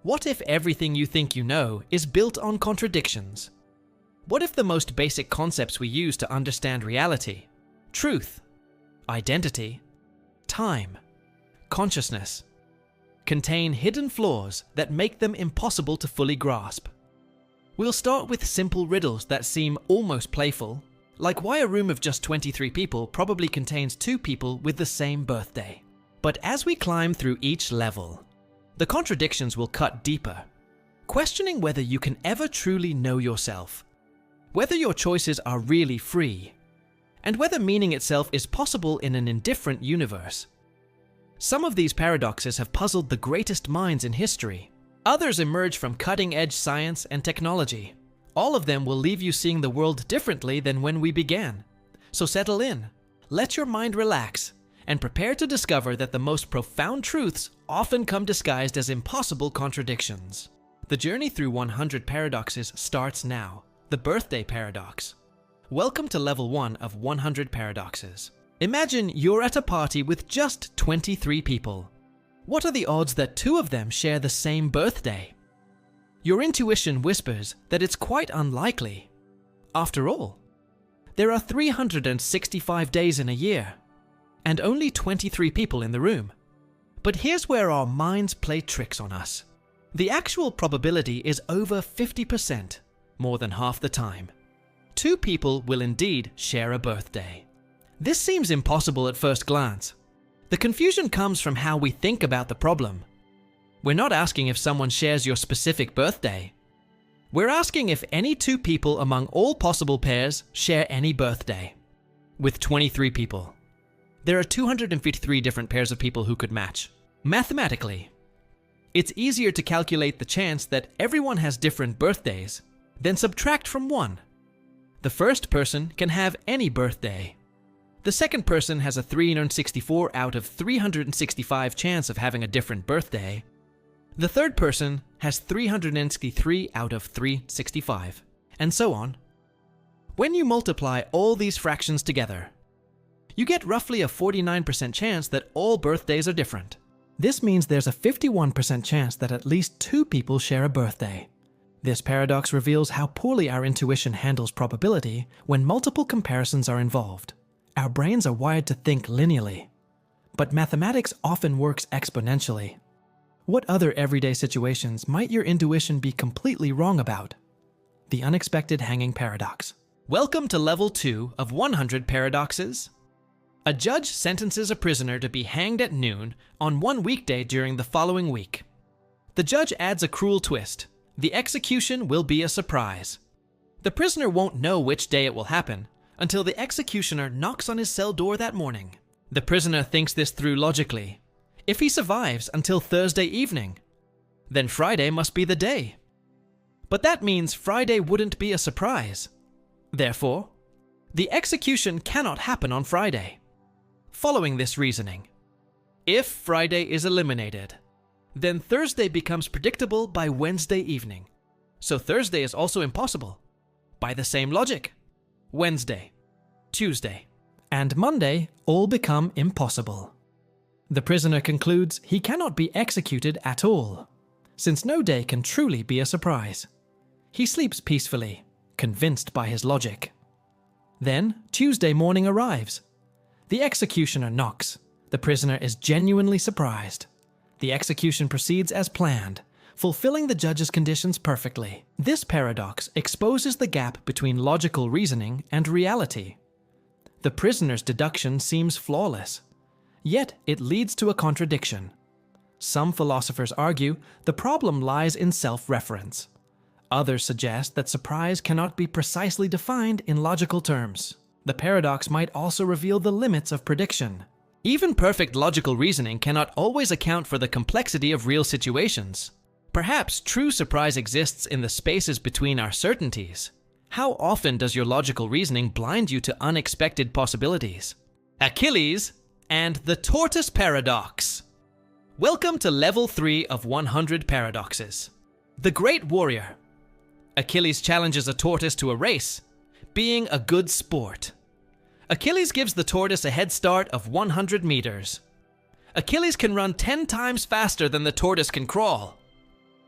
What if everything you think you know is built on contradictions? What if the most basic concepts we use to understand reality, truth, identity, time, consciousness, contain hidden flaws that make them impossible to fully grasp? We'll start with simple riddles that seem almost playful, like why a room of just 23 people probably contains 2 people with the same birthday. But as we climb through each level, the contradictions will cut deeper, questioning whether you can ever truly know yourself, whether your choices are really free, and whether meaning itself is possible in an indifferent universe. Some of these paradoxes have puzzled the greatest minds in history. Others emerge from cutting-edge science and technology. All of them will leave you seeing the world differently than when we began. So settle in, let your mind relax, and prepare to discover that the most profound truths often come disguised as impossible contradictions. The journey through 100 paradoxes starts now. The birthday paradox. Welcome to level 1 of 100 paradoxes. Imagine you're at a party with just 23 people. What are the odds that 2 of them share the same birthday? Your intuition whispers that it's quite unlikely. After all, there are 365 days in a year, and only 23 people in the room. But here's where our minds play tricks on us. The actual probability is over 50%, more than half the time. 2 people will indeed share a birthday. This seems impossible at first glance. The confusion comes from how we think about the problem. We're not asking if someone shares your specific birthday. We're asking if any 2 people among all possible pairs share any birthday. With 23 people, there are 253 different pairs of people who could match. Mathematically, it's easier to calculate the chance that everyone has different birthdays than subtract from 1. The first person can have any birthday. The second person has a 364 out of 365 chance of having a different birthday. The third person has 363 out of 365, and so on. When you multiply all these fractions together, you get roughly a 49% chance that all birthdays are different. This means there's a 51% chance that at least 2 people share a birthday. This paradox reveals how poorly our intuition handles probability when multiple comparisons are involved. Our brains are wired to think linearly, but mathematics often works exponentially. What other everyday situations might your intuition be completely wrong about? The unexpected hanging paradox. Welcome to level 2 of 100 paradoxes. A judge sentences a prisoner to be hanged at noon on one weekday during the following week. The judge adds a cruel twist. The execution will be a surprise. The prisoner won't know which day it will happen until the executioner knocks on his cell door that morning. The prisoner thinks this through logically. If he survives until Thursday evening, then Friday must be the day. But that means Friday wouldn't be a surprise. Therefore, the execution cannot happen on Friday. Following this reasoning, if Friday is eliminated, then Thursday becomes predictable by Wednesday evening. So Thursday is also impossible. By the same logic, Wednesday, Tuesday, and Monday all become impossible. The prisoner concludes he cannot be executed at all, since no day can truly be a surprise. He sleeps peacefully, convinced by his logic. Then Tuesday morning arrives. The executioner knocks. The prisoner is genuinely surprised. The execution proceeds as planned, fulfilling the judge's conditions perfectly. This paradox exposes the gap between logical reasoning and reality. The prisoner's deduction seems flawless, yet it leads to a contradiction. Some philosophers argue the problem lies in self-reference. Others suggest that surprise cannot be precisely defined in logical terms. The paradox might also reveal the limits of prediction. Even perfect logical reasoning cannot always account for the complexity of real situations. Perhaps true surprise exists in the spaces between our certainties. How often does your logical reasoning blind you to unexpected possibilities? Achilles and the tortoise paradox. Welcome to level 3 of 100 paradoxes. The great warrior. Achilles challenges a tortoise to a race, being a good sport. Achilles gives the tortoise a head start of 100 meters. Achilles can run 10 times faster than the tortoise can crawl.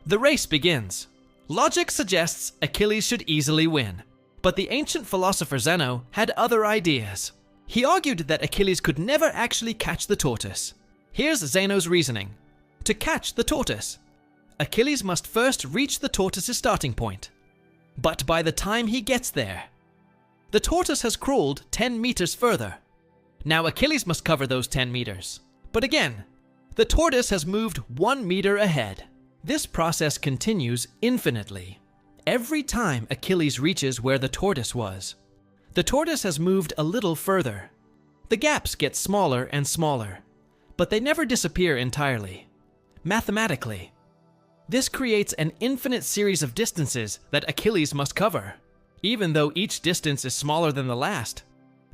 The race begins. Logic suggests Achilles should easily win, but the ancient philosopher Zeno had other ideas. He argued that Achilles could never actually catch the tortoise. Here's Zeno's reasoning. To catch the tortoise, Achilles must first reach the tortoise's starting point. But by the time he gets there, the tortoise has crawled 10 meters further. Now Achilles must cover those 10 meters. But again, the tortoise has moved 1 meter ahead. This process continues infinitely. Every time Achilles reaches where the tortoise was, the tortoise has moved a little further. The gaps get smaller and smaller, but they never disappear entirely. Mathematically, this creates an infinite series of distances that Achilles must cover. Even though each distance is smaller than the last,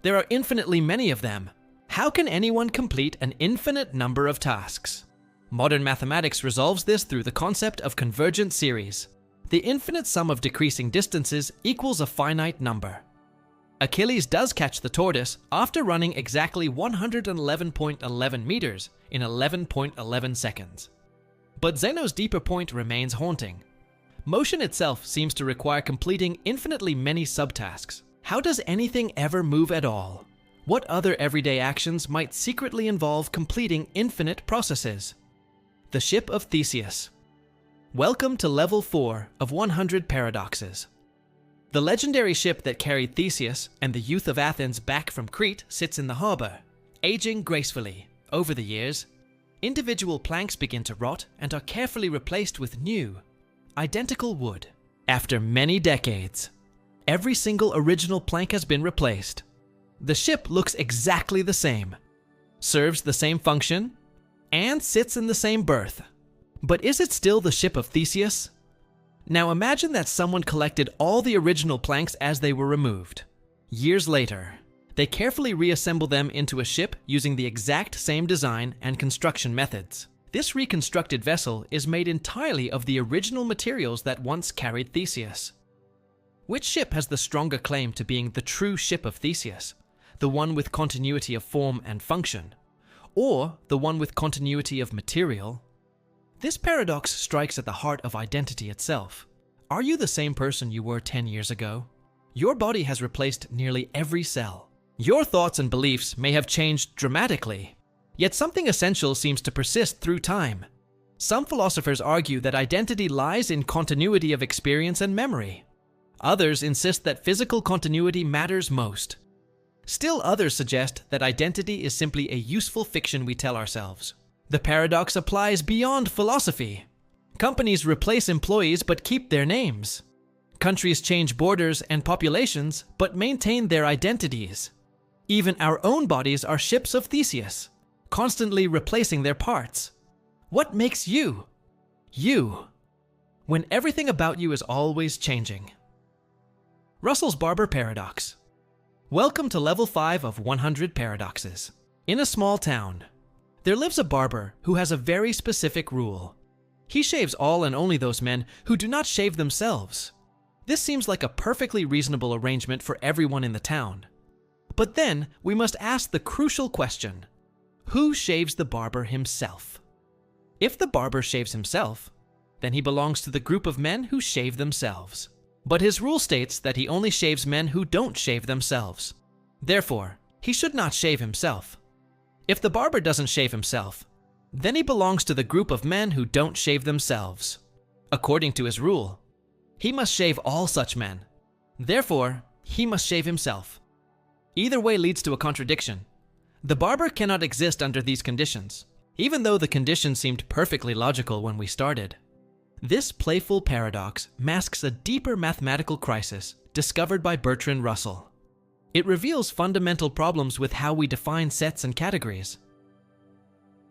there are infinitely many of them. How can anyone complete an infinite number of tasks? Modern mathematics resolves this through the concept of convergent series. The infinite sum of decreasing distances equals a finite number. Achilles does catch the tortoise after running exactly 111.11 meters in 11.11 seconds. But Zeno's deeper point remains haunting. Motion itself seems to require completing infinitely many subtasks. How does anything ever move at all? What other everyday actions might secretly involve completing infinite processes? The Ship of Theseus. Welcome to level 4 of 100 Paradoxes. The legendary ship that carried Theseus and the youth of Athens back from Crete sits in the harbor, aging gracefully. Over the years, individual planks begin to rot and are carefully replaced with new, identical wood. After many decades, every single original plank has been replaced. The ship looks exactly the same, serves the same function, and sits in the same berth. But is it still the Ship of Theseus? Now imagine that someone collected all the original planks as they were removed. Years later, they carefully reassemble them into a ship using the exact same design and construction methods. This reconstructed vessel is made entirely of the original materials that once carried Theseus. Which ship has the stronger claim to being the true Ship of Theseus? The one with continuity of form and function? Or the one with continuity of material? This paradox strikes at the heart of identity itself. Are you the same person you were 10 years ago? Your body has replaced nearly every cell. Your thoughts and beliefs may have changed dramatically, yet something essential seems to persist through time. Some philosophers argue that identity lies in continuity of experience and memory. Others insist that physical continuity matters most. Still others suggest that identity is simply a useful fiction we tell ourselves. The paradox applies beyond philosophy. Companies replace employees but keep their names. Countries change borders and populations but maintain their identities. Even our own bodies are ships of Theseus, constantly replacing their parts. What makes you, you, when everything about you is always changing? Russell's Barber Paradox. Welcome to level 5 of 100 Paradoxes. In a small town, there lives a barber who has a very specific rule. He shaves all and only those men who do not shave themselves. This seems like a perfectly reasonable arrangement for everyone in the town. But then we must ask the crucial question: who shaves the barber himself? If the barber shaves himself, then he belongs to the group of men who shave themselves. But his rule states that he only shaves men who don't shave themselves. Therefore, he should not shave himself. If the barber doesn't shave himself, then he belongs to the group of men who don't shave themselves. According to his rule, he must shave all such men. Therefore, he must shave himself. Either way leads to a contradiction. The barber cannot exist under these conditions, even though the conditions seemed perfectly logical when we started. This playful paradox masks a deeper mathematical crisis discovered by Bertrand Russell. It reveals fundamental problems with how we define sets and categories.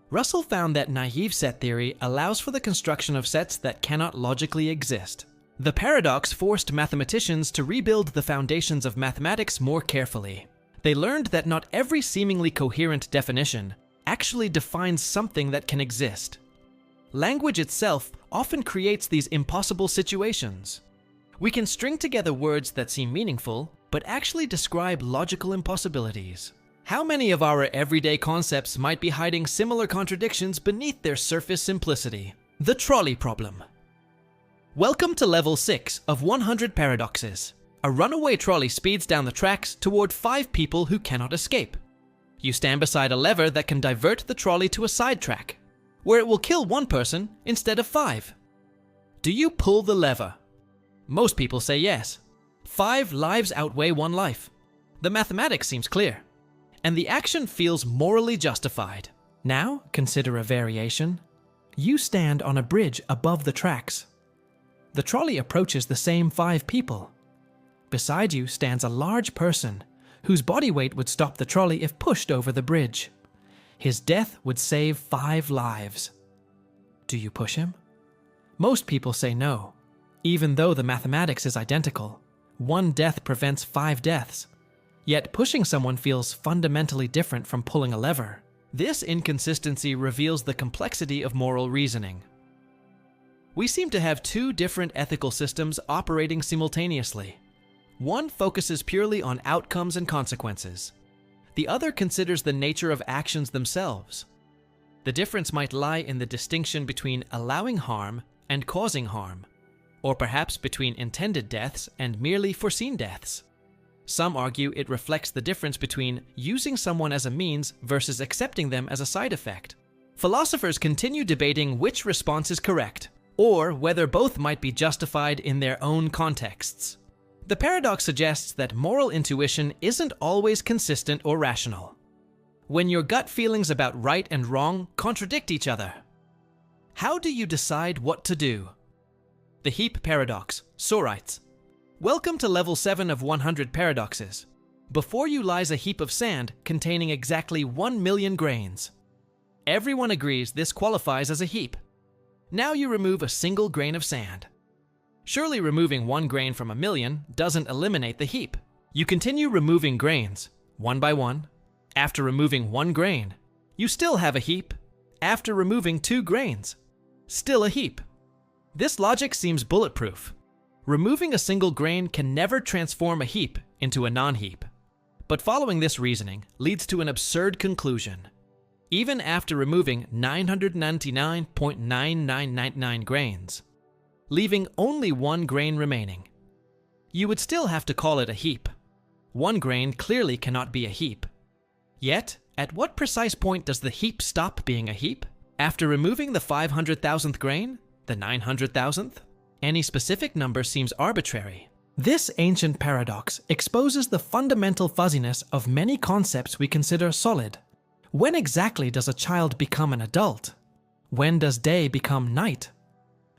Russell found that naive set theory allows for the construction of sets that cannot logically exist. The paradox forced mathematicians to rebuild the foundations of mathematics more carefully. They learned that not every seemingly coherent definition actually defines something that can exist. Language itself often creates these impossible situations. We can string together words that seem meaningful, but actually describe logical impossibilities. How many of our everyday concepts might be hiding similar contradictions beneath their surface simplicity? The trolley problem. Welcome to level 6 of 100 paradoxes. A runaway trolley speeds down the tracks toward 5 people who cannot escape. You stand beside a lever that can divert the trolley to a side track, where it will kill 1 person instead of 5. Do you pull the lever? Most people say yes. 5 lives outweigh 1 life. The mathematics seems clear, and the action feels morally justified. Now, consider a variation. You stand on a bridge above the tracks. The trolley approaches the same 5 people. Beside you stands a large person whose body weight would stop the trolley if pushed over the bridge. His death would save 5 lives. Do you push him? Most people say no. Even though the mathematics is identical, 1 death prevents 5 deaths. Yet pushing someone feels fundamentally different from pulling a lever. This inconsistency reveals the complexity of moral reasoning. We seem to have 2 different ethical systems operating simultaneously. One focuses purely on outcomes and consequences. The other considers the nature of actions themselves. The difference might lie in the distinction between allowing harm and causing harm, or perhaps between intended deaths and merely foreseen deaths. Some argue it reflects the difference between using someone as a means versus accepting them as a side effect. Philosophers continue debating which response is correct, or whether both might be justified in their own contexts. The paradox suggests that moral intuition isn't always consistent or rational. When your gut feelings about right and wrong contradict each other, how do you decide what to do? The heap paradox, So writes, welcome to level 7 of 100 paradoxes. Before you lies a heap of sand containing exactly 1 million grains. Everyone agrees this qualifies as a heap. Now you remove a single grain of sand. Surely removing 1 grain from a million doesn't eliminate the heap. You continue removing grains, one by one. After removing 1 grain, you still have a heap. After removing 2 grains, still a heap. This logic seems bulletproof. Removing a single grain can never transform a heap into a non-heap. But following this reasoning leads to an absurd conclusion. Even after removing 999.9999 grains, leaving only 1 grain remaining, you would still have to call it a heap. 1 grain clearly cannot be a heap. Yet, at what precise point does the heap stop being a heap? After removing the 500,000th grain? The 900,000th? Any specific number seems arbitrary. This ancient paradox exposes the fundamental fuzziness of many concepts we consider solid. When exactly does a child become an adult? When does day become night?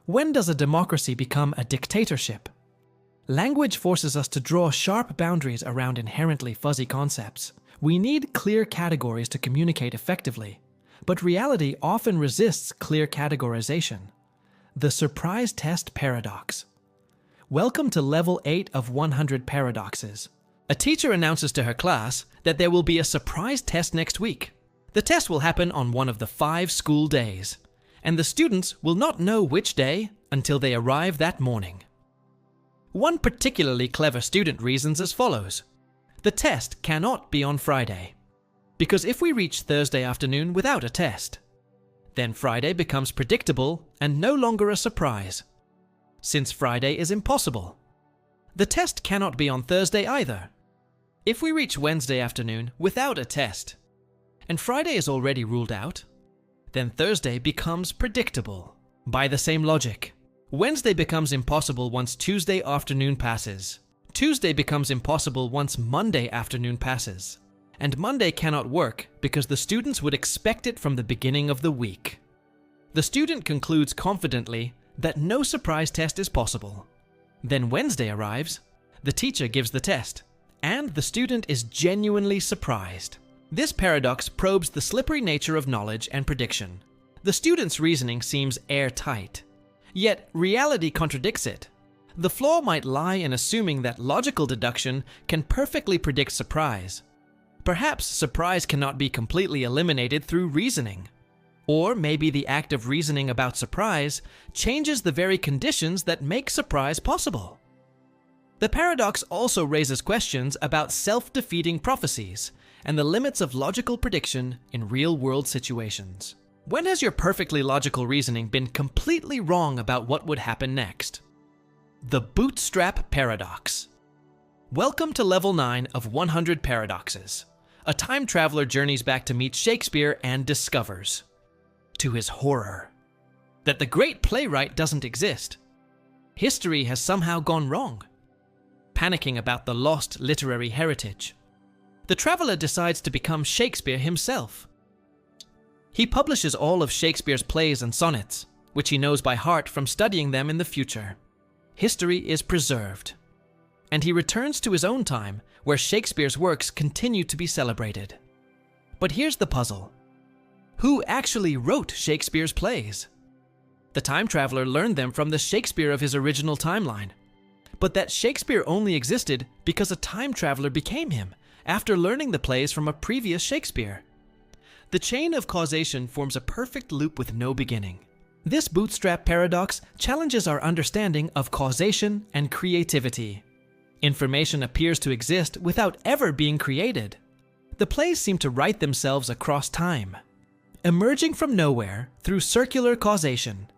When does a democracy become a dictatorship? Language forces us to draw sharp boundaries around inherently fuzzy concepts. We need clear categories to communicate effectively, but reality often resists clear categorization. The surprise test paradox. Welcome to level 8 of 100 paradoxes. A teacher announces to her class that there will be a surprise test next week. The test will happen on one of the 5 school days, and the students will not know which day until they arrive that morning. One particularly clever student reasons as follows. The test cannot be on Friday, because if we reach Thursday afternoon without a test, then Friday becomes predictable and no longer a surprise, since Friday is impossible. The test cannot be on Thursday either. If we reach Wednesday afternoon without a test, and Friday is already ruled out, then Thursday becomes predictable. By the same logic, Wednesday becomes impossible once Tuesday afternoon passes. Tuesday becomes impossible once Monday afternoon passes. And Monday cannot work because the students would expect it from the beginning of the week. The student concludes confidently that no surprise test is possible. Then Wednesday arrives, the teacher gives the test, and the student is genuinely surprised. This paradox probes the slippery nature of knowledge and prediction. The student's reasoning seems airtight, yet reality contradicts it. The flaw might lie in assuming that logical deduction can perfectly predict surprise. Perhaps surprise cannot be completely eliminated through reasoning. Or maybe the act of reasoning about surprise changes the very conditions that make surprise possible. The paradox also raises questions about self-defeating prophecies and the limits of logical prediction in real-world situations. When has your perfectly logical reasoning been completely wrong about what would happen next? The Bootstrap Paradox. Welcome to Level 9 of 100 Paradoxes. A time traveler journeys back to meet Shakespeare and discovers, to his horror, that the great playwright doesn't exist. History has somehow gone wrong. Panicking about the lost literary heritage, the traveler decides to become Shakespeare himself. He publishes all of Shakespeare's plays and sonnets, which he knows by heart from studying them in the future. History is preserved, and he returns to his own time, where Shakespeare's works continue to be celebrated. But here's the puzzle. Who actually wrote Shakespeare's plays? The time traveler learned them from the Shakespeare of his original timeline, but that Shakespeare only existed because a time traveler became him after learning the plays from a previous Shakespeare. The chain of causation forms a perfect loop with no beginning. This bootstrap paradox challenges our understanding of causation and creativity. Information appears to exist without ever being created. The plays seem to write themselves across time, emerging from nowhere through circular causation.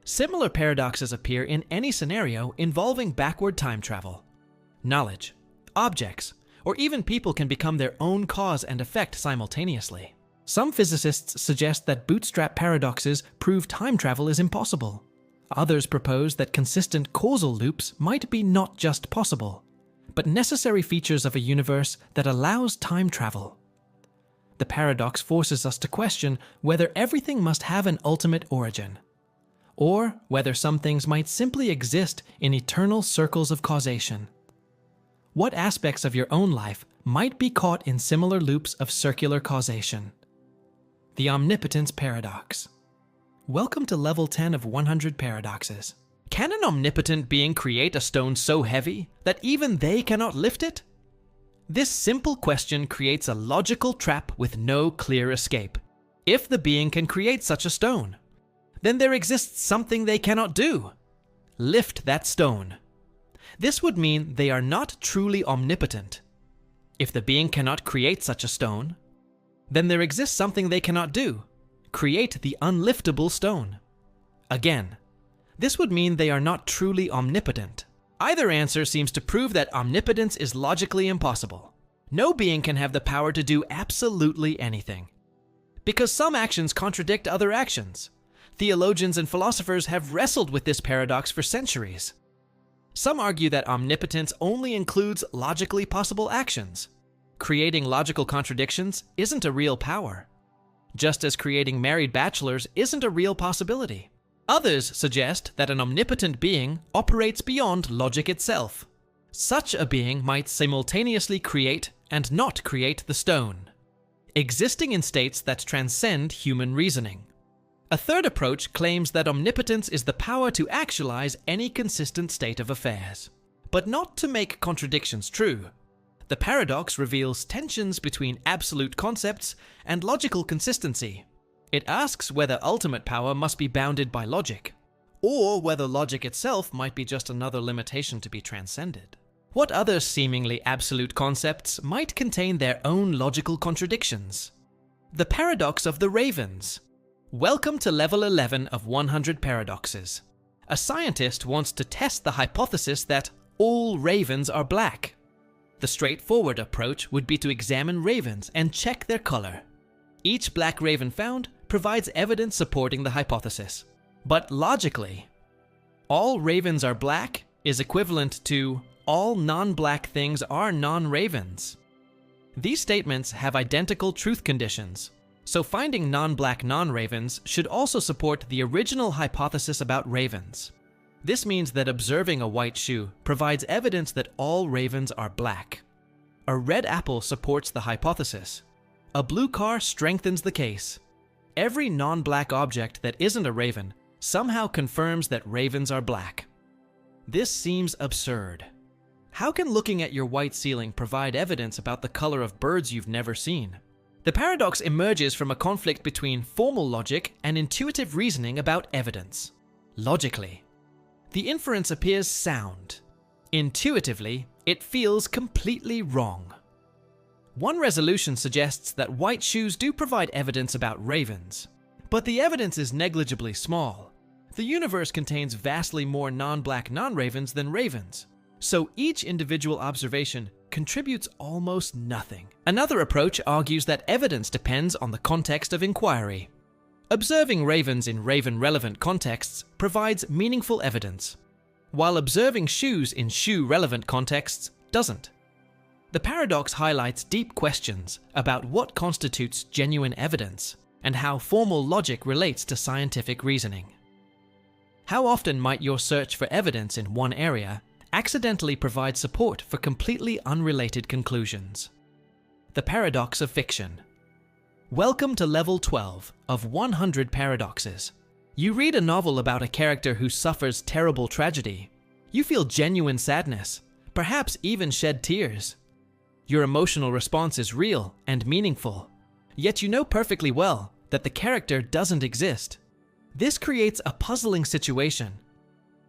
Similar paradoxes appear in any scenario involving backward time travel. Knowledge, objects, or even people can become their own cause and effect simultaneously. Some physicists suggest that bootstrap paradoxes prove time travel is impossible. Others propose that consistent causal loops might be not just possible, but necessary features of a universe that allows time travel. The paradox forces us to question whether everything must have an ultimate origin, or whether some things might simply exist in eternal circles of causation. What aspects of your own life might be caught in similar loops of circular causation? The Omnipotence Paradox. Welcome to Level 10 of 100 Paradoxes. Can an omnipotent being create a stone so heavy that even they cannot lift it? This simple question creates a logical trap with no clear escape. If the being can create such a stone, then there exists something they cannot do. Lift that stone. This would mean they are not truly omnipotent. If the being cannot create such a stone, then there exists something they cannot do. Create the unliftable stone. Again, this would mean they are not truly omnipotent. Either answer seems to prove that omnipotence is logically impossible. No being can have the power to do absolutely anything, because some actions contradict other actions. Theologians and philosophers have wrestled with this paradox for centuries. Some argue that omnipotence only includes logically possible actions. Creating logical contradictions isn't a real power, just as creating married bachelors isn't a real possibility. Others suggest that an omnipotent being operates beyond logic itself. Such a being might simultaneously create and not create the stone, existing in states that transcend human reasoning. A third approach claims that omnipotence is the power to actualize any consistent state of affairs, but not to make contradictions true. The paradox reveals tensions between absolute concepts and logical consistency. It asks whether ultimate power must be bounded by logic, or whether logic itself might be just another limitation to be transcended. What other seemingly absolute concepts might contain their own logical contradictions? The paradox of the ravens. Welcome to Level 11 of 100 Paradoxes. A scientist wants to test the hypothesis that all ravens are black. The straightforward approach would be to examine ravens and check their color. Each black raven found provides evidence supporting the hypothesis. But logically, all ravens are black is equivalent to all non-black things are non-ravens. These statements have identical truth conditions, so finding non-black non-ravens should also support the original hypothesis about ravens. This means that observing a white shoe provides evidence that all ravens are black. A red apple supports the hypothesis. A blue car strengthens the case. Every non-black object that isn't a raven somehow confirms that ravens are black. This seems absurd. How can looking at your white ceiling provide evidence about the color of birds you've never seen? The paradox emerges from a conflict between formal logic and intuitive reasoning about evidence. Logically, the inference appears sound. Intuitively, it feels completely wrong. One resolution suggests that white shoes do provide evidence about ravens, but the evidence is negligibly small. The universe contains vastly more non-black non-ravens than ravens, so each individual observation contributes almost nothing. Another approach argues that evidence depends on the context of inquiry. Observing ravens in raven-relevant contexts provides meaningful evidence, while observing shoes in shoe-relevant contexts doesn't. The paradox highlights deep questions about what constitutes genuine evidence and how formal logic relates to scientific reasoning. How often might your search for evidence in one area accidentally provide support for completely unrelated conclusions? The paradox of fiction. Welcome to level 12 of 100 paradoxes. You read a novel about a character who suffers terrible tragedy. You feel genuine sadness, perhaps even shed tears. Your emotional response is real and meaningful, yet you know perfectly well that the character doesn't exist. This creates a puzzling situation.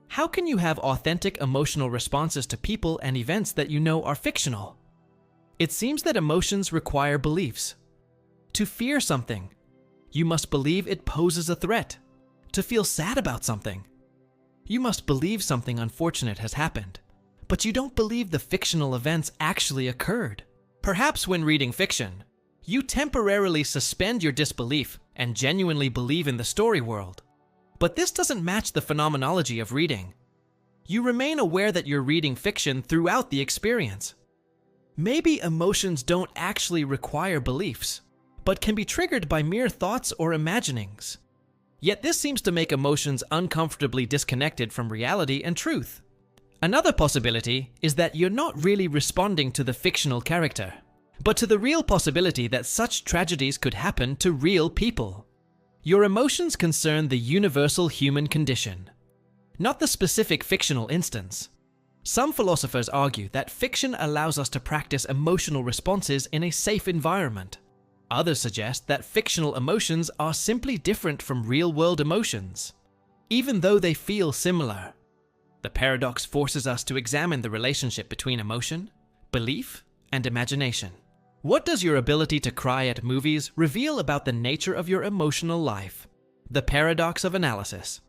How can you have authentic emotional responses to people and events that you know are fictional? It seems that emotions require beliefs. To fear something, you must believe it poses a threat. To feel sad about something, you must believe something unfortunate has happened, but you don't believe the fictional events actually occurred. Perhaps when reading fiction, you temporarily suspend your disbelief and genuinely believe in the story world. But this doesn't match the phenomenology of reading. You remain aware that you're reading fiction throughout the experience. Maybe emotions don't actually require beliefs, but can be triggered by mere thoughts or imaginings. Yet this seems to make emotions uncomfortably disconnected from reality and truth. Another possibility is that you're not really responding to the fictional character, but to the real possibility that such tragedies could happen to real people. Your emotions concern the universal human condition, not the specific fictional instance. Some philosophers argue that fiction allows us to practice emotional responses in a safe environment. Others suggest that fictional emotions are simply different from real-world emotions, even though they feel similar. The paradox forces us to examine the relationship between emotion, belief, and imagination. What does your ability to cry at movies reveal about the nature of your emotional life? The paradox of analysis.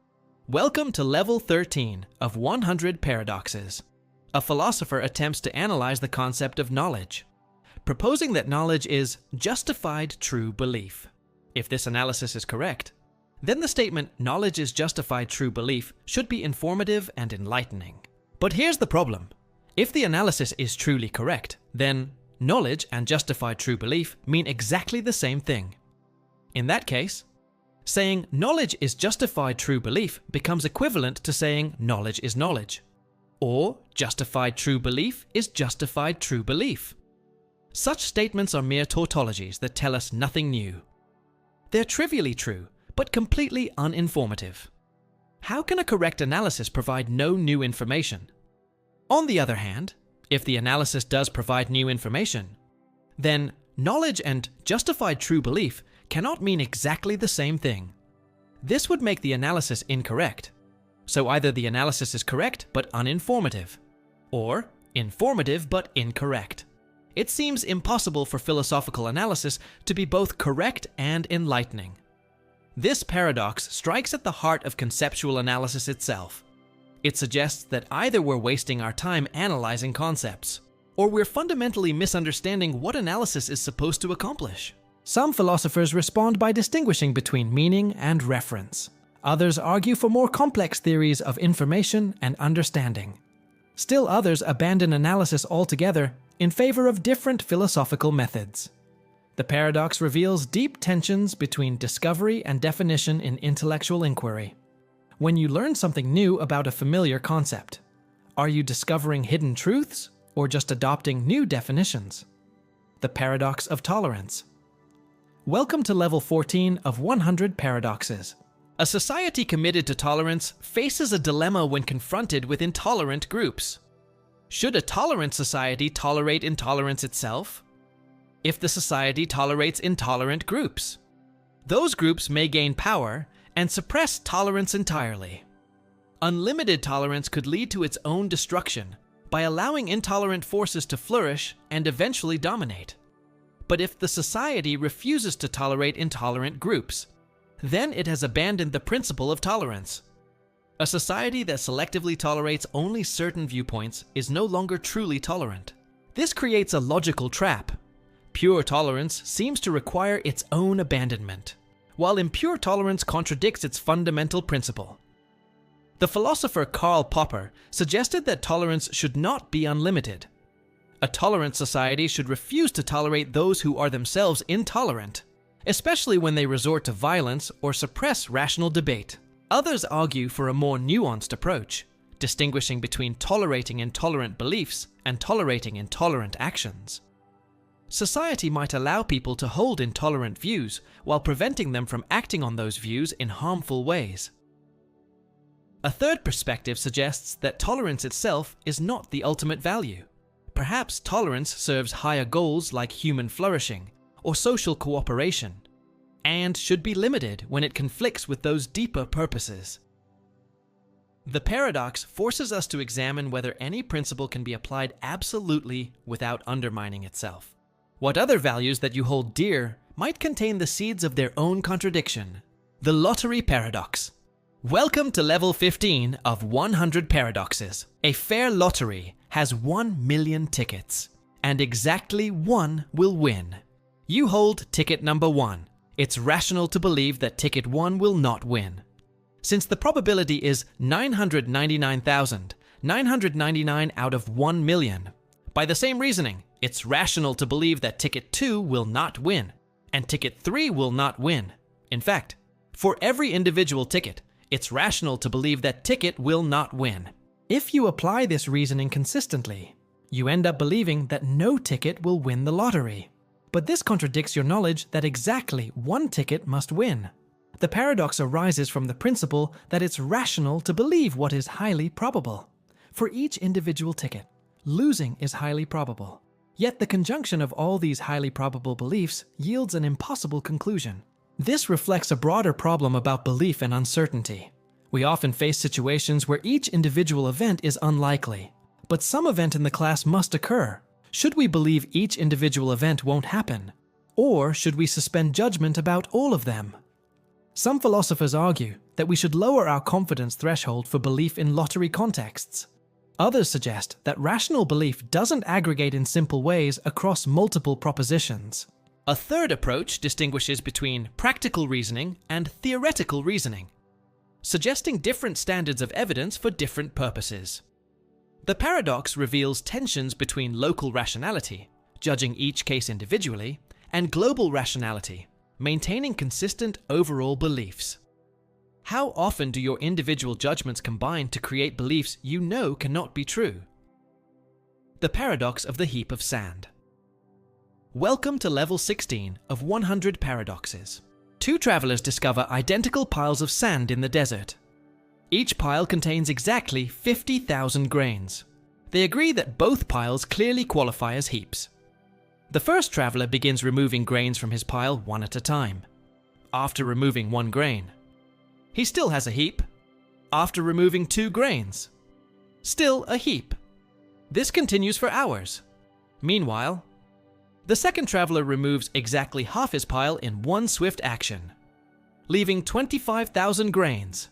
Welcome to level 13 of 100 paradoxes. A philosopher attempts to analyze the concept of knowledge, proposing that knowledge is justified true belief. If this analysis is correct, then the statement knowledge is justified true belief should be informative and enlightening. But here's the problem. If the analysis is truly correct, then knowledge and justified true belief mean exactly the same thing. In that case, saying knowledge is justified true belief becomes equivalent to saying knowledge is knowledge, or justified true belief is justified true belief. Such statements are mere tautologies that tell us nothing new. They're trivially true, but completely uninformative. How can a correct analysis provide no new information? On the other hand, if the analysis does provide new information, then knowledge and justified true belief cannot mean exactly the same thing. This would make the analysis incorrect. So either the analysis is correct but uninformative, or informative but incorrect. It seems impossible for philosophical analysis to be both correct and enlightening. This paradox strikes at the heart of conceptual analysis itself. It suggests that either we're wasting our time analyzing concepts, or we're fundamentally misunderstanding what analysis is supposed to accomplish. Some philosophers respond by distinguishing between meaning and reference. Others argue for more complex theories of information and understanding. Still others abandon analysis altogether in favor of different philosophical methods. The paradox reveals deep tensions between discovery and definition in intellectual inquiry. When you learn something new about a familiar concept, are you discovering hidden truths or just adopting new definitions? The paradox of tolerance. Welcome to level 14 of 100 paradoxes. A society committed to tolerance faces a dilemma when confronted with intolerant groups. Should a tolerant society tolerate intolerance itself? If the society tolerates intolerant groups, those groups may gain power and suppress tolerance entirely. Unlimited tolerance could lead to its own destruction by allowing intolerant forces to flourish and eventually dominate. But if the society refuses to tolerate intolerant groups, then it has abandoned the principle of tolerance. A society that selectively tolerates only certain viewpoints is no longer truly tolerant. This creates a logical trap. Pure tolerance seems to require its own abandonment, while impure tolerance contradicts its fundamental principle. The philosopher Karl Popper suggested that tolerance should not be unlimited. A tolerant society should refuse to tolerate those who are themselves intolerant, especially when they resort to violence or suppress rational debate. Others argue for a more nuanced approach, distinguishing between tolerating intolerant beliefs and tolerating intolerant actions. Society might allow people to hold intolerant views while preventing them from acting on those views in harmful ways. A third perspective suggests that tolerance itself is not the ultimate value. Perhaps tolerance serves higher goals like human flourishing or social cooperation, and should be limited when it conflicts with those deeper purposes. The paradox forces us to examine whether any principle can be applied absolutely without undermining itself. What other values that you hold dear might contain the seeds of their own contradiction? The lottery paradox. Welcome to level 15 of 100 paradoxes. A fair lottery has 1 million tickets, and exactly one will win. You hold ticket number 1. It's rational to believe that ticket 1 will not win. Since the probability is 999,999 out of 1 million. By the same reasoning, it's rational to believe that ticket 2 will not win, and ticket 3 will not win. In fact, for every individual ticket, it's rational to believe that ticket will not win. If you apply this reasoning consistently, you end up believing that no ticket will win the lottery. But this contradicts your knowledge that exactly one ticket must win. The paradox arises from the principle that it's rational to believe what is highly probable. For each individual ticket, losing is highly probable. Yet the conjunction of all these highly probable beliefs yields an impossible conclusion. This reflects a broader problem about belief and uncertainty. We often face situations where each individual event is unlikely, but some event in the class must occur. Should we believe each individual event won't happen? Or should we suspend judgment about all of them? Some philosophers argue that we should lower our confidence threshold for belief in lottery contexts. Others suggest that rational belief doesn't aggregate in simple ways across multiple propositions. A third approach distinguishes between practical reasoning and theoretical reasoning, suggesting different standards of evidence for different purposes. The paradox reveals tensions between local rationality, judging each case individually, and global rationality, maintaining consistent overall beliefs. How often do your individual judgments combine to create beliefs you know cannot be true? The paradox of the heap of sand. Welcome to level 16 of 100 paradoxes. Two travelers discover identical piles of sand in the desert. Each pile contains exactly 50,000 grains. They agree that both piles clearly qualify as heaps. The first traveler begins removing grains from his pile one at a time. After removing 1 grain, he still has a heap. After removing 2 grains, still a heap. This continues for hours. Meanwhile, the second traveler removes exactly half his pile in one swift action, leaving 25,000 grains.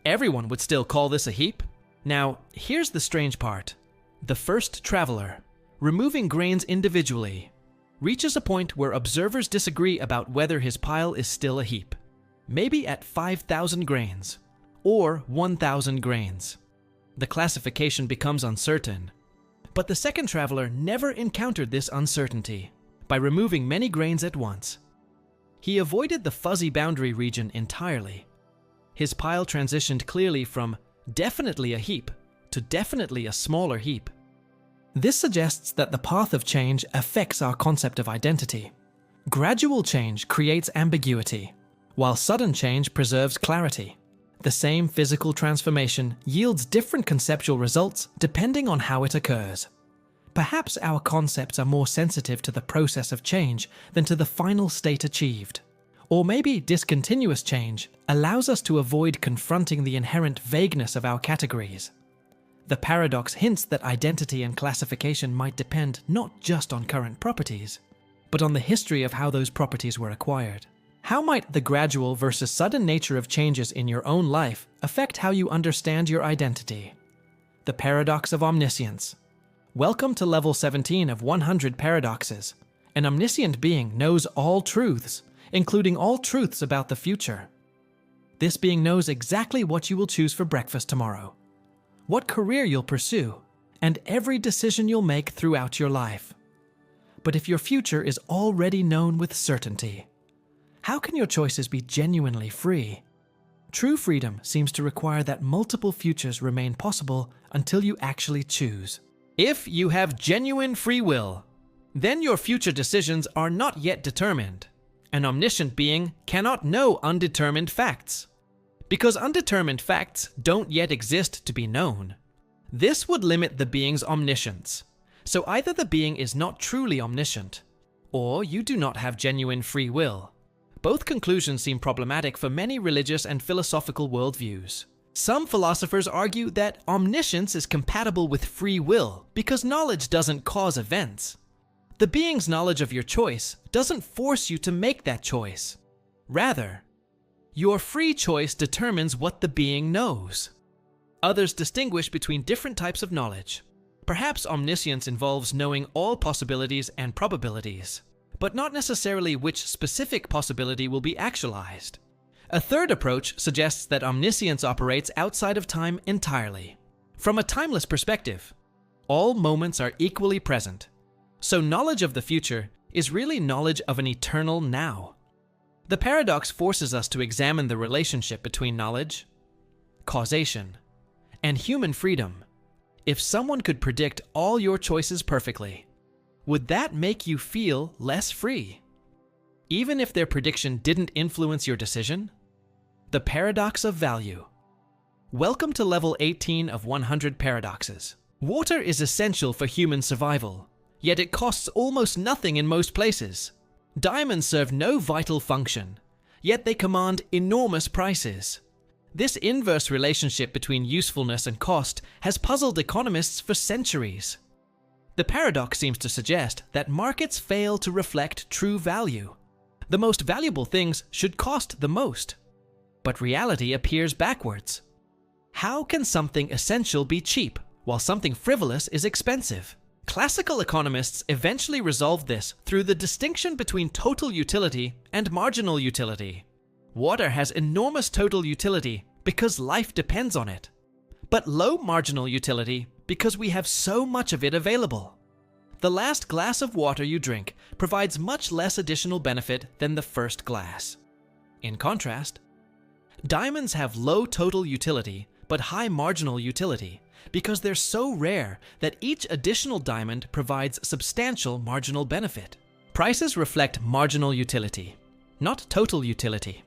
Everyone would still call this a heap. Now, here's the strange part. The first traveler, removing grains individually, reaches a point where observers disagree about whether his pile is still a heap. Maybe at 5,000 grains, or 1,000 grains. The classification becomes uncertain. But the second traveler never encountered this uncertainty by removing many grains at once. He avoided the fuzzy boundary region entirely. His pile transitioned clearly from definitely a heap to definitely a smaller heap. This suggests that the path of change affects our concept of identity. Gradual change creates ambiguity, while sudden change preserves clarity. The same physical transformation yields different conceptual results depending on how it occurs. Perhaps our concepts are more sensitive to the process of change than to the final state achieved. Or maybe discontinuous change allows us to avoid confronting the inherent vagueness of our categories. The paradox hints that identity and classification might depend not just on current properties, but on the history of how those properties were acquired. How might the gradual versus sudden nature of changes in your own life affect how you understand your identity? The paradox of omniscience. Welcome to level 17 of 100 paradoxes. An omniscient being knows all truths, including all truths about the future. This being knows exactly what you will choose for breakfast tomorrow, what career you'll pursue, and every decision you'll make throughout your life. But if your future is already known with certainty, how can your choices be genuinely free? True freedom seems to require that multiple futures remain possible until you actually choose. If you have genuine free will, then your future decisions are not yet determined. An omniscient being cannot know undetermined facts, because undetermined facts don't yet exist to be known. This would limit the being's omniscience. So either the being is not truly omniscient, or you do not have genuine free will. Both conclusions seem problematic for many religious and philosophical worldviews. Some philosophers argue that omniscience is compatible with free will because knowledge doesn't cause events. The being's knowledge of your choice doesn't force you to make that choice. Rather, your free choice determines what the being knows. Others distinguish between different types of knowledge. Perhaps omniscience involves knowing all possibilities and probabilities, but not necessarily which specific possibility will be actualized. A third approach suggests that omniscience operates outside of time entirely. From a timeless perspective, all moments are equally present, so knowledge of the future is really knowledge of an eternal now. The paradox forces us to examine the relationship between knowledge, causation, and human freedom. If someone could predict all your choices perfectly, would that make you feel less free? Even if their prediction didn't influence your decision? The paradox of value. Welcome to level 18 of 100 paradoxes. Water is essential for human survival, yet it costs almost nothing in most places. Diamonds serve no vital function, yet they command enormous prices. This inverse relationship between usefulness and cost has puzzled economists for centuries. The paradox seems to suggest that markets fail to reflect true value. The most valuable things should cost the most. But reality appears backwards. How can something essential be cheap, while something frivolous is expensive? Classical economists eventually resolved this through the distinction between total utility and marginal utility. Water has enormous total utility because life depends on it, but low marginal utility because we have so much of it available. The last glass of water you drink provides much less additional benefit than the first glass. In contrast, diamonds have low total utility but high marginal utility because they're so rare that each additional diamond provides substantial marginal benefit. Prices reflect marginal utility, not total utility.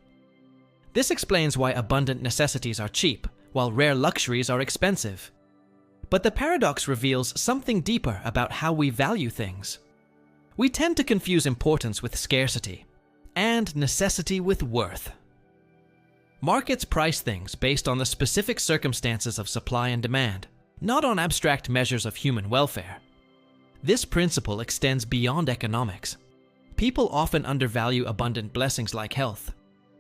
This explains why abundant necessities are cheap, while rare luxuries are expensive. But the paradox reveals something deeper about how we value things. We tend to confuse importance with scarcity, and necessity with worth. Markets price things based on the specific circumstances of supply and demand, not on abstract measures of human welfare. This principle extends beyond economics. People often undervalue abundant blessings like health,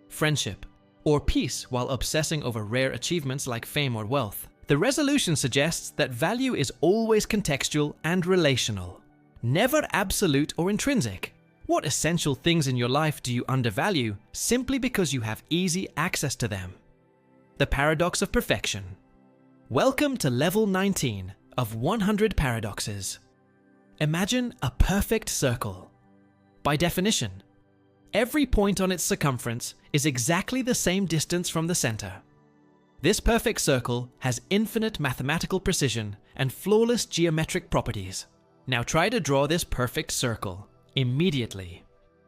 friendship, or peace while obsessing over rare achievements like fame or wealth. The resolution suggests that value is always contextual and relational, never absolute or intrinsic. What essential things in your life do you undervalue simply because you have easy access to them? The paradox of perfection. Welcome to level 19 of 100 paradoxes. Imagine a perfect circle. By definition, every point on its circumference is exactly the same distance from the center. This perfect circle has infinite mathematical precision and flawless geometric properties. Now try to draw this perfect circle. Immediately,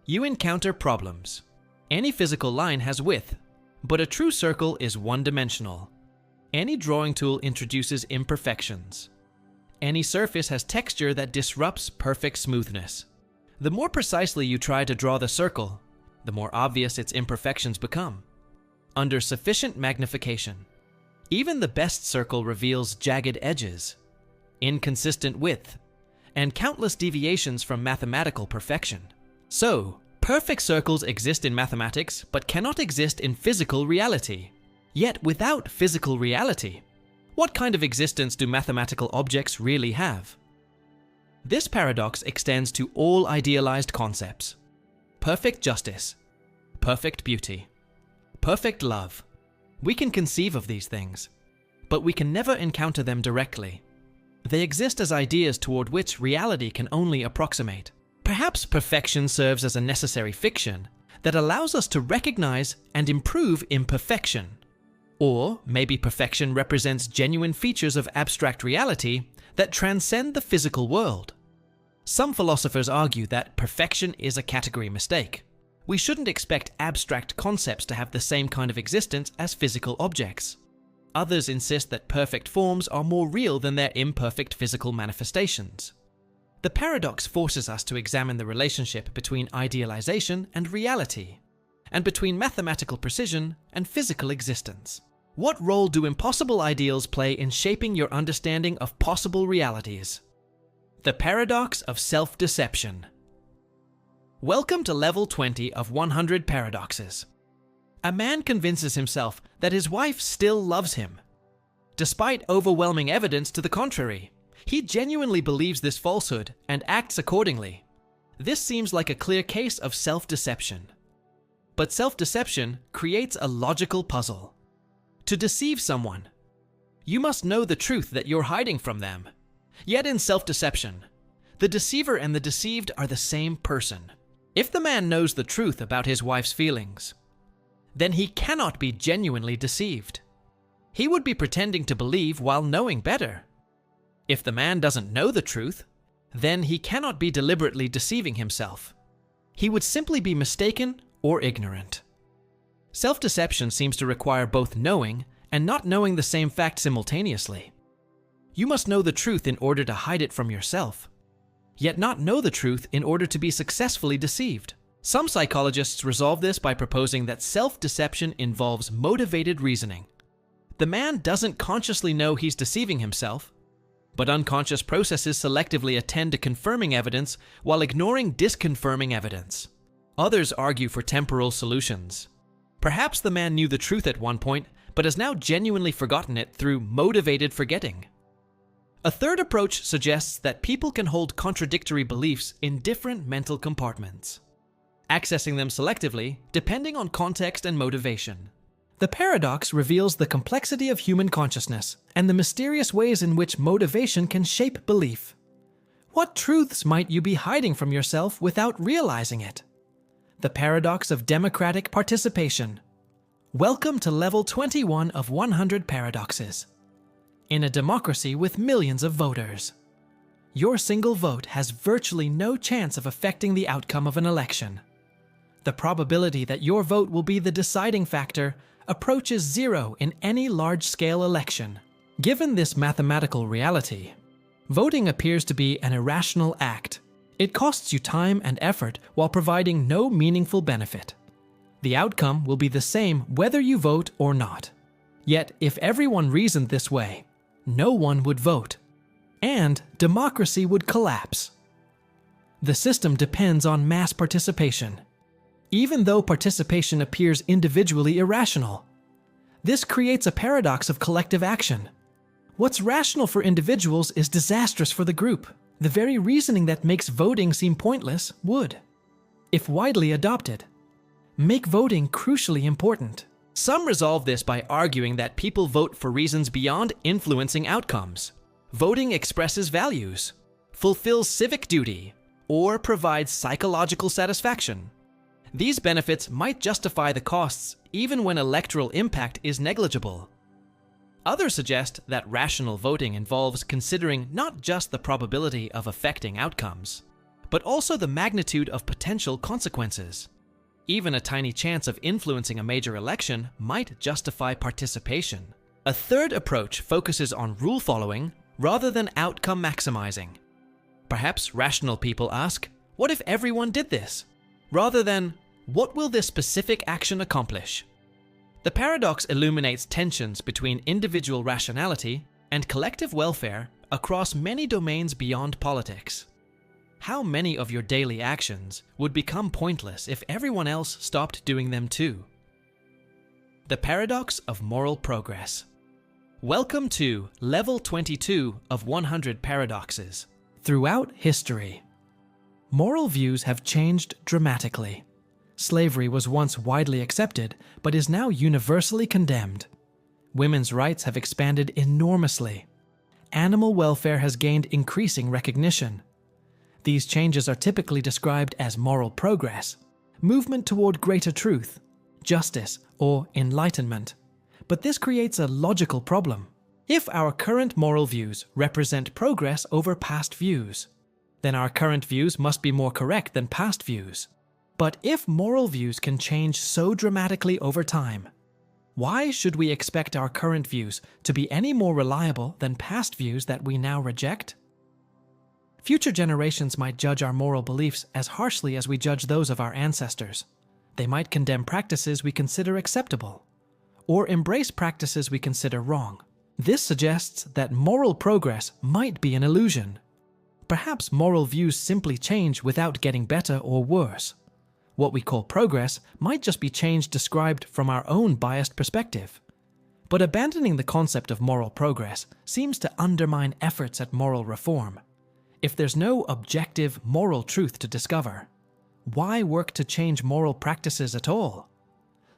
you encounter problems. Any physical line has width, but a true circle is one-dimensional. Any drawing tool introduces imperfections. Any surface has texture that disrupts perfect smoothness. The more precisely you try to draw the circle, the more obvious its imperfections become. Under sufficient magnification, even the best circle reveals jagged edges, inconsistent width, and countless deviations from mathematical perfection. So, Perfect circles exist in mathematics, but cannot exist in physical reality. Yet without physical reality, what kind of existence do mathematical objects really have? This paradox extends to all idealized concepts. Perfect justice, perfect beauty, perfect love. We can conceive of these things, but we can never encounter them directly. They exist as ideas toward which reality can only approximate. Perhaps perfection serves as a necessary fiction that allows us to recognize and improve imperfection. Or maybe perfection represents genuine features of abstract reality that transcend the physical world. Some philosophers argue that perfection is a category mistake. We shouldn't expect abstract concepts to have the same kind of existence as physical objects. Others insist that perfect forms are more real than their imperfect physical manifestations. The paradox forces us to examine the relationship between idealization and reality, and between mathematical precision and physical existence. What role do impossible ideals play in shaping your understanding of possible realities? The paradox of self-deception. Welcome to level 20 of 100 paradoxes. A man convinces himself that his wife still loves him. Despite overwhelming evidence to the contrary, he genuinely believes this falsehood and acts accordingly. This seems like a clear case of self-deception. But self-deception creates a logical puzzle. To deceive someone, you must know the truth that you're hiding from them. Yet in self-deception, the deceiver and the deceived are the same person. If the man knows the truth about his wife's feelings, then he cannot be genuinely deceived. He would be pretending to believe while knowing better. If the man doesn't know the truth, then he cannot be deliberately deceiving himself. He would simply be mistaken or ignorant. Self-deception seems to require both knowing and not knowing the same fact simultaneously. You must know the truth in order to hide it from yourself, yet not know the truth in order to be successfully deceived. Some psychologists resolve this by proposing that self-deception involves motivated reasoning. The man doesn't consciously know he's deceiving himself, but unconscious processes selectively attend to confirming evidence while ignoring disconfirming evidence. Others argue for temporal solutions. Perhaps the man knew the truth at one point, but has now genuinely forgotten it through motivated forgetting. A third approach suggests that people can hold contradictory beliefs in different mental compartments, accessing them selectively depending on context and motivation. The paradox reveals the complexity of human consciousness and the mysterious ways in which motivation can shape belief. What truths might you be hiding from yourself without realizing it? The paradox of democratic participation. Welcome to level 21 of 100 paradoxes. In a democracy with millions of voters, your single vote has virtually no chance of affecting the outcome of an election. The probability that your vote will be the deciding factor approaches zero in any large-scale election. Given this mathematical reality, voting appears to be an irrational act. It costs you time and effort while providing no meaningful benefit. The outcome will be the same whether you vote or not. Yet, if everyone reasoned this way, no one would vote, and democracy would collapse. The system depends on mass participation. Even though participation appears individually irrational, this creates a paradox of collective action. What's rational for individuals is disastrous for the group. The very reasoning that makes voting seem pointless would, if widely adopted, make voting crucially important. Some resolve this by arguing that people vote for reasons beyond influencing outcomes. Voting expresses values, fulfills civic duty, or provides psychological satisfaction. These benefits might justify the costs even when electoral impact is negligible. Others suggest that rational voting involves considering not just the probability of affecting outcomes, but also the magnitude of potential consequences. Even a tiny chance of influencing a major election might justify participation. A third approach focuses on rule following rather than outcome maximizing. Perhaps rational people ask, what if everyone did this? Rather than, what will this specific action accomplish? The paradox illuminates tensions between individual rationality and collective welfare across many domains beyond politics. How many of your daily actions would become pointless if everyone else stopped doing them too? The paradox of moral progress. Welcome to Level 22 of 100 Paradoxes. Throughout history, moral views have changed dramatically. Slavery was once widely accepted, but is now universally condemned. Women's rights have expanded enormously. Animal welfare has gained increasing recognition. These changes are typically described as moral progress, movement toward greater truth, justice, or enlightenment. But this creates a logical problem. If our current moral views represent progress over past views, then our current views must be more correct than past views. But if moral views can change so dramatically over time, why should we expect our current views to be any more reliable than past views that we now reject? Future generations might judge our moral beliefs as harshly as we judge those of our ancestors. They might condemn practices we consider acceptable, or embrace practices we consider wrong. This suggests that moral progress might be an illusion. Perhaps moral views simply change without getting better or worse. What we call progress might just be change described from our own biased perspective. But abandoning the concept of moral progress seems to undermine efforts at moral reform. If there's no objective moral truth to discover, why work to change moral practices at all?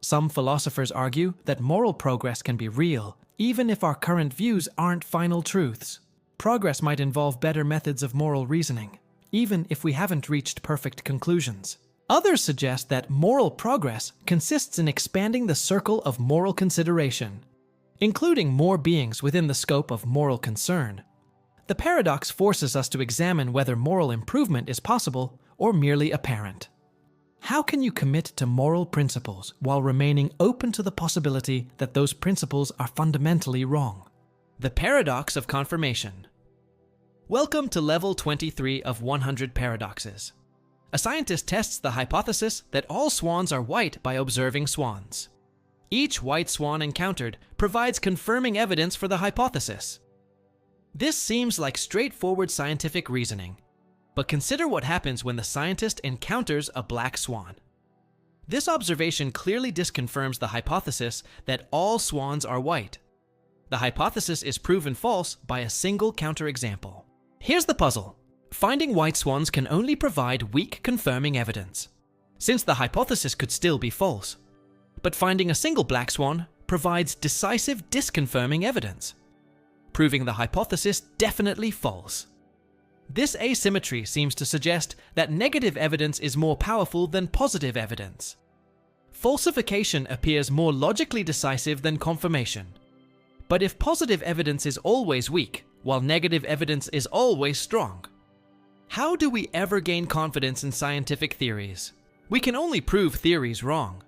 Some philosophers argue that moral progress can be real, even if our current views aren't final truths. Progress might involve better methods of moral reasoning, even if we haven't reached perfect conclusions. Others suggest that moral progress consists in expanding the circle of moral consideration, including more beings within the scope of moral concern. The paradox forces us to examine whether moral improvement is possible or merely apparent. How can you commit to moral principles while remaining open to the possibility that those principles are fundamentally wrong? The paradox of confirmation. Welcome to Level 23 of 100 Paradoxes. A scientist tests the hypothesis that all swans are white by observing swans. Each white swan encountered provides confirming evidence for the hypothesis. This seems like straightforward scientific reasoning, but consider what happens when the scientist encounters a black swan. This observation clearly disconfirms the hypothesis that all swans are white. The hypothesis is proven false by a single counterexample. Here's the puzzle. Finding white swans can only provide weak confirming evidence, since the hypothesis could still be false. But finding a single black swan provides decisive disconfirming evidence, proving the hypothesis definitely false. This asymmetry seems to suggest that negative evidence is more powerful than positive evidence. Falsification appears more logically decisive than confirmation. But if positive evidence is always weak, while negative evidence is always strong, how do we ever gain confidence in scientific theories? We can only prove theories wrong,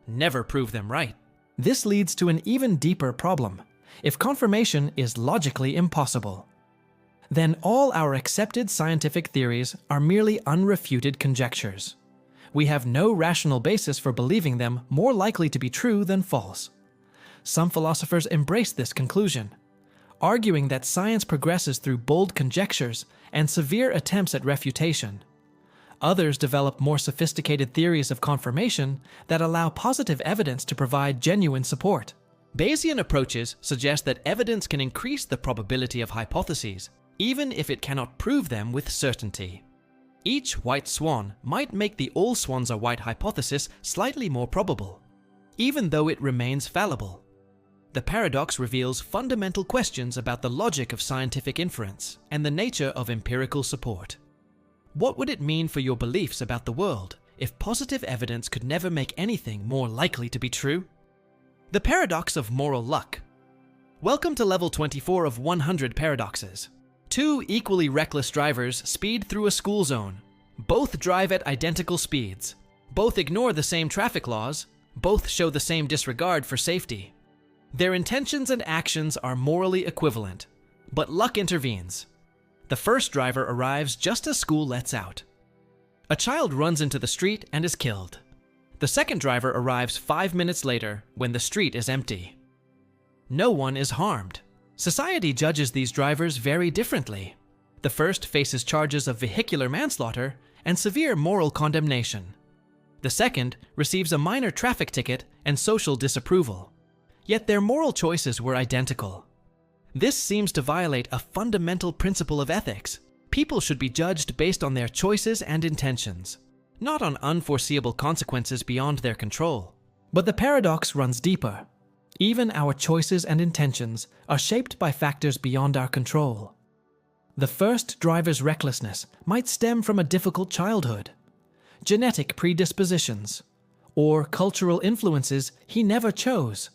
never prove them right. This leads to an even deeper problem. If confirmation is logically impossible, then all our accepted scientific theories are merely unrefuted conjectures. We have no rational basis for believing them more likely to be true than false. Some philosophers embrace this conclusion, arguing that science progresses through bold conjectures and severe attempts at refutation. Others develop more sophisticated theories of confirmation that allow positive evidence to provide genuine support. Bayesian approaches suggest that evidence can increase the probability of hypotheses, even if it cannot prove them with certainty. Each white swan might make the all swans are white hypothesis slightly more probable, even though it remains fallible. The paradox reveals fundamental questions about the logic of scientific inference and the nature of empirical support. What would it mean for your beliefs about the world if positive evidence could never make anything more likely to be true? The paradox of moral luck. Welcome to Level 24 of 100 Paradoxes. Two equally reckless drivers speed through a school zone. Both drive at identical speeds. Both ignore the same traffic laws. Both show the same disregard for safety. Their intentions and actions are morally equivalent, but luck intervenes. The first driver arrives just as school lets out. A child runs into the street and is killed. The second driver arrives 5 minutes later when the street is empty. No one is harmed. Society judges these drivers very differently. The first faces charges of vehicular manslaughter and severe moral condemnation. The second receives a minor traffic ticket and social disapproval. Yet their moral choices were identical. This seems to violate a fundamental principle of ethics. People should be judged based on their choices and intentions, not on unforeseeable consequences beyond their control. But the paradox runs deeper. Even our choices and intentions are shaped by factors beyond our control. The first driver's recklessness might stem from a difficult childhood, genetic predispositions, or cultural influences he never chose,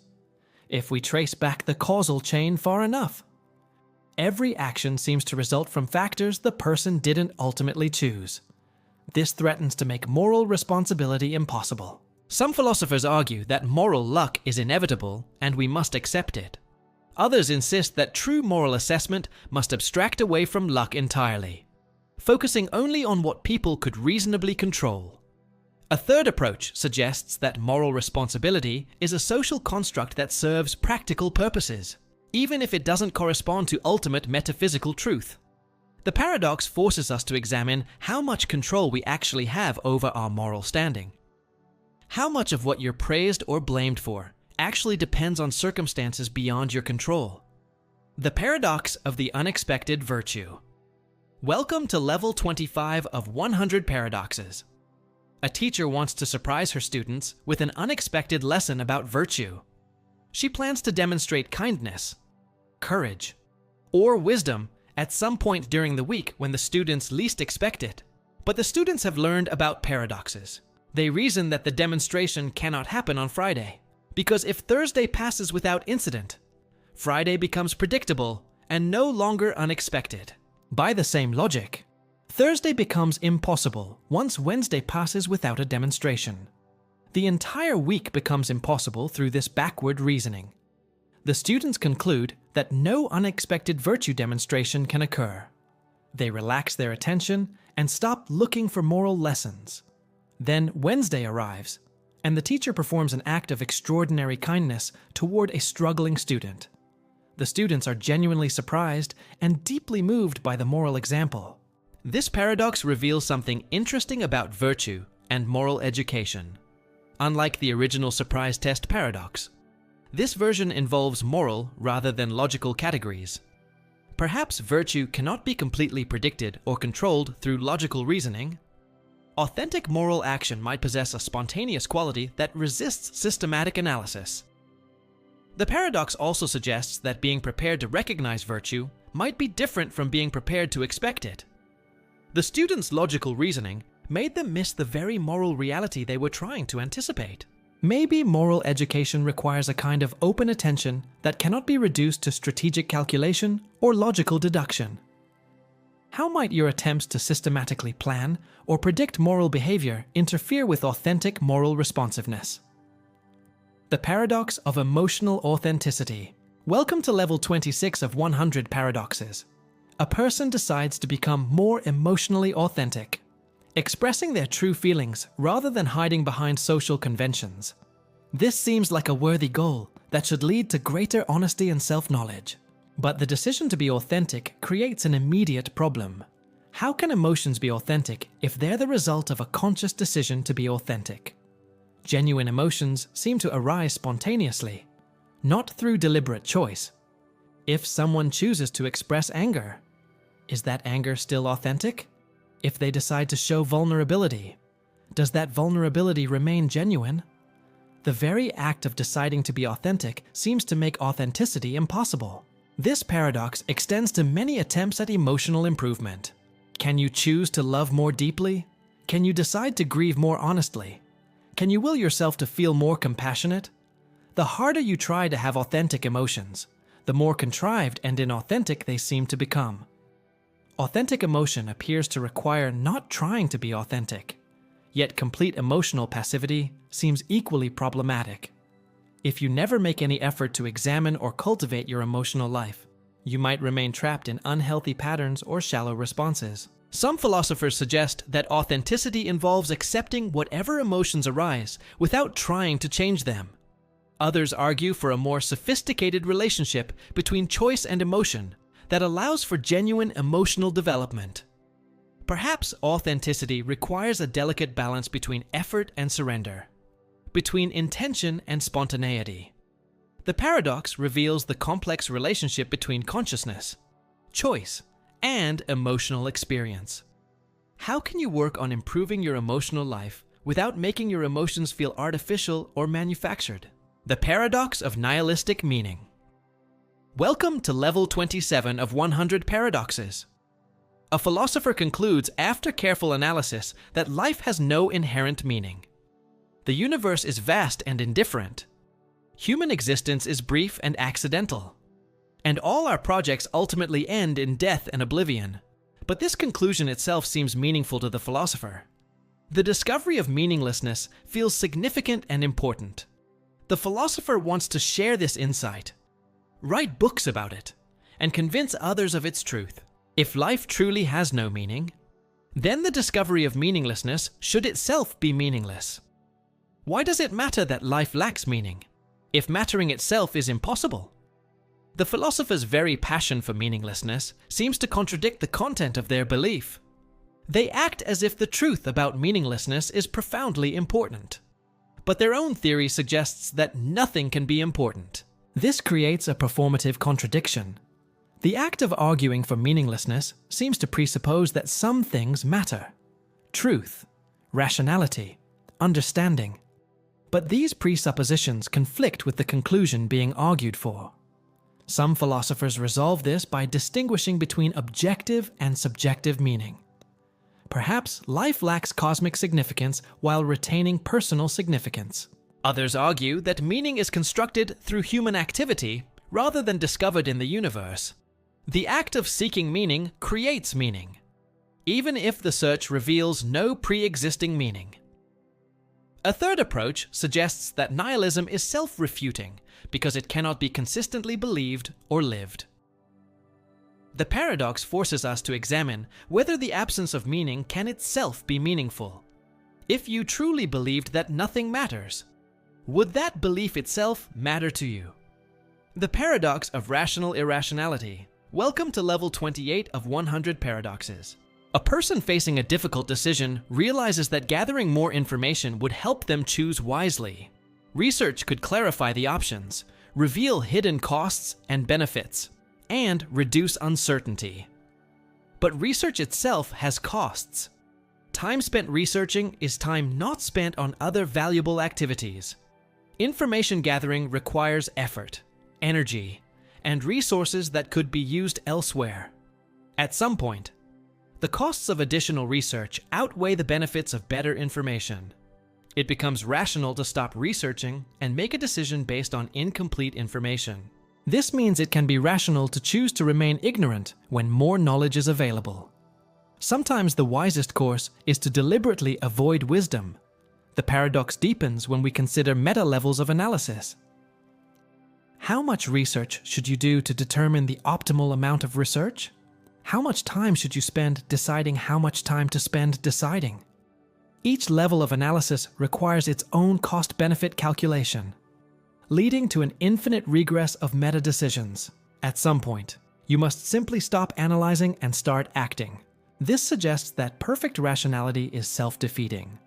if we trace back the causal chain far enough. Every action seems to result from factors the person didn't ultimately choose. This threatens to make moral responsibility impossible. Some philosophers argue that moral luck is inevitable and we must accept it. Others insist that true moral assessment must abstract away from luck entirely, focusing only on what people could reasonably control. A third approach suggests that moral responsibility is a social construct that serves practical purposes, even if it doesn't correspond to ultimate metaphysical truth. The paradox forces us to examine how much control we actually have over our moral standing. How much of what you're praised or blamed for actually depends on circumstances beyond your control? The paradox of the unexpected virtue. Welcome to level 25 of 100 paradoxes. A teacher wants to surprise her students with an unexpected lesson about virtue. She plans to demonstrate kindness, courage, or wisdom at some point during the week when the students least expect it. But the students have learned about paradoxes. They reason that the demonstration cannot happen on Friday, because if Thursday passes without incident, Friday becomes predictable and no longer unexpected. By the same logic, Thursday becomes impossible once Wednesday passes without a demonstration. The entire week becomes impossible through this backward reasoning. The students conclude that no unexpected virtue demonstration can occur. They relax their attention and stop looking for moral lessons. Then Wednesday arrives, and the teacher performs an act of extraordinary kindness toward a struggling student. The students are genuinely surprised and deeply moved by the moral example. This paradox reveals something interesting about virtue and moral education. Unlike the original surprise test paradox, this version involves moral rather than logical categories. Perhaps virtue cannot be completely predicted or controlled through logical reasoning. Authentic moral action might possess a spontaneous quality that resists systematic analysis. The paradox also suggests that being prepared to recognize virtue might be different from being prepared to expect it. The students' logical reasoning made them miss the very moral reality they were trying to anticipate. Maybe moral education requires a kind of open attention that cannot be reduced to strategic calculation or logical deduction. How might your attempts to systematically plan or predict moral behavior interfere with authentic moral responsiveness? The paradox of emotional authenticity. Welcome to level 26 of 100 paradoxes. A person decides to become more emotionally authentic, expressing their true feelings rather than hiding behind social conventions. This seems like a worthy goal that should lead to greater honesty and self-knowledge. But the decision to be authentic creates an immediate problem. How can emotions be authentic if they're the result of a conscious decision to be authentic? Genuine emotions seem to arise spontaneously, not through deliberate choice. If someone chooses to express anger, is that anger still authentic? If they decide to show vulnerability, does that vulnerability remain genuine? The very act of deciding to be authentic seems to make authenticity impossible. This paradox extends to many attempts at emotional improvement. Can you choose to love more deeply? Can you decide to grieve more honestly? Can you will yourself to feel more compassionate? The harder you try to have authentic emotions, the more contrived and inauthentic they seem to become. Authentic emotion appears to require not trying to be authentic, yet complete emotional passivity seems equally problematic. If you never make any effort to examine or cultivate your emotional life, you might remain trapped in unhealthy patterns or shallow responses. Some philosophers suggest that authenticity involves accepting whatever emotions arise without trying to change them. Others argue for a more sophisticated relationship between choice and emotion that allows for genuine emotional development. Perhaps authenticity requires a delicate balance between effort and surrender, between intention and spontaneity. The paradox reveals the complex relationship between consciousness, choice, and emotional experience. How can you work on improving your emotional life without making your emotions feel artificial or manufactured? The paradox of nihilistic meaning. Welcome to level 27 of 100 paradoxes. A philosopher concludes after careful analysis that life has no inherent meaning. The universe is vast and indifferent. Human existence is brief and accidental. And all our projects ultimately end in death and oblivion. But this conclusion itself seems meaningful to the philosopher. The discovery of meaninglessness feels significant and important. The philosopher wants to share this insight, write books about it, and convince others of its truth. If life truly has no meaning, then the discovery of meaninglessness should itself be meaningless. Why does it matter that life lacks meaning, if mattering itself is impossible? The philosopher's very passion for meaninglessness seems to contradict the content of their belief. They act as if the truth about meaninglessness is profoundly important. But their own theory suggests that nothing can be important. This creates a performative contradiction. The act of arguing for meaninglessness seems to presuppose that some things matter: truth, rationality, understanding. But these presuppositions conflict with the conclusion being argued for. Some philosophers resolve this by distinguishing between objective and subjective meaning. Perhaps life lacks cosmic significance while retaining personal significance. Others argue that meaning is constructed through human activity rather than discovered in the universe. The act of seeking meaning creates meaning, even if the search reveals no pre-existing meaning. A third approach suggests that nihilism is self-refuting because it cannot be consistently believed or lived. The paradox forces us to examine whether the absence of meaning can itself be meaningful. If you truly believed that nothing matters, would that belief itself matter to you? The paradox of rational irrationality. Welcome to level 28 of 100 paradoxes. A person facing a difficult decision realizes that gathering more information would help them choose wisely. Research could clarify the options, reveal hidden costs and benefits, and reduce uncertainty. But research itself has costs. Time spent researching is time not spent on other valuable activities. Information gathering requires effort, energy, and resources that could be used elsewhere. At some point, the costs of additional research outweigh the benefits of better information. It becomes rational to stop researching and make a decision based on incomplete information. This means it can be rational to choose to remain ignorant when more knowledge is available. Sometimes the wisest course is to deliberately avoid wisdom. The paradox deepens when we consider meta levels of analysis. How much research should you do to determine the optimal amount of research? How much time should you spend deciding how much time to spend deciding? Each level of analysis requires its own cost-benefit calculation, leading to an infinite regress of meta-decisions. At some point, you must simply stop analyzing and start acting. This suggests that perfect rationality is self-defeating.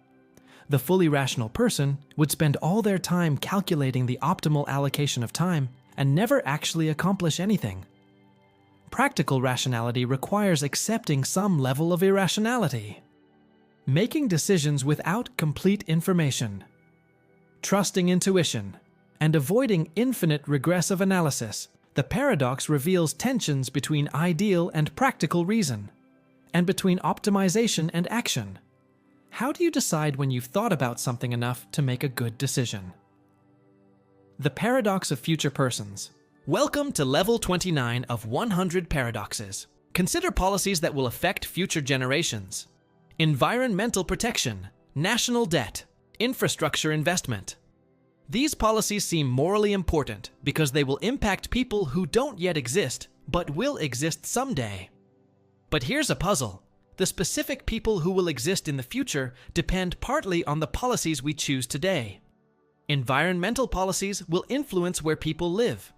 The fully rational person would spend all their time calculating the optimal allocation of time and never actually accomplish anything. Practical rationality requires accepting some level of irrationality, making decisions without complete information, trusting intuition, and avoiding infinite regress of analysis. The paradox reveals tensions between ideal and practical reason, and between optimization and action. How do you decide when you've thought about something enough to make a good decision? The paradox of future persons. Welcome to level 29 of 100 paradoxes. Consider policies that will affect future generations. Environmental protection, national debt, infrastructure investment. These policies seem morally important because they will impact people who don't yet exist, but will exist someday. But here's a puzzle. The specific people who will exist in the future depend partly on the policies we choose today. Environmental policies will influence where people live,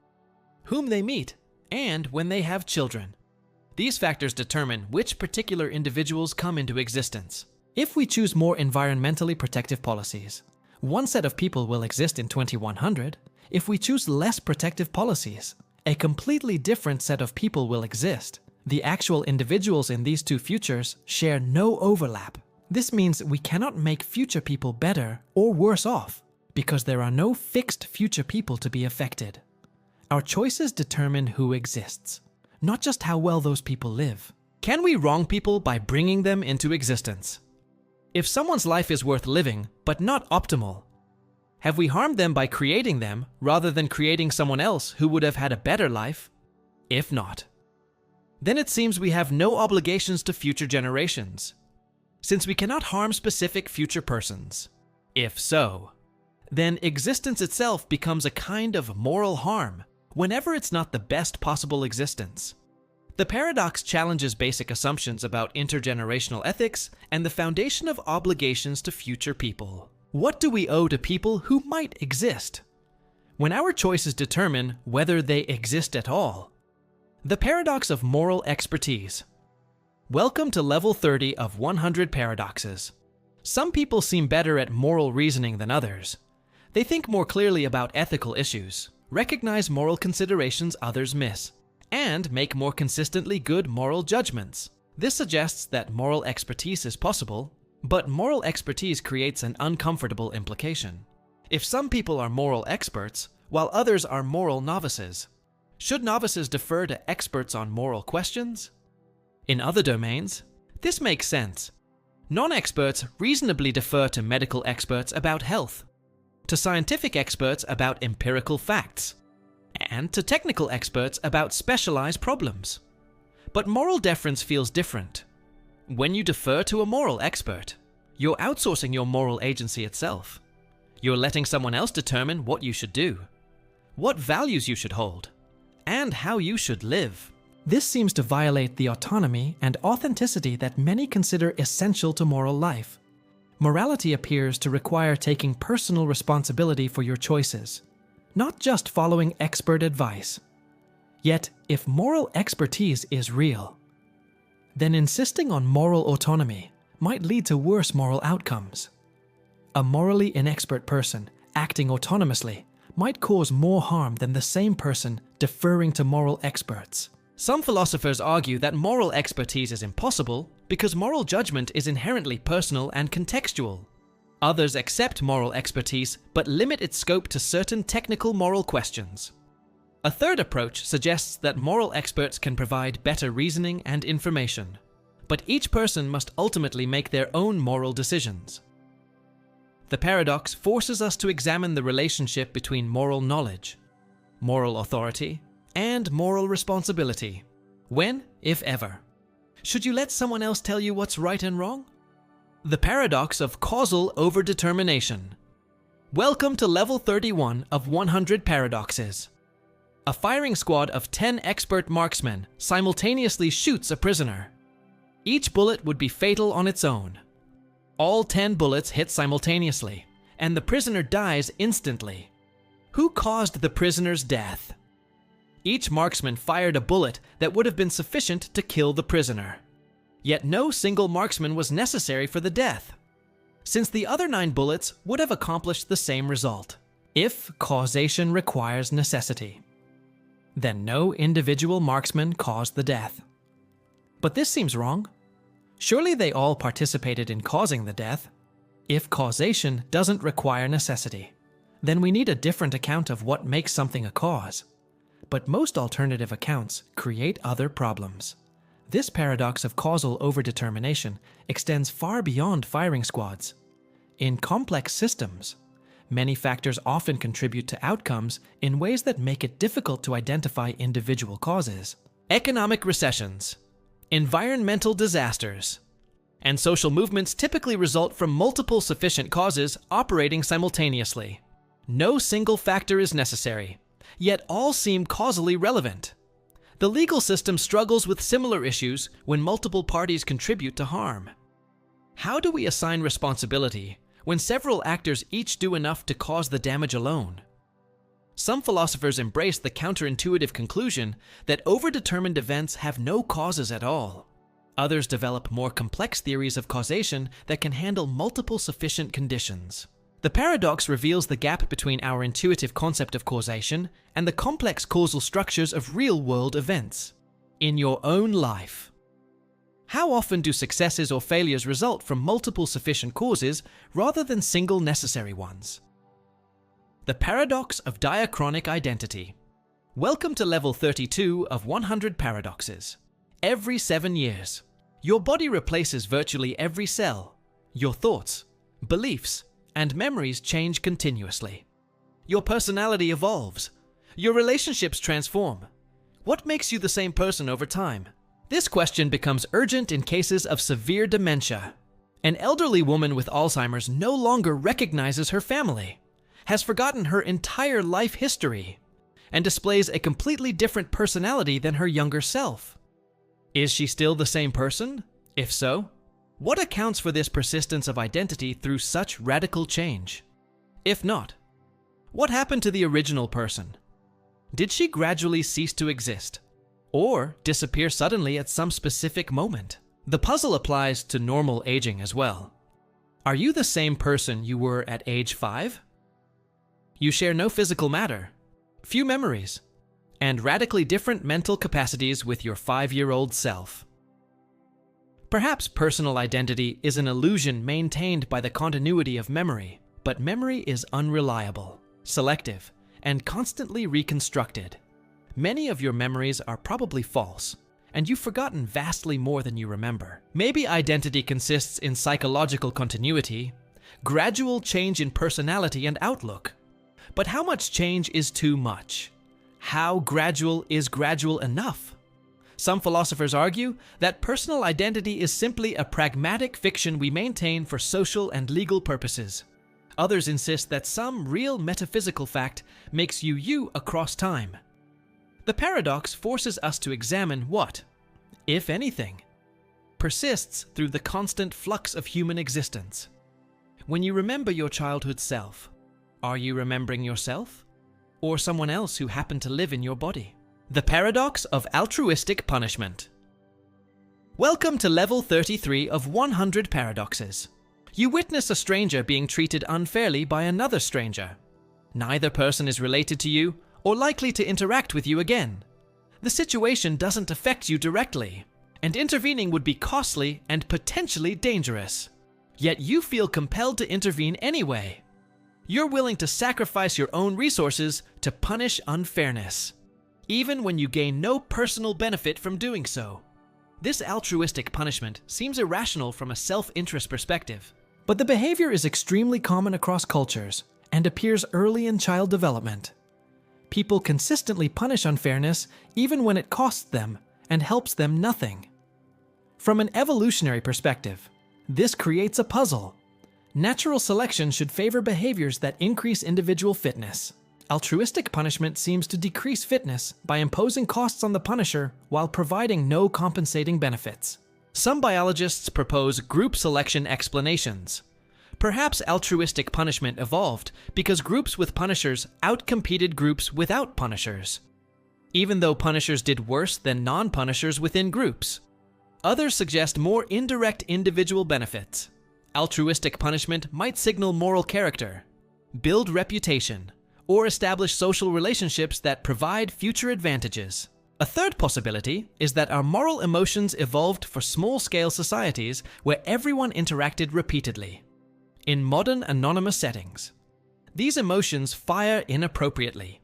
whom they meet, and when they have children. These factors determine which particular individuals come into existence. If we choose more environmentally protective policies, one set of people will exist in 2100. If we choose less protective policies, a completely different set of people will exist. The actual individuals in these two futures share no overlap. This means we cannot make future people better or worse off, because there are no fixed future people to be affected. Our choices determine who exists, not just how well those people live. Can we wrong people by bringing them into existence? If someone's life is worth living, but not optimal, have we harmed them by creating them rather than creating someone else who would have had a better life? If not, then it seems we have no obligations to future generations, since we cannot harm specific future persons. If so, then existence itself becomes a kind of moral harm whenever it's not the best possible existence. The paradox challenges basic assumptions about intergenerational ethics and the foundation of obligations to future people. What do we owe to people who might exist, when our choices determine whether they exist at all? The paradox of moral expertise. Welcome to level 30 of 100 paradoxes. Some people seem better at moral reasoning than others. They think more clearly about ethical issues, recognize moral considerations others miss, and make more consistently good moral judgments. This suggests that moral expertise is possible, but moral expertise creates an uncomfortable implication. If some people are moral experts, while others are moral novices, should novices defer to experts on moral questions? In other domains, this makes sense. Non-experts reasonably defer to medical experts about health, to scientific experts about empirical facts, and to technical experts about specialized problems. But moral deference feels different. When you defer to a moral expert, you're outsourcing your moral agency itself. You're letting someone else determine what you should do, what values you should hold, and how you should live. This seems to violate the autonomy and authenticity that many consider essential to moral life. Morality appears to require taking personal responsibility for your choices, not just following expert advice. Yet, if moral expertise is real, then insisting on moral autonomy might lead to worse moral outcomes. A morally inexpert person acting autonomously might cause more harm than the same person deferring to moral experts. Some philosophers argue that moral expertise is impossible because moral judgment is inherently personal and contextual. Others accept moral expertise but limit its scope to certain technical moral questions. A third approach suggests that moral experts can provide better reasoning and information, but each person must ultimately make their own moral decisions. The paradox forces us to examine the relationship between moral knowledge, moral authority, and moral responsibility. When, if ever, should you let someone else tell you what's right and wrong? The paradox of causal overdetermination. Welcome to level 31 of 100 paradoxes. A firing squad of 10 expert marksmen simultaneously shoots a prisoner. Each bullet would be fatal on its own. All 10 bullets hit simultaneously, and the prisoner dies instantly. Who caused the prisoner's death? Each marksman fired a bullet that would have been sufficient to kill the prisoner. Yet no single marksman was necessary for the death, since the other 9 bullets would have accomplished the same result. If causation requires necessity, then no individual marksman caused the death. But this seems wrong. Surely they all participated in causing the death. If causation doesn't require necessity, then we need a different account of what makes something a cause. But most alternative accounts create other problems. This paradox of causal overdetermination extends far beyond firing squads. In complex systems, many factors often contribute to outcomes in ways that make it difficult to identify individual causes. Economic recessions, environmental disasters, and social movements typically result from multiple sufficient causes operating simultaneously. No single factor is necessary, yet all seem causally relevant. The legal system struggles with similar issues when multiple parties contribute to harm. How do we assign responsibility when several actors each do enough to cause the damage alone? Some philosophers embrace the counterintuitive conclusion that overdetermined events have no causes at all. Others develop more complex theories of causation that can handle multiple sufficient conditions. The paradox reveals the gap between our intuitive concept of causation and the complex causal structures of real-world events. In your own life, how often do successes or failures result from multiple sufficient causes rather than single necessary ones? The paradox of diachronic identity. Welcome to level 32 of 100 paradoxes. Every 7 years, your body replaces virtually every cell. Your thoughts, beliefs, and memories change continuously. Your personality evolves. Your relationships transform. What makes you the same person over time? This question becomes urgent in cases of severe dementia. An elderly woman with Alzheimer's no longer recognizes her family, has forgotten her entire life history, and displays a completely different personality than her younger self. Is she still the same person? If so, what accounts for this persistence of identity through such radical change? If not, what happened to the original person? Did she gradually cease to exist, or disappear suddenly at some specific moment? The puzzle applies to normal aging as well. Are you the same person you were at age 5? You share no physical matter, few memories, and radically different mental capacities with your 5-year-old self. Perhaps personal identity is an illusion maintained by the continuity of memory, but memory is unreliable, selective, and constantly reconstructed. Many of your memories are probably false, and you've forgotten vastly more than you remember. Maybe identity consists in psychological continuity, gradual change in personality and outlook. But how much change is too much? How gradual is gradual enough? Some philosophers argue that personal identity is simply a pragmatic fiction we maintain for social and legal purposes. Others insist that some real metaphysical fact makes you you across time. The paradox forces us to examine what, if anything, persists through the constant flux of human existence. When you remember your childhood self, are you remembering yourself, or someone else who happened to live in your body? The paradox of altruistic punishment. Welcome to level 33 of 100 paradoxes. You witness a stranger being treated unfairly by another stranger. Neither person is related to you or likely to interact with you again. The situation doesn't affect you directly, and intervening would be costly and potentially dangerous. Yet you feel compelled to intervene anyway. You're willing to sacrifice your own resources to punish unfairness, even when you gain no personal benefit from doing so. This altruistic punishment seems irrational from a self-interest perspective, but the behavior is extremely common across cultures and appears early in child development. People consistently punish unfairness even when it costs them and helps them nothing. From an evolutionary perspective, this creates a puzzle. Natural selection should favor behaviors that increase individual fitness. Altruistic punishment seems to decrease fitness by imposing costs on the punisher while providing no compensating benefits. Some biologists propose group selection explanations. Perhaps altruistic punishment evolved because groups with punishers outcompeted groups without punishers, even though punishers did worse than non-punishers within groups. Others suggest more indirect individual benefits. Altruistic punishment might signal moral character, build reputation, or establish social relationships that provide future advantages. A third possibility is that our moral emotions evolved for small-scale societies where everyone interacted repeatedly. In modern anonymous settings, these emotions fire inappropriately,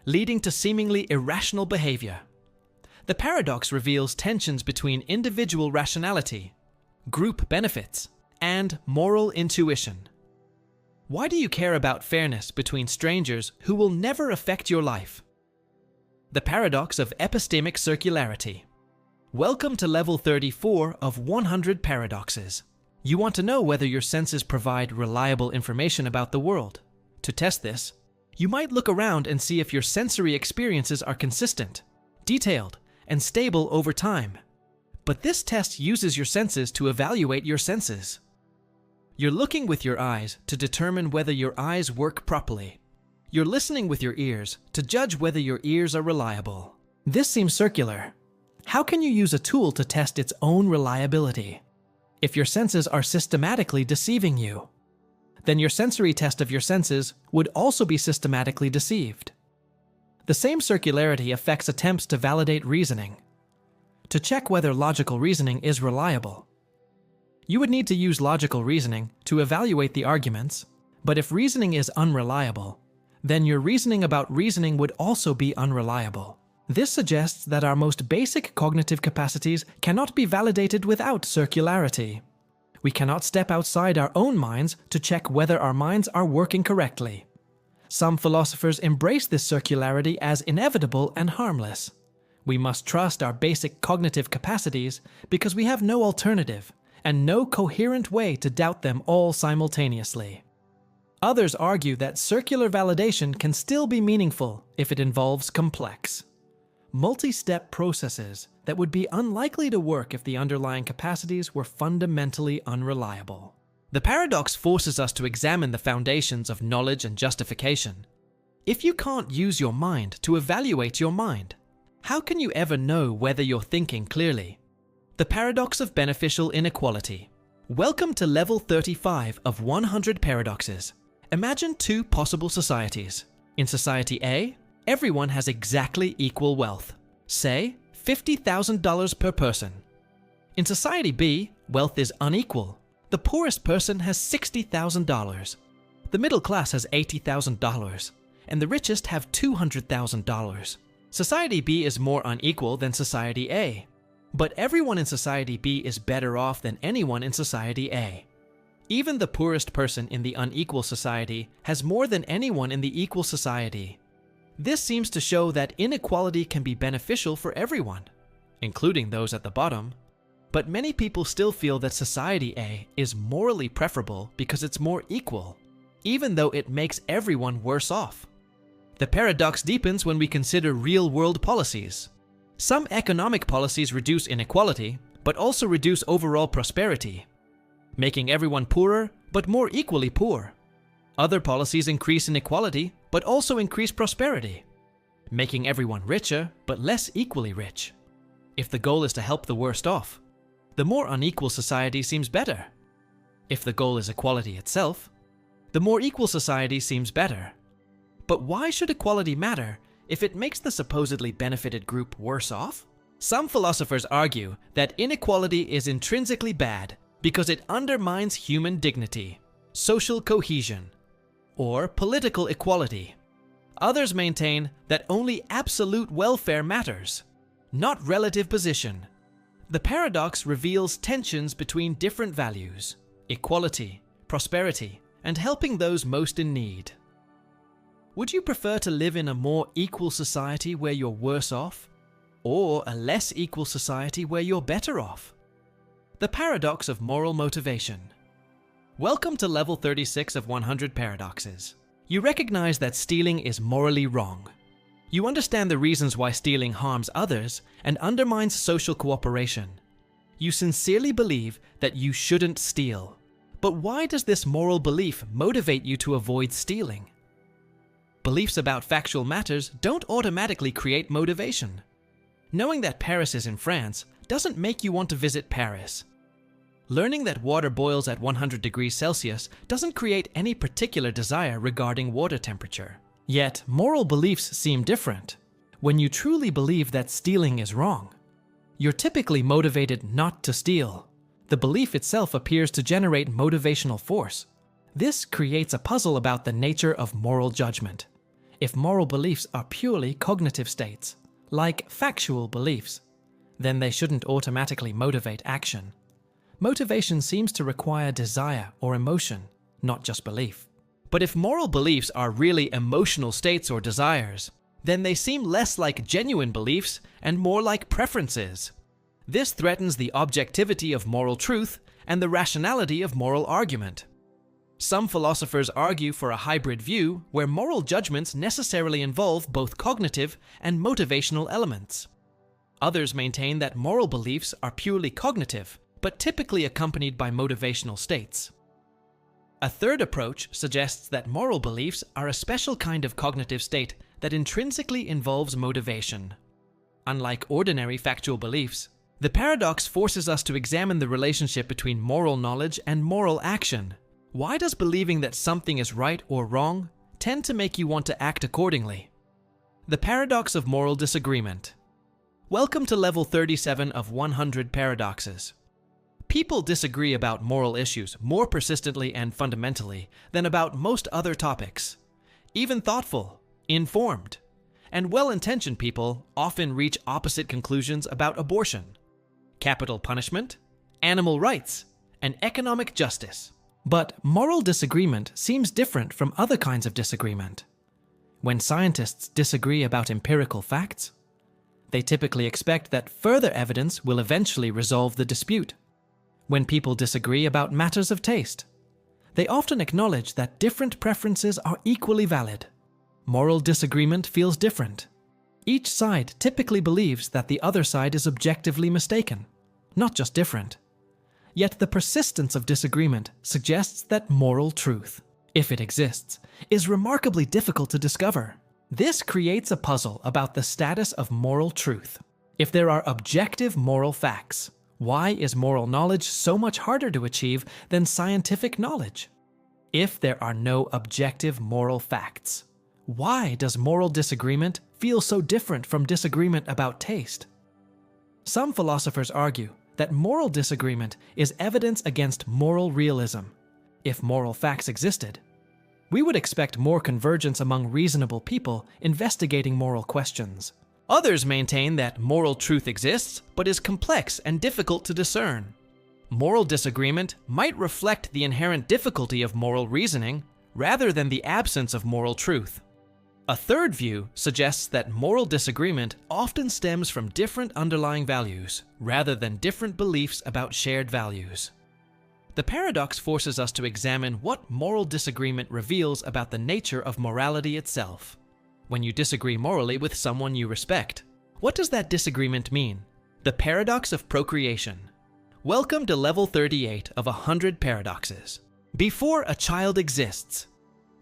leading to seemingly irrational behavior. The paradox reveals tensions between individual rationality, group benefits, and moral intuition. Why do you care about fairness between strangers who will never affect your life? The paradox of epistemic circularity. Welcome to level 34 of 100 paradoxes. You want to know whether your senses provide reliable information about the world. To test this, you might look around and see if your sensory experiences are consistent, detailed, and stable over time. But this test uses your senses to evaluate your senses. You're looking with your eyes to determine whether your eyes work properly. You're listening with your ears to judge whether your ears are reliable. This seems circular. How can you use a tool to test its own reliability? If your senses are systematically deceiving you, then your sensory test of your senses would also be systematically deceived. The same circularity affects attempts to validate reasoning. To check whether logical reasoning is reliable, you would need to use logical reasoning to evaluate the arguments, but if reasoning is unreliable, then your reasoning about reasoning would also be unreliable. This suggests that our most basic cognitive capacities cannot be validated without circularity. We cannot step outside our own minds to check whether our minds are working correctly. Some philosophers embrace this circularity as inevitable and harmless. We must trust our basic cognitive capacities because we have no alternative and no coherent way to doubt them all simultaneously. Others argue that circular validation can still be meaningful if it involves complex, multi-step processes that would be unlikely to work if the underlying capacities were fundamentally unreliable. The paradox forces us to examine the foundations of knowledge and justification. If you can't use your mind to evaluate your mind, how can you ever know whether you're thinking clearly? The paradox of beneficial inequality. Welcome to level 35 of 100 paradoxes. Imagine two possible societies. In society A, everyone has exactly equal wealth, say $50,000 per person. In society B, wealth is unequal. The poorest person has $60,000. The middle class has $80,000, and the richest have $200,000. Society B is more unequal than society A, but everyone in society B is better off than anyone in society A. Even the poorest person in the unequal society has more than anyone in the equal society. This seems to show that inequality can be beneficial for everyone, including those at the bottom. But many people still feel that society A is morally preferable because it's more equal, even though it makes everyone worse off. The paradox deepens when we consider real-world policies. Some economic policies reduce inequality, but also reduce overall prosperity, making everyone poorer, but more equally poor. Other policies increase inequality, but also increase prosperity, making everyone richer, but less equally rich. If the goal is to help the worst off, the more unequal society seems better. If the goal is equality itself, the more equal society seems better. But why should equality matter if it makes the supposedly benefited group worse off? Some philosophers argue that inequality is intrinsically bad because it undermines human dignity, social cohesion, or political equality. Others maintain that only absolute welfare matters, not relative position. The paradox reveals tensions between different values: equality, prosperity, and helping those most in need. Would you prefer to live in a more equal society where you're worse off, or a less equal society where you're better off? The paradox of moral motivation. Welcome to level 36 of 100 paradoxes. You recognize that stealing is morally wrong. You understand the reasons why stealing harms others and undermines social cooperation. You sincerely believe that you shouldn't steal. But why does this moral belief motivate you to avoid stealing? Beliefs about factual matters don't automatically create motivation. Knowing that Paris is in France doesn't make you want to visit Paris. Learning that water boils at 100 degrees Celsius doesn't create any particular desire regarding water temperature. Yet, moral beliefs seem different. When you truly believe that stealing is wrong, you're typically motivated not to steal. The belief itself appears to generate motivational force. This creates a puzzle about the nature of moral judgment. If moral beliefs are purely cognitive states, like factual beliefs, then they shouldn't automatically motivate action. Motivation seems to require desire or emotion, not just belief. But if moral beliefs are really emotional states or desires, then they seem less like genuine beliefs and more like preferences. This threatens the objectivity of moral truth and the rationality of moral argument. Some philosophers argue for a hybrid view where moral judgments necessarily involve both cognitive and motivational elements. Others maintain that moral beliefs are purely cognitive, but typically accompanied by motivational states. A third approach suggests that moral beliefs are a special kind of cognitive state that intrinsically involves motivation. Unlike ordinary factual beliefs, the paradox forces us to examine the relationship between moral knowledge and moral action. Why does believing that something is right or wrong tend to make you want to act accordingly? The paradox of moral disagreement. Welcome to level 37 of 100 paradoxes. People disagree about moral issues more persistently and fundamentally than about most other topics. Even thoughtful, informed, and well-intentioned people often reach opposite conclusions about abortion, capital punishment, animal rights, and economic justice. But moral disagreement seems different from other kinds of disagreement. When scientists disagree about empirical facts, they typically expect that further evidence will eventually resolve the dispute. When people disagree about matters of taste, they often acknowledge that different preferences are equally valid. Moral disagreement feels different. Each side typically believes that the other side is objectively mistaken, not just different. Yet the persistence of disagreement suggests that moral truth, if it exists, is remarkably difficult to discover. This creates a puzzle about the status of moral truth. If there are objective moral facts, why is moral knowledge so much harder to achieve than scientific knowledge? If there are no objective moral facts, why does moral disagreement feel so different from disagreement about taste? Some philosophers argue that moral disagreement is evidence against moral realism. If moral facts existed, we would expect more convergence among reasonable people investigating moral questions. Others maintain that moral truth exists, but is complex and difficult to discern. Moral disagreement might reflect the inherent difficulty of moral reasoning rather than the absence of moral truth. A third view suggests that moral disagreement often stems from different underlying values rather than different beliefs about shared values. The paradox forces us to examine what moral disagreement reveals about the nature of morality itself. When you disagree morally with someone you respect, what does that disagreement mean? The paradox of procreation. Welcome to level 38 of 100 paradoxes. Before a child exists,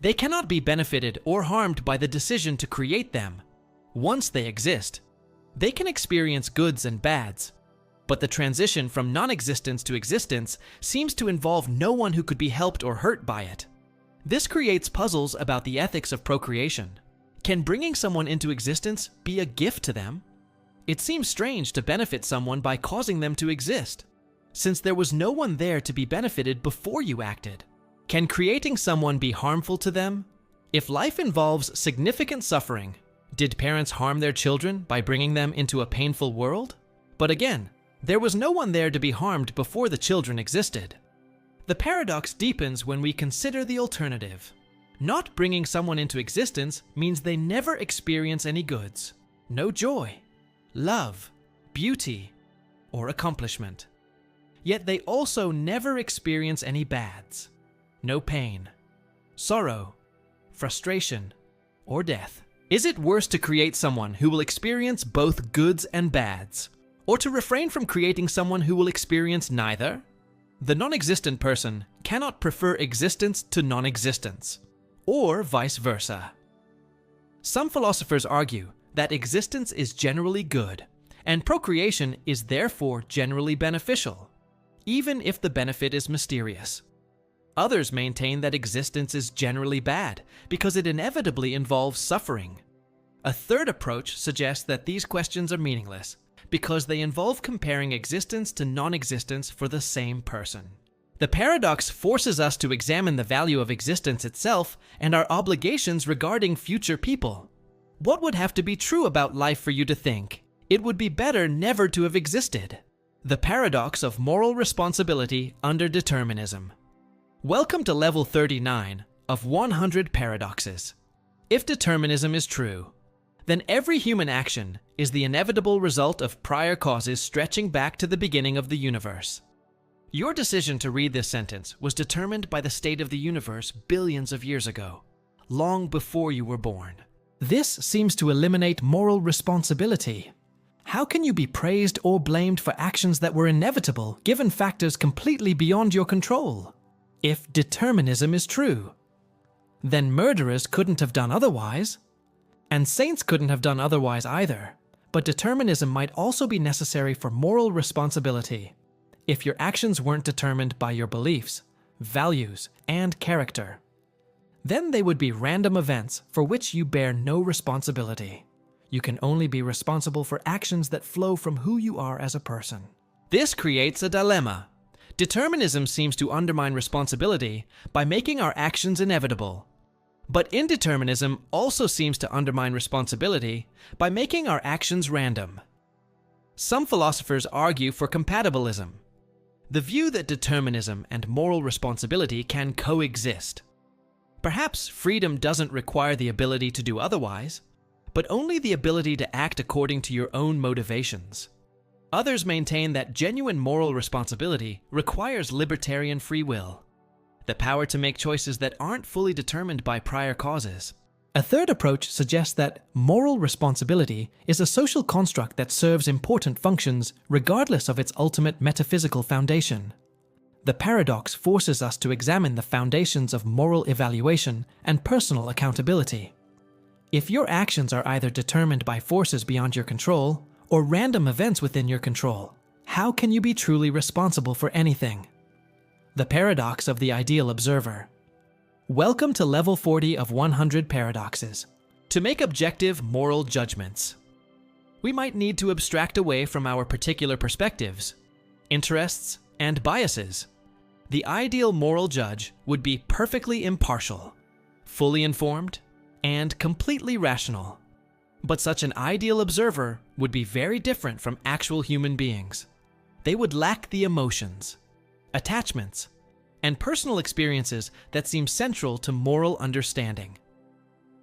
they cannot be benefited or harmed by the decision to create them. Once they exist, they can experience goods and bads, but the transition from non-existence to existence seems to involve no one who could be helped or hurt by it. This creates puzzles about the ethics of procreation. Can bringing someone into existence be a gift to them? It seems strange to benefit someone by causing them to exist, since there was no one there to be benefited before you acted. Can creating someone be harmful to them? If life involves significant suffering, did parents harm their children by bringing them into a painful world? But again, there was no one there to be harmed before the children existed. The paradox deepens when we consider the alternative. Not bringing someone into existence means they never experience any goods, no joy, love, beauty, or accomplishment. Yet they also never experience any bads, no pain, sorrow, frustration, or death. Is it worse to create someone who will experience both goods and bads, or to refrain from creating someone who will experience neither? The non-existent person cannot prefer existence to non-existence, or vice versa. Some philosophers argue that existence is generally good, and procreation is therefore generally beneficial, even if the benefit is mysterious. Others maintain that existence is generally bad because it inevitably involves suffering. A third approach suggests that these questions are meaningless because they involve comparing existence to non-existence for the same person. The paradox forces us to examine the value of existence itself and our obligations regarding future people. What would have to be true about life for you to think it would be better never to have existed? The paradox of moral responsibility under determinism. Welcome to level 39 of 100 paradoxes. If determinism is true, then every human action is the inevitable result of prior causes stretching back to the beginning of the universe. Your decision to read this sentence was determined by the state of the universe billions of years ago, long before you were born. This seems to eliminate moral responsibility. How can you be praised or blamed for actions that were inevitable, given factors completely beyond your control? If determinism is true, then murderers couldn't have done otherwise, and saints couldn't have done otherwise either. But determinism might also be necessary for moral responsibility if your actions weren't determined by your beliefs, values, and character. Then they would be random events for which you bear no responsibility. You can only be responsible for actions that flow from who you are as a person. This creates a dilemma. Determinism seems to undermine responsibility by making our actions inevitable. But indeterminism also seems to undermine responsibility by making our actions random. Some philosophers argue for compatibilism, the view that determinism and moral responsibility can coexist. Perhaps freedom doesn't require the ability to do otherwise, but only the ability to act according to your own motivations. Others maintain that genuine moral responsibility requires libertarian free will, the power to make choices that aren't fully determined by prior causes. A third approach suggests that moral responsibility is a social construct that serves important functions regardless of its ultimate metaphysical foundation. The paradox forces us to examine the foundations of moral evaluation and personal accountability. If your actions are either determined by forces beyond your control or random events within your control, how can you be truly responsible for anything? The paradox of the ideal observer. Welcome to level 40 of 100 paradoxes. To make objective moral judgments, we might need to abstract away from our particular perspectives, interests, and biases. The ideal moral judge would be perfectly impartial, fully informed, and completely rational. But such an ideal observer would be very different from actual human beings. They would lack the emotions, attachments, and personal experiences that seem central to moral understanding.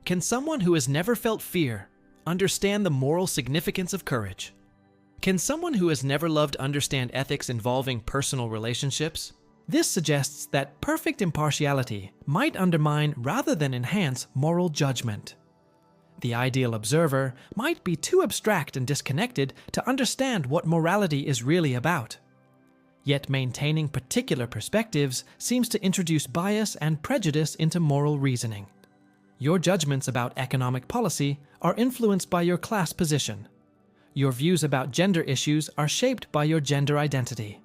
Can someone who has never felt fear understand the moral significance of courage? Can someone who has never loved understand ethics involving personal relationships? This suggests that perfect impartiality might undermine rather than enhance moral judgment. The ideal observer might be too abstract and disconnected to understand what morality is really about. Yet maintaining particular perspectives seems to introduce bias and prejudice into moral reasoning. Your judgments about economic policy are influenced by your class position. Your views about gender issues are shaped by your gender identity.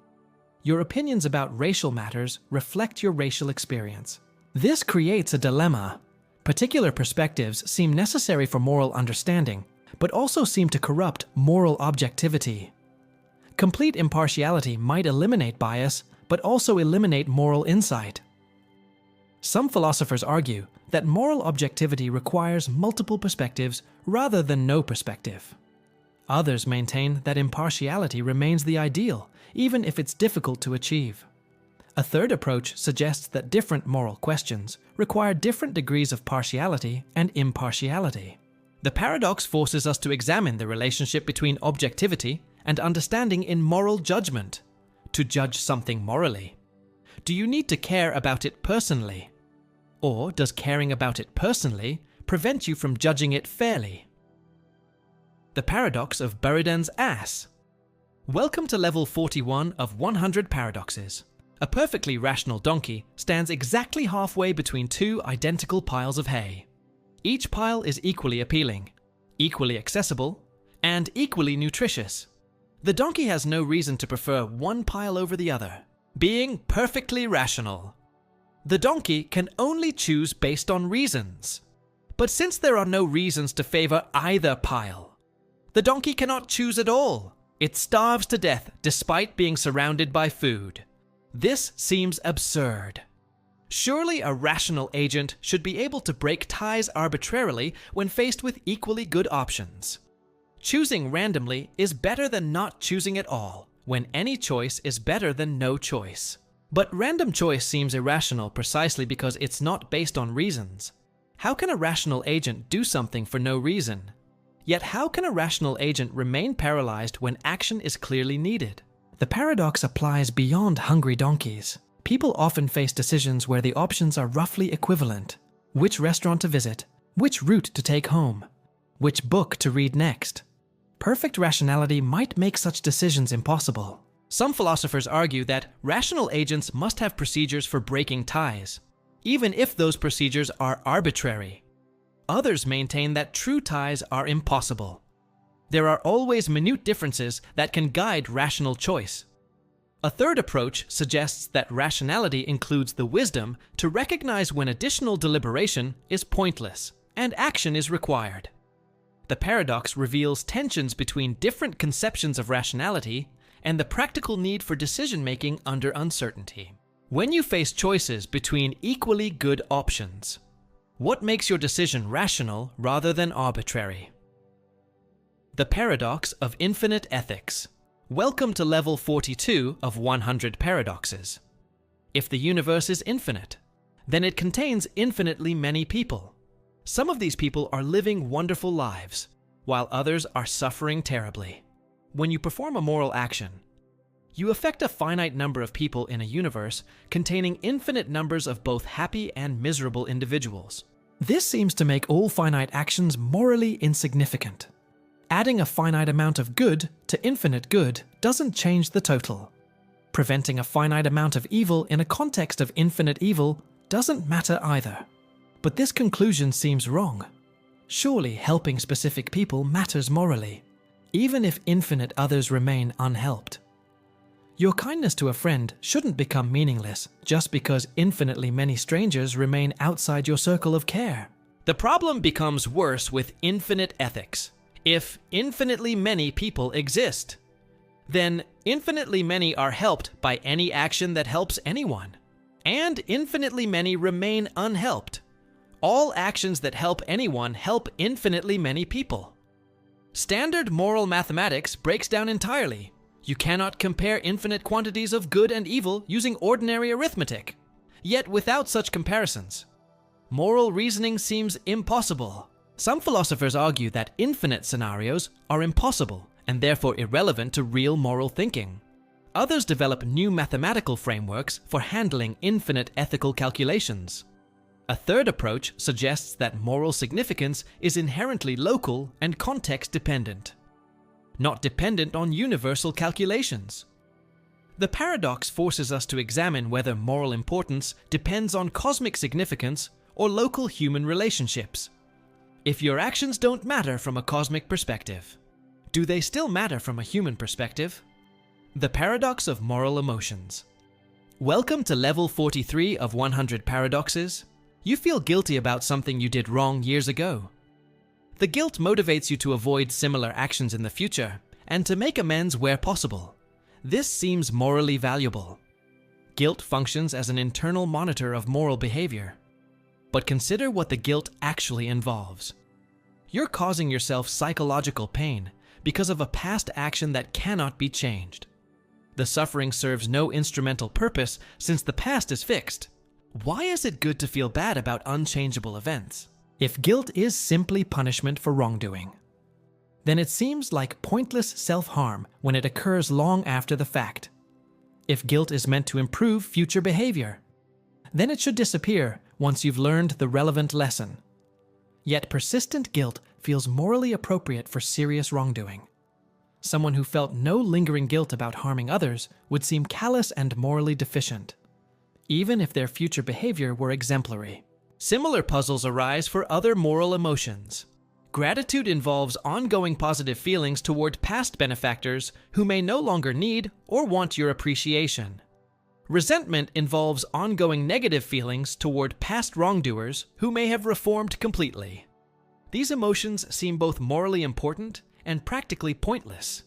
Your opinions about racial matters reflect your racial experience. This creates a dilemma. Particular perspectives seem necessary for moral understanding, but also seem to corrupt moral objectivity. Complete impartiality might eliminate bias, but also eliminate moral insight. Some philosophers argue that moral objectivity requires multiple perspectives rather than no perspective. Others maintain that impartiality remains the ideal, even if it's difficult to achieve. A third approach suggests that different moral questions require different degrees of partiality and impartiality. The paradox forces us to examine the relationship between objectivity and understanding in moral judgment. To judge something morally, do you need to care about it personally? Or does caring about it personally prevent you from judging it fairly? The paradox of Buridan's ass. Welcome to level 41 of 100 paradoxes. A perfectly rational donkey stands exactly halfway between two identical piles of hay. Each pile is equally appealing, equally accessible, and equally nutritious. The donkey has no reason to prefer one pile over the other, being perfectly rational. The donkey can only choose based on reasons. But since there are no reasons to favor either pile, the donkey cannot choose at all. It starves to death despite being surrounded by food. This seems absurd. Surely a rational agent should be able to break ties arbitrarily when faced with equally good options. Choosing randomly is better than not choosing at all, when any choice is better than no choice. But random choice seems irrational precisely because it's not based on reasons. How can a rational agent do something for no reason? Yet how can a rational agent remain paralyzed when action is clearly needed? The paradox applies beyond hungry donkeys. People often face decisions where the options are roughly equivalent. Which restaurant to visit, which route to take home, which book to read next. Perfect rationality might make such decisions impossible. Some philosophers argue that rational agents must have procedures for breaking ties, even if those procedures are arbitrary. Others maintain that true ties are impossible. There are always minute differences that can guide rational choice. A third approach suggests that rationality includes the wisdom to recognize when additional deliberation is pointless and action is required. The paradox reveals tensions between different conceptions of rationality and the practical need for decision-making under uncertainty. When you face choices between equally good options, what makes your decision rational rather than arbitrary? The paradox of infinite ethics. Welcome to level 42 of 100 paradoxes. If the universe is infinite, then it contains infinitely many people. Some of these people are living wonderful lives, while others are suffering terribly. When you perform a moral action, you affect a finite number of people in a universe containing infinite numbers of both happy and miserable individuals. This seems to make all finite actions morally insignificant. Adding a finite amount of good to infinite good doesn't change the total. Preventing a finite amount of evil in a context of infinite evil doesn't matter either. But this conclusion seems wrong. Surely helping specific people matters morally, even if infinite others remain unhelped. Your kindness to a friend shouldn't become meaningless just because infinitely many strangers remain outside your circle of care. The problem becomes worse with infinite ethics. If infinitely many people exist, then infinitely many are helped by any action that helps anyone, and infinitely many remain unhelped. All actions that help anyone help infinitely many people. Standard moral mathematics breaks down entirely. You cannot compare infinite quantities of good and evil using ordinary arithmetic. Yet without such comparisons, moral reasoning seems impossible. Some philosophers argue that infinite scenarios are impossible and therefore irrelevant to real moral thinking. Others develop new mathematical frameworks for handling infinite ethical calculations. A third approach suggests that moral significance is inherently local and context-dependent, not dependent on universal calculations. The paradox forces us to examine whether moral importance depends on cosmic significance or local human relationships. If your actions don't matter from a cosmic perspective, do they still matter from a human perspective? The paradox of moral emotions. Welcome to level 43 of 100 paradoxes. You feel guilty about something you did wrong years ago. The guilt motivates you to avoid similar actions in the future and to make amends where possible. This seems morally valuable. Guilt functions as an internal monitor of moral behavior. But consider what the guilt actually involves. You're causing yourself psychological pain because of a past action that cannot be changed. The suffering serves no instrumental purpose since the past is fixed. Why is it good to feel bad about unchangeable events? If guilt is simply punishment for wrongdoing, then it seems like pointless self-harm when it occurs long after the fact. If guilt is meant to improve future behavior, then it should disappear once you've learned the relevant lesson. Yet persistent guilt feels morally appropriate for serious wrongdoing. Someone who felt no lingering guilt about harming others would seem callous and morally deficient, even if their future behavior were exemplary. Similar puzzles arise for other moral emotions. Gratitude involves ongoing positive feelings toward past benefactors who may no longer need or want your appreciation. Resentment involves ongoing negative feelings toward past wrongdoers who may have reformed completely. These emotions seem both morally important and practically pointless.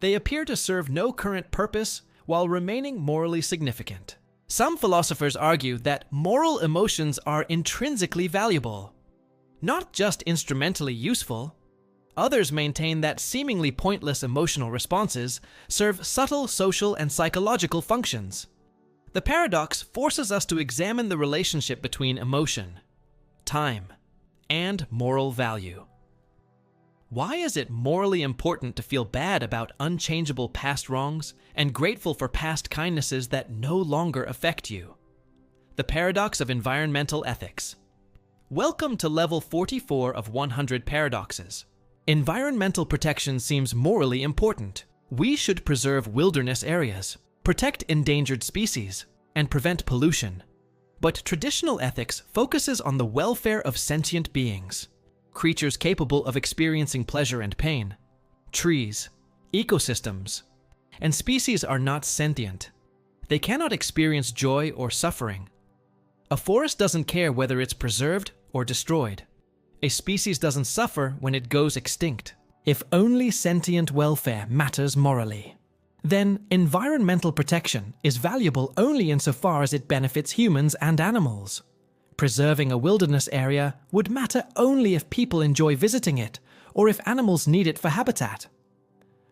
They appear to serve no current purpose while remaining morally significant. Some philosophers argue that moral emotions are intrinsically valuable, not just instrumentally useful. Others maintain that seemingly pointless emotional responses serve subtle social and psychological functions. The paradox forces us to examine the relationship between emotion, time, and moral value. Why is it morally important to feel bad about unchangeable past wrongs and grateful for past kindnesses that no longer affect you? The paradox of environmental ethics. Welcome to level 44 of 100 paradoxes. Environmental protection seems morally important. We should preserve wilderness areas, protect endangered species, and prevent pollution. But traditional ethics focuses on the welfare of sentient beings, creatures capable of experiencing pleasure and pain. Trees, ecosystems, and species are not sentient. They cannot experience joy or suffering. A forest doesn't care whether it's preserved or destroyed. A species doesn't suffer when it goes extinct. If only sentient welfare matters morally, then environmental protection is valuable only insofar as it benefits humans and animals. Preserving a wilderness area would matter only if people enjoy visiting it or if animals need it for habitat.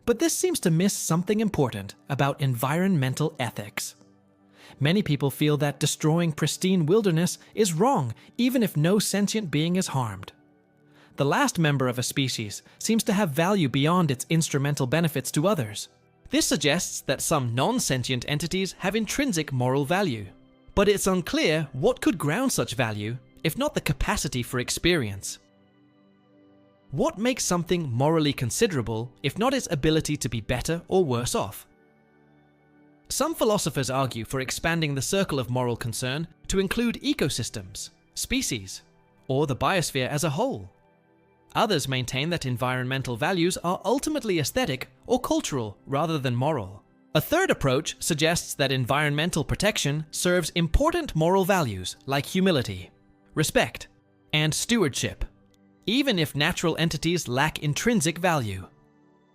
But this seems to miss something important about environmental ethics. Many people feel that destroying pristine wilderness is wrong, even if no sentient being is harmed. The last member of a species seems to have value beyond its instrumental benefits to others. This suggests that some non-sentient entities have intrinsic moral value. But it's unclear what could ground such value, if not the capacity for experience. What makes something morally considerable, if not its ability to be better or worse off? Some philosophers argue for expanding the circle of moral concern to include ecosystems, species, or the biosphere as a whole. Others maintain that environmental values are ultimately aesthetic or cultural rather than moral. A third approach suggests that environmental protection serves important moral values like humility, respect, and stewardship, even if natural entities lack intrinsic value.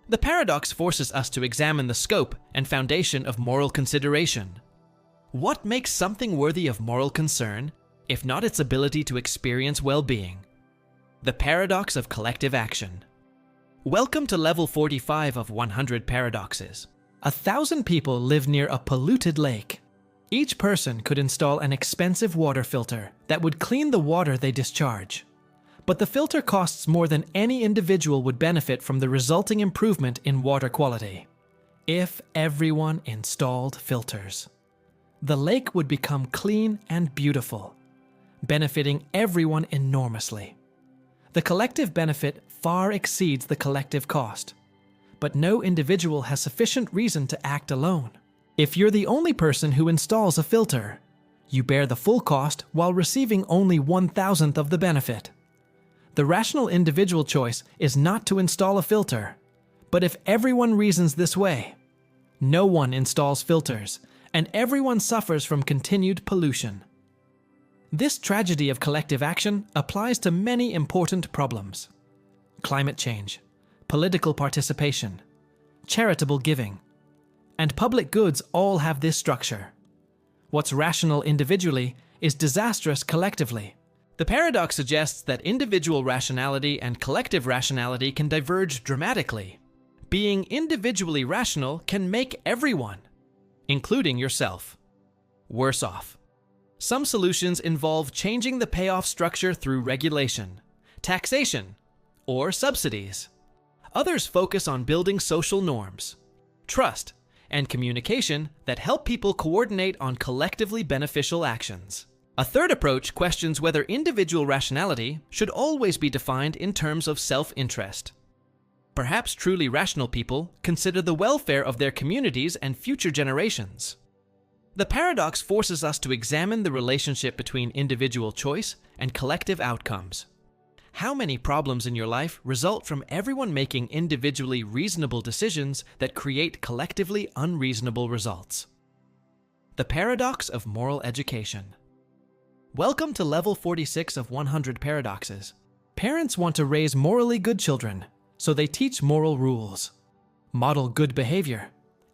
The paradox forces us to examine the scope and foundation of moral consideration. What makes something worthy of moral concern, if not its ability to experience well-being? The paradox of collective action. Welcome to level 45 of 100 paradoxes. 1,000 people live near a polluted lake. Each person could install an expensive water filter that would clean the water they discharge. But the filter costs more than any individual would benefit from the resulting improvement in water quality. If everyone installed filters, the lake would become clean and beautiful, benefiting everyone enormously. The collective benefit far exceeds the collective cost, but no individual has sufficient reason to act alone. If you're the only person who installs a filter, you bear the full cost while receiving only 1,000th of the benefit. The rational individual choice is not to install a filter, but if everyone reasons this way, no one installs filters, and everyone suffers from continued pollution. This tragedy of collective action applies to many important problems: climate change, political participation, charitable giving, and public goods all have this structure. What's rational individually is disastrous collectively. The paradox suggests that individual rationality and collective rationality can diverge dramatically. Being individually rational can make everyone, including yourself, worse off. Some solutions involve changing the payoff structure through regulation, taxation, or subsidies. Others focus on building social norms, trust, and communication that help people coordinate on collectively beneficial actions. A third approach questions whether individual rationality should always be defined in terms of self-interest. Perhaps truly rational people consider the welfare of their communities and future generations. The paradox forces us to examine the relationship between individual choice and collective outcomes. How many problems in your life result from everyone making individually reasonable decisions that create collectively unreasonable results? The paradox of moral education. Welcome to level 46 of 100 paradoxes. Parents want to raise morally good children, so they teach moral rules, model good behavior,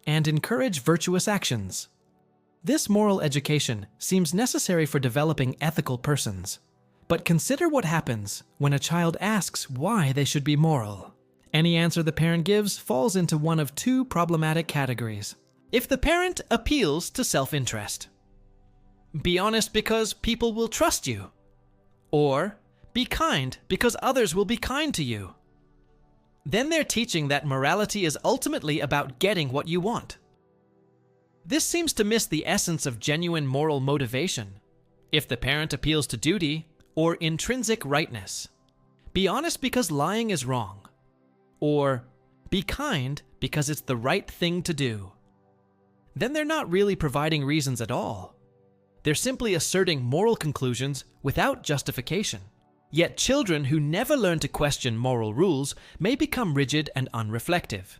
and encourage virtuous actions. This moral education seems necessary for developing ethical persons. But consider what happens when a child asks why they should be moral. Any answer the parent gives falls into one of two problematic categories. If the parent appeals to self-interest, be honest because people will trust you, or be kind because others will be kind to you, then they're teaching that morality is ultimately about getting what you want. This seems to miss the essence of genuine moral motivation. If the parent appeals to duty or intrinsic rightness, be honest because lying is wrong, or be kind because it's the right thing to do. Then they're not really providing reasons at all. They're simply asserting moral conclusions without justification. Yet children who never learn to question moral rules may become rigid and unreflective.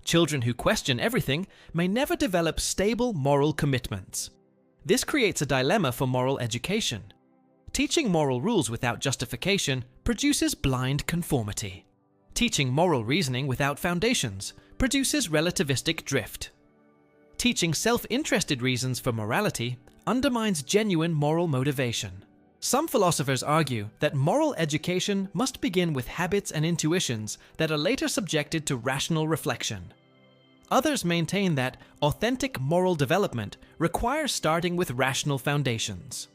Children who question everything may never develop stable moral commitments. This creates a dilemma for moral education. Teaching moral rules without justification produces blind conformity. Teaching moral reasoning without foundations produces relativistic drift. Teaching self-interested reasons for morality undermines genuine moral motivation. Some philosophers argue that moral education must begin with habits and intuitions that are later subjected to rational reflection. Others maintain that authentic moral development requires starting with rational foundations.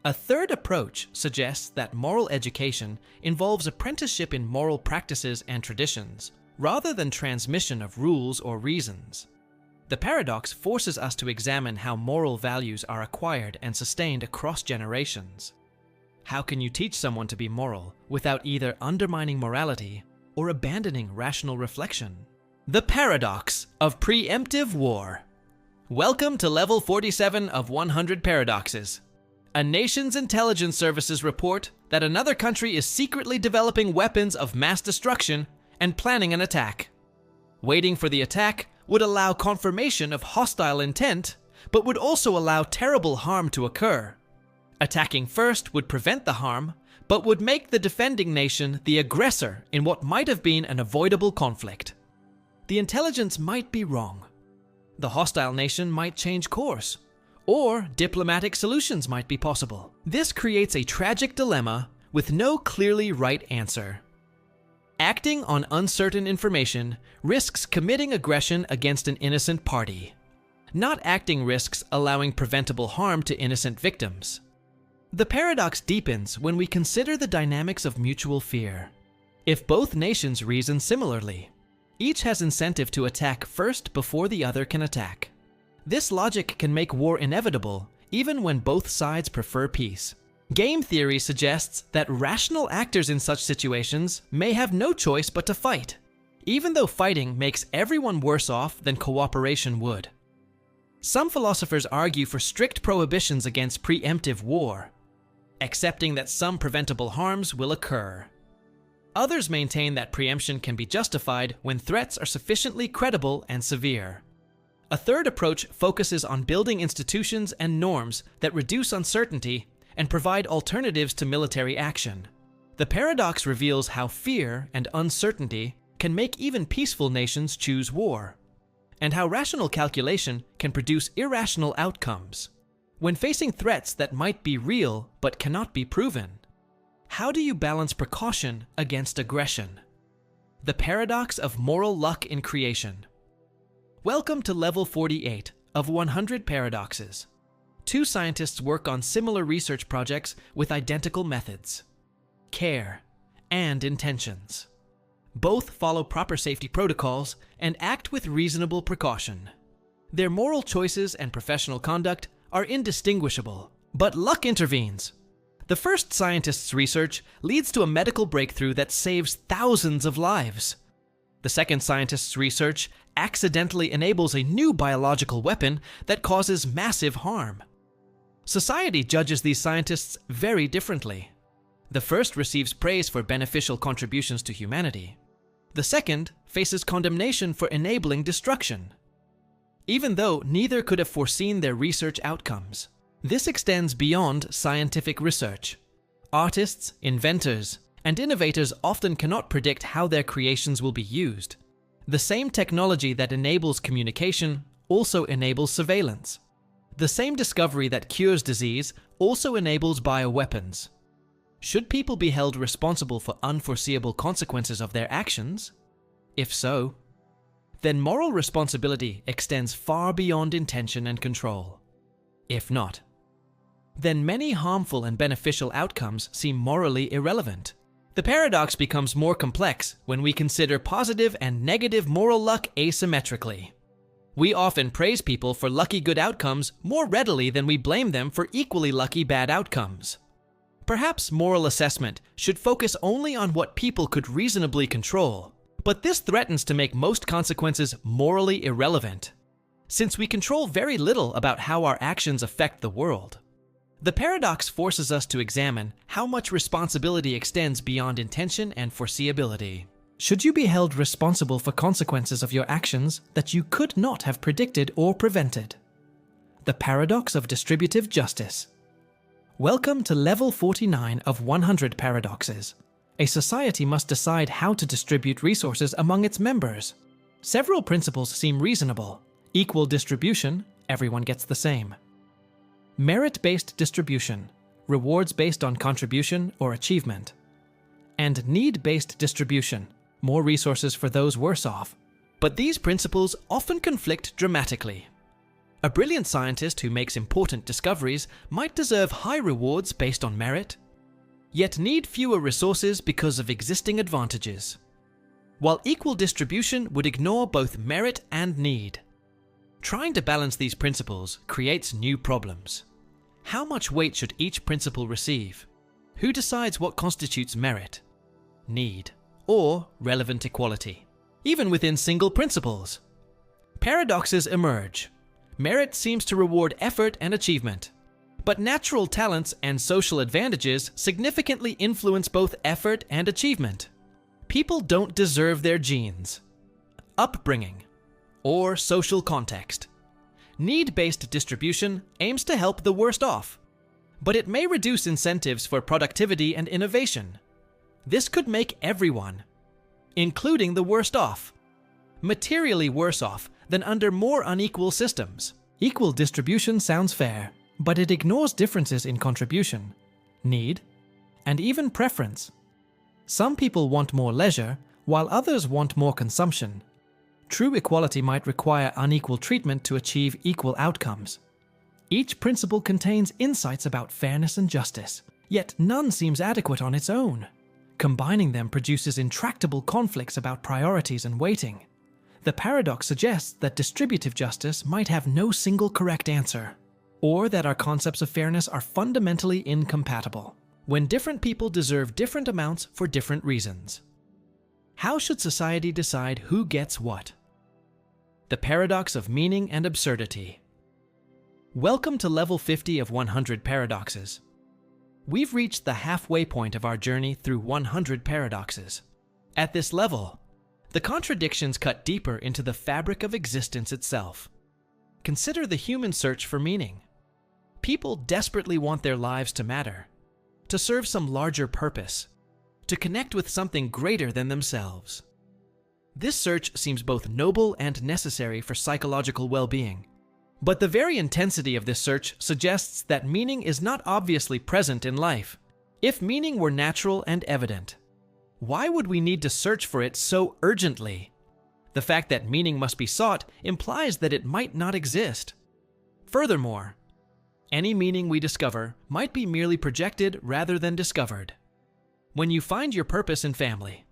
A third approach suggests that moral education involves apprenticeship in moral practices and traditions, rather than transmission of rules or reasons. The paradox forces us to examine how moral values are acquired and sustained across generations. How can you teach someone to be moral without either undermining morality or abandoning rational reflection? The paradox of preemptive war. Welcome to level 47 of 100 paradoxes. A nation's intelligence services report that another country is secretly developing weapons of mass destruction and planning an attack. Waiting for the attack would allow confirmation of hostile intent, but would also allow terrible harm to occur. Attacking first would prevent the harm, but would make the defending nation the aggressor in what might have been an avoidable conflict. The intelligence might be wrong. The hostile nation might change course, or diplomatic solutions might be possible. This creates a tragic dilemma with no clearly right answer. Acting on uncertain information risks committing aggression against an innocent party. Not acting risks allowing preventable harm to innocent victims. The paradox deepens when we consider the dynamics of mutual fear. If both nations reason similarly, each has incentive to attack first before the other can attack. This logic can make war inevitable, even when both sides prefer peace. Game theory suggests that rational actors in such situations may have no choice but to fight, even though fighting makes everyone worse off than cooperation would. Some philosophers argue for strict prohibitions against preemptive war, accepting that some preventable harms will occur. Others maintain that preemption can be justified when threats are sufficiently credible and severe. A third approach focuses on building institutions and norms that reduce uncertainty and provide alternatives to military action. The paradox reveals how fear and uncertainty can make even peaceful nations choose war, and how rational calculation can produce irrational outcomes. When facing threats that might be real but cannot be proven, how do you balance precaution against aggression? The paradox of moral luck in creation. Welcome to level 48 of 100 paradoxes. Two scientists work on similar research projects with identical methods, care, and intentions. Both follow proper safety protocols and act with reasonable precaution. Their moral choices and professional conduct are indistinguishable, but luck intervenes. The first scientist's research leads to a medical breakthrough that saves thousands of lives. The second scientist's research accidentally enables a new biological weapon that causes massive harm. Society judges these scientists very differently. The first receives praise for beneficial contributions to humanity. The second faces condemnation for enabling destruction. Even though neither could have foreseen their research outcomes. This extends beyond scientific research. Artists, inventors, and innovators often cannot predict how their creations will be used. The same technology that enables communication also enables surveillance. The same discovery that cures disease also enables bioweapons. Should people be held responsible for unforeseeable consequences of their actions? If so, then moral responsibility extends far beyond intention and control. If not, then many harmful and beneficial outcomes seem morally irrelevant. The paradox becomes more complex when we consider positive and negative moral luck asymmetrically. We often praise people for lucky good outcomes more readily than we blame them for equally lucky bad outcomes. Perhaps moral assessment should focus only on what people could reasonably control, But this threatens to make most consequences morally irrelevant, since we control very little about how our actions affect the world. The paradox forces us to examine how much responsibility extends beyond intention and foreseeability. Should you be held responsible for consequences of your actions that you could not have predicted or prevented? The paradox of distributive justice. Welcome to level 49 of 100 paradoxes. A society must decide how to distribute resources among its members. Several principles seem reasonable. Equal distribution, everyone gets the same. Merit-based distribution, rewards based on contribution or achievement. And need-based distribution, more resources for those worse off. But these principles often conflict dramatically. A brilliant scientist who makes important discoveries might deserve high rewards based on merit, yet need fewer resources because of existing advantages. While equal distribution would ignore both merit and need. Trying to balance these principles creates new problems. How much weight should each principle receive? Who decides what constitutes merit, need, or relevant equality? Even within single principles, paradoxes emerge. Merit seems to reward effort and achievement, but natural talents and social advantages significantly influence both effort and achievement. People don't deserve their genes, upbringing, or social context. Need-based distribution aims to help the worst off, but it may reduce incentives for productivity and innovation. This could make everyone, including the worst off, materially worse off than under more unequal systems. Equal distribution sounds fair, but it ignores differences in contribution, need, and even preference. Some people want more leisure, while others want more consumption. True equality might require unequal treatment to achieve equal outcomes. Each principle contains insights about fairness and justice, yet none seems adequate on its own. Combining them produces intractable conflicts about priorities and weighting. The paradox suggests that distributive justice might have no single correct answer, or that our concepts of fairness are fundamentally incompatible, when different people deserve different amounts for different reasons. How should society decide who gets what? The paradox of meaning and absurdity. Welcome to level 50 of 100 paradoxes. We've reached the halfway point of our journey through 100 paradoxes. At this level, the contradictions cut deeper into the fabric of existence itself. Consider the human search for meaning. People desperately want their lives to matter, to serve some larger purpose, to connect with something greater than themselves. This search seems both noble and necessary for psychological well-being. But the very intensity of this search suggests that meaning is not obviously present in life. If meaning were natural and evident, why would we need to search for it so urgently? The fact that meaning must be sought implies that it might not exist. Furthermore, any meaning we discover might be merely projected rather than discovered. When you find your purpose in family,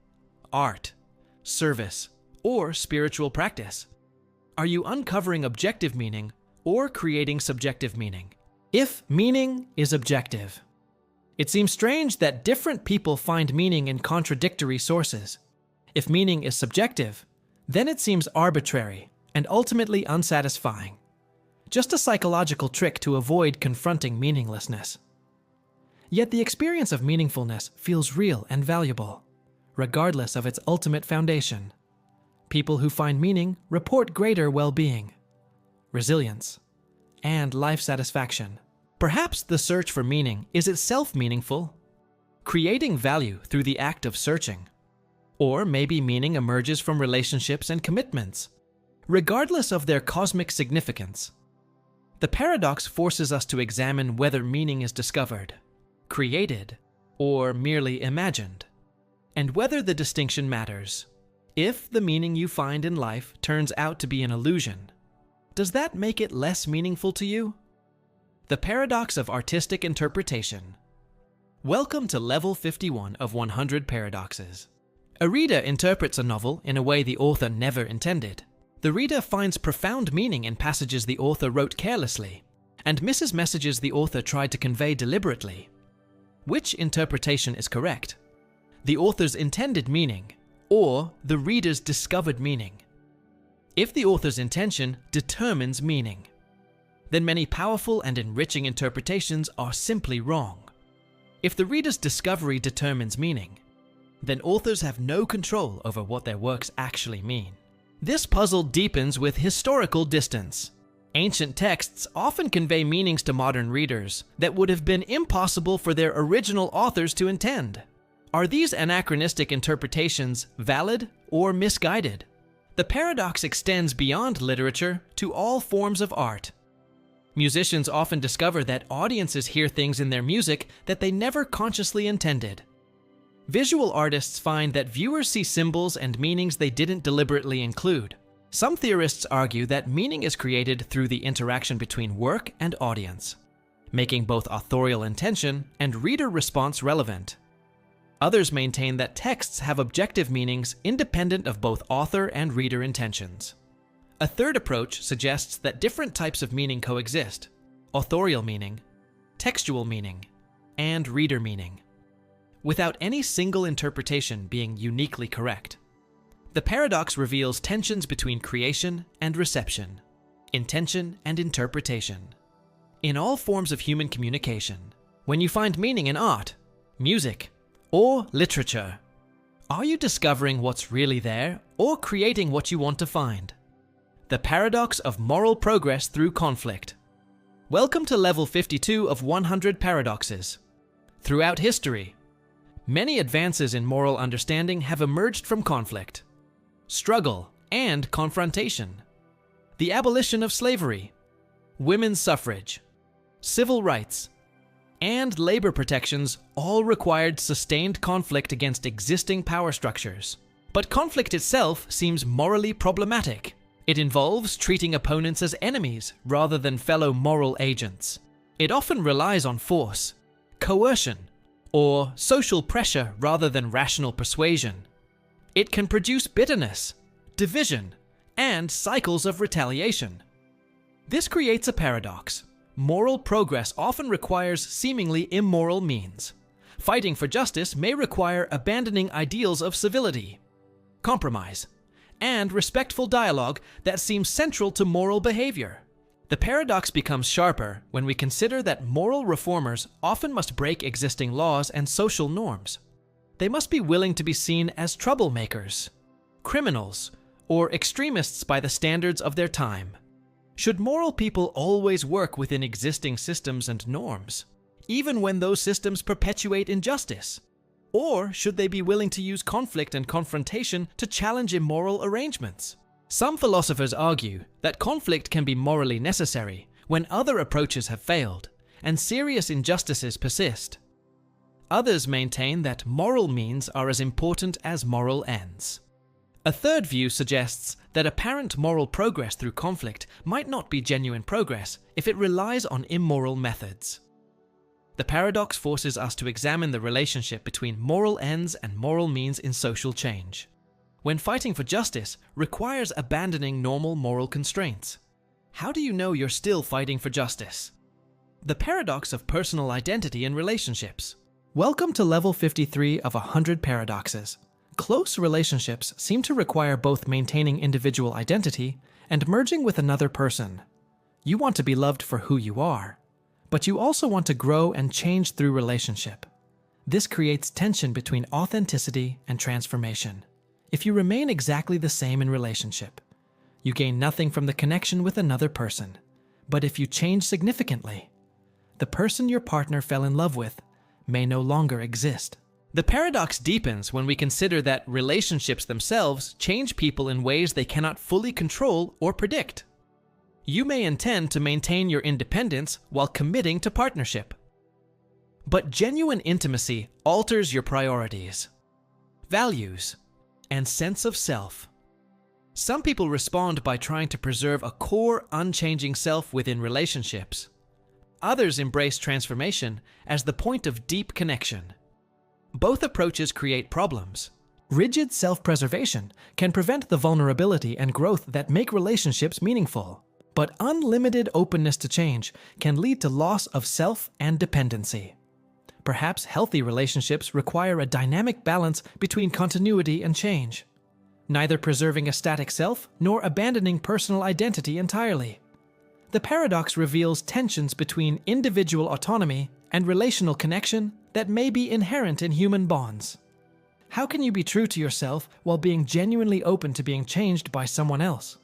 art, service, or spiritual practice, are you uncovering objective meaning or creating subjective meaning? If meaning is objective, it seems strange that different people find meaning in contradictory sources. If meaning is subjective, then it seems arbitrary and ultimately unsatisfying. Just a psychological trick to avoid confronting meaninglessness. Yet the experience of meaningfulness feels real and valuable, regardless of its ultimate foundation. People who find meaning report greater well-being, resilience, and life satisfaction. Perhaps the search for meaning is itself meaningful, creating value through the act of searching. Or maybe meaning emerges from relationships and commitments, regardless of their cosmic significance. The paradox forces us to examine whether meaning is discovered, created, or merely imagined, and whether the distinction matters. If the meaning you find in life turns out to be an illusion, does that make it less meaningful to you? The paradox of artistic interpretation. Welcome to level 51 of 100 paradoxes. A reader interprets a novel in a way the author never intended. The reader finds profound meaning in passages the author wrote carelessly, and misses messages the author tried to convey deliberately. Which interpretation is correct? The author's intended meaning, or the reader's discovered meaning. If the author's intention determines meaning, then many powerful and enriching interpretations are simply wrong. If the reader's discovery determines meaning, then authors have no control over what their works actually mean. This puzzle deepens with historical distance. Ancient texts often convey meanings to modern readers that would have been impossible for their original authors to intend. Are these anachronistic interpretations valid or misguided? The paradox extends beyond literature to all forms of art. Musicians often discover that audiences hear things in their music that they never consciously intended. Visual artists find that viewers see symbols and meanings they didn't deliberately include. Some theorists argue that meaning is created through the interaction between work and audience, making both authorial intention and reader response relevant. Others maintain that texts have objective meanings independent of both author and reader intentions. A third approach suggests that different types of meaning coexist: authorial meaning, textual meaning, and reader meaning, without any single interpretation being uniquely correct. The paradox reveals tensions between creation and reception, intention and interpretation. In all forms of human communication, when you find meaning in art, music, or literature, are you discovering what's really there or creating what you want to find? The paradox of moral progress through conflict. Welcome to level 52 of 100 paradoxes. Throughout history, many advances in moral understanding have emerged from conflict, struggle, and confrontation. The abolition of slavery, women's suffrage, civil rights, and labor protections all required sustained conflict against existing power structures. But conflict itself seems morally problematic. It involves treating opponents as enemies rather than fellow moral agents. It often relies on force, coercion, or social pressure rather than rational persuasion. It can produce bitterness, division, and cycles of retaliation. This creates a paradox. Moral progress often requires seemingly immoral means. Fighting for justice may require abandoning ideals of civility, compromise, and respectful dialogue that seem central to moral behavior. The paradox becomes sharper when we consider that moral reformers often must break existing laws and social norms. They must be willing to be seen as troublemakers, criminals, or extremists by the standards of their time. Should moral people always work within existing systems and norms, even when those systems perpetuate injustice? Or should they be willing to use conflict and confrontation to challenge immoral arrangements? Some philosophers argue that conflict can be morally necessary when other approaches have failed and serious injustices persist. Others maintain that moral means are as important as moral ends. A third view suggests that apparent moral progress through conflict might not be genuine progress if it relies on immoral methods. The paradox forces us to examine the relationship between moral ends and moral means in social change. When fighting for justice requires abandoning normal moral constraints, how do you know you're still fighting for justice? The paradox of personal identity in relationships. Welcome to level 53 of 100 paradoxes. Close relationships seem to require both maintaining individual identity and merging with another person. You want to be loved for who you are, but you also want to grow and change through relationship. This creates tension between authenticity and transformation. If you remain exactly the same in relationship, you gain nothing from the connection with another person. But if you change significantly, the person your partner fell in love with may no longer exist. The paradox deepens when we consider that relationships themselves change people in ways they cannot fully control or predict. You may intend to maintain your independence while committing to partnership. But genuine intimacy alters your priorities, values, and sense of self. Some people respond by trying to preserve a core, unchanging self within relationships. Others embrace transformation as the point of deep connection. Both approaches create problems. Rigid self-preservation can prevent the vulnerability and growth that make relationships meaningful. But unlimited openness to change can lead to loss of self and dependency. Perhaps healthy relationships require a dynamic balance between continuity and change, neither preserving a static self nor abandoning personal identity entirely. The paradox reveals tensions between individual autonomy and relational connection that may be inherent in human bonds. How can you be true to yourself while being genuinely open to being changed by someone else?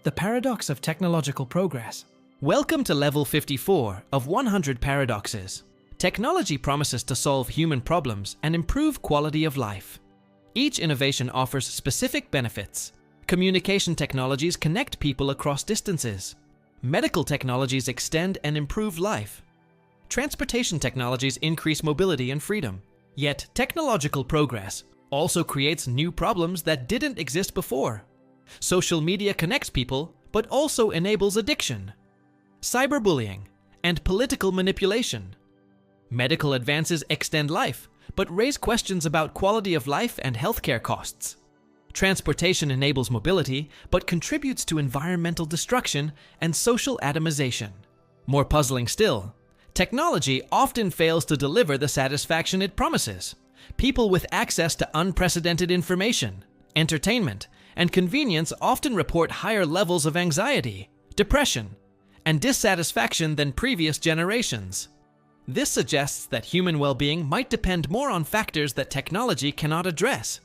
The paradox of technological progress. Welcome to level 54 of 100 paradoxes. Technology promises to solve human problems and improve quality of life. Each innovation offers specific benefits. Communication technologies connect people across distances. Medical technologies extend and improve life. Transportation technologies increase mobility and freedom. Yet, technological progress also creates new problems that didn't exist before. Social media connects people, but also enables addiction, cyberbullying, and political manipulation. Medical advances extend life, but raise questions about quality of life and healthcare costs. Transportation enables mobility, but contributes to environmental destruction and social atomization. More puzzling still, technology often fails to deliver the satisfaction it promises. People with access to unprecedented information, entertainment, and convenience often report higher levels of anxiety, depression, and dissatisfaction than previous generations. This suggests that human well-being might depend more on factors that technology cannot address,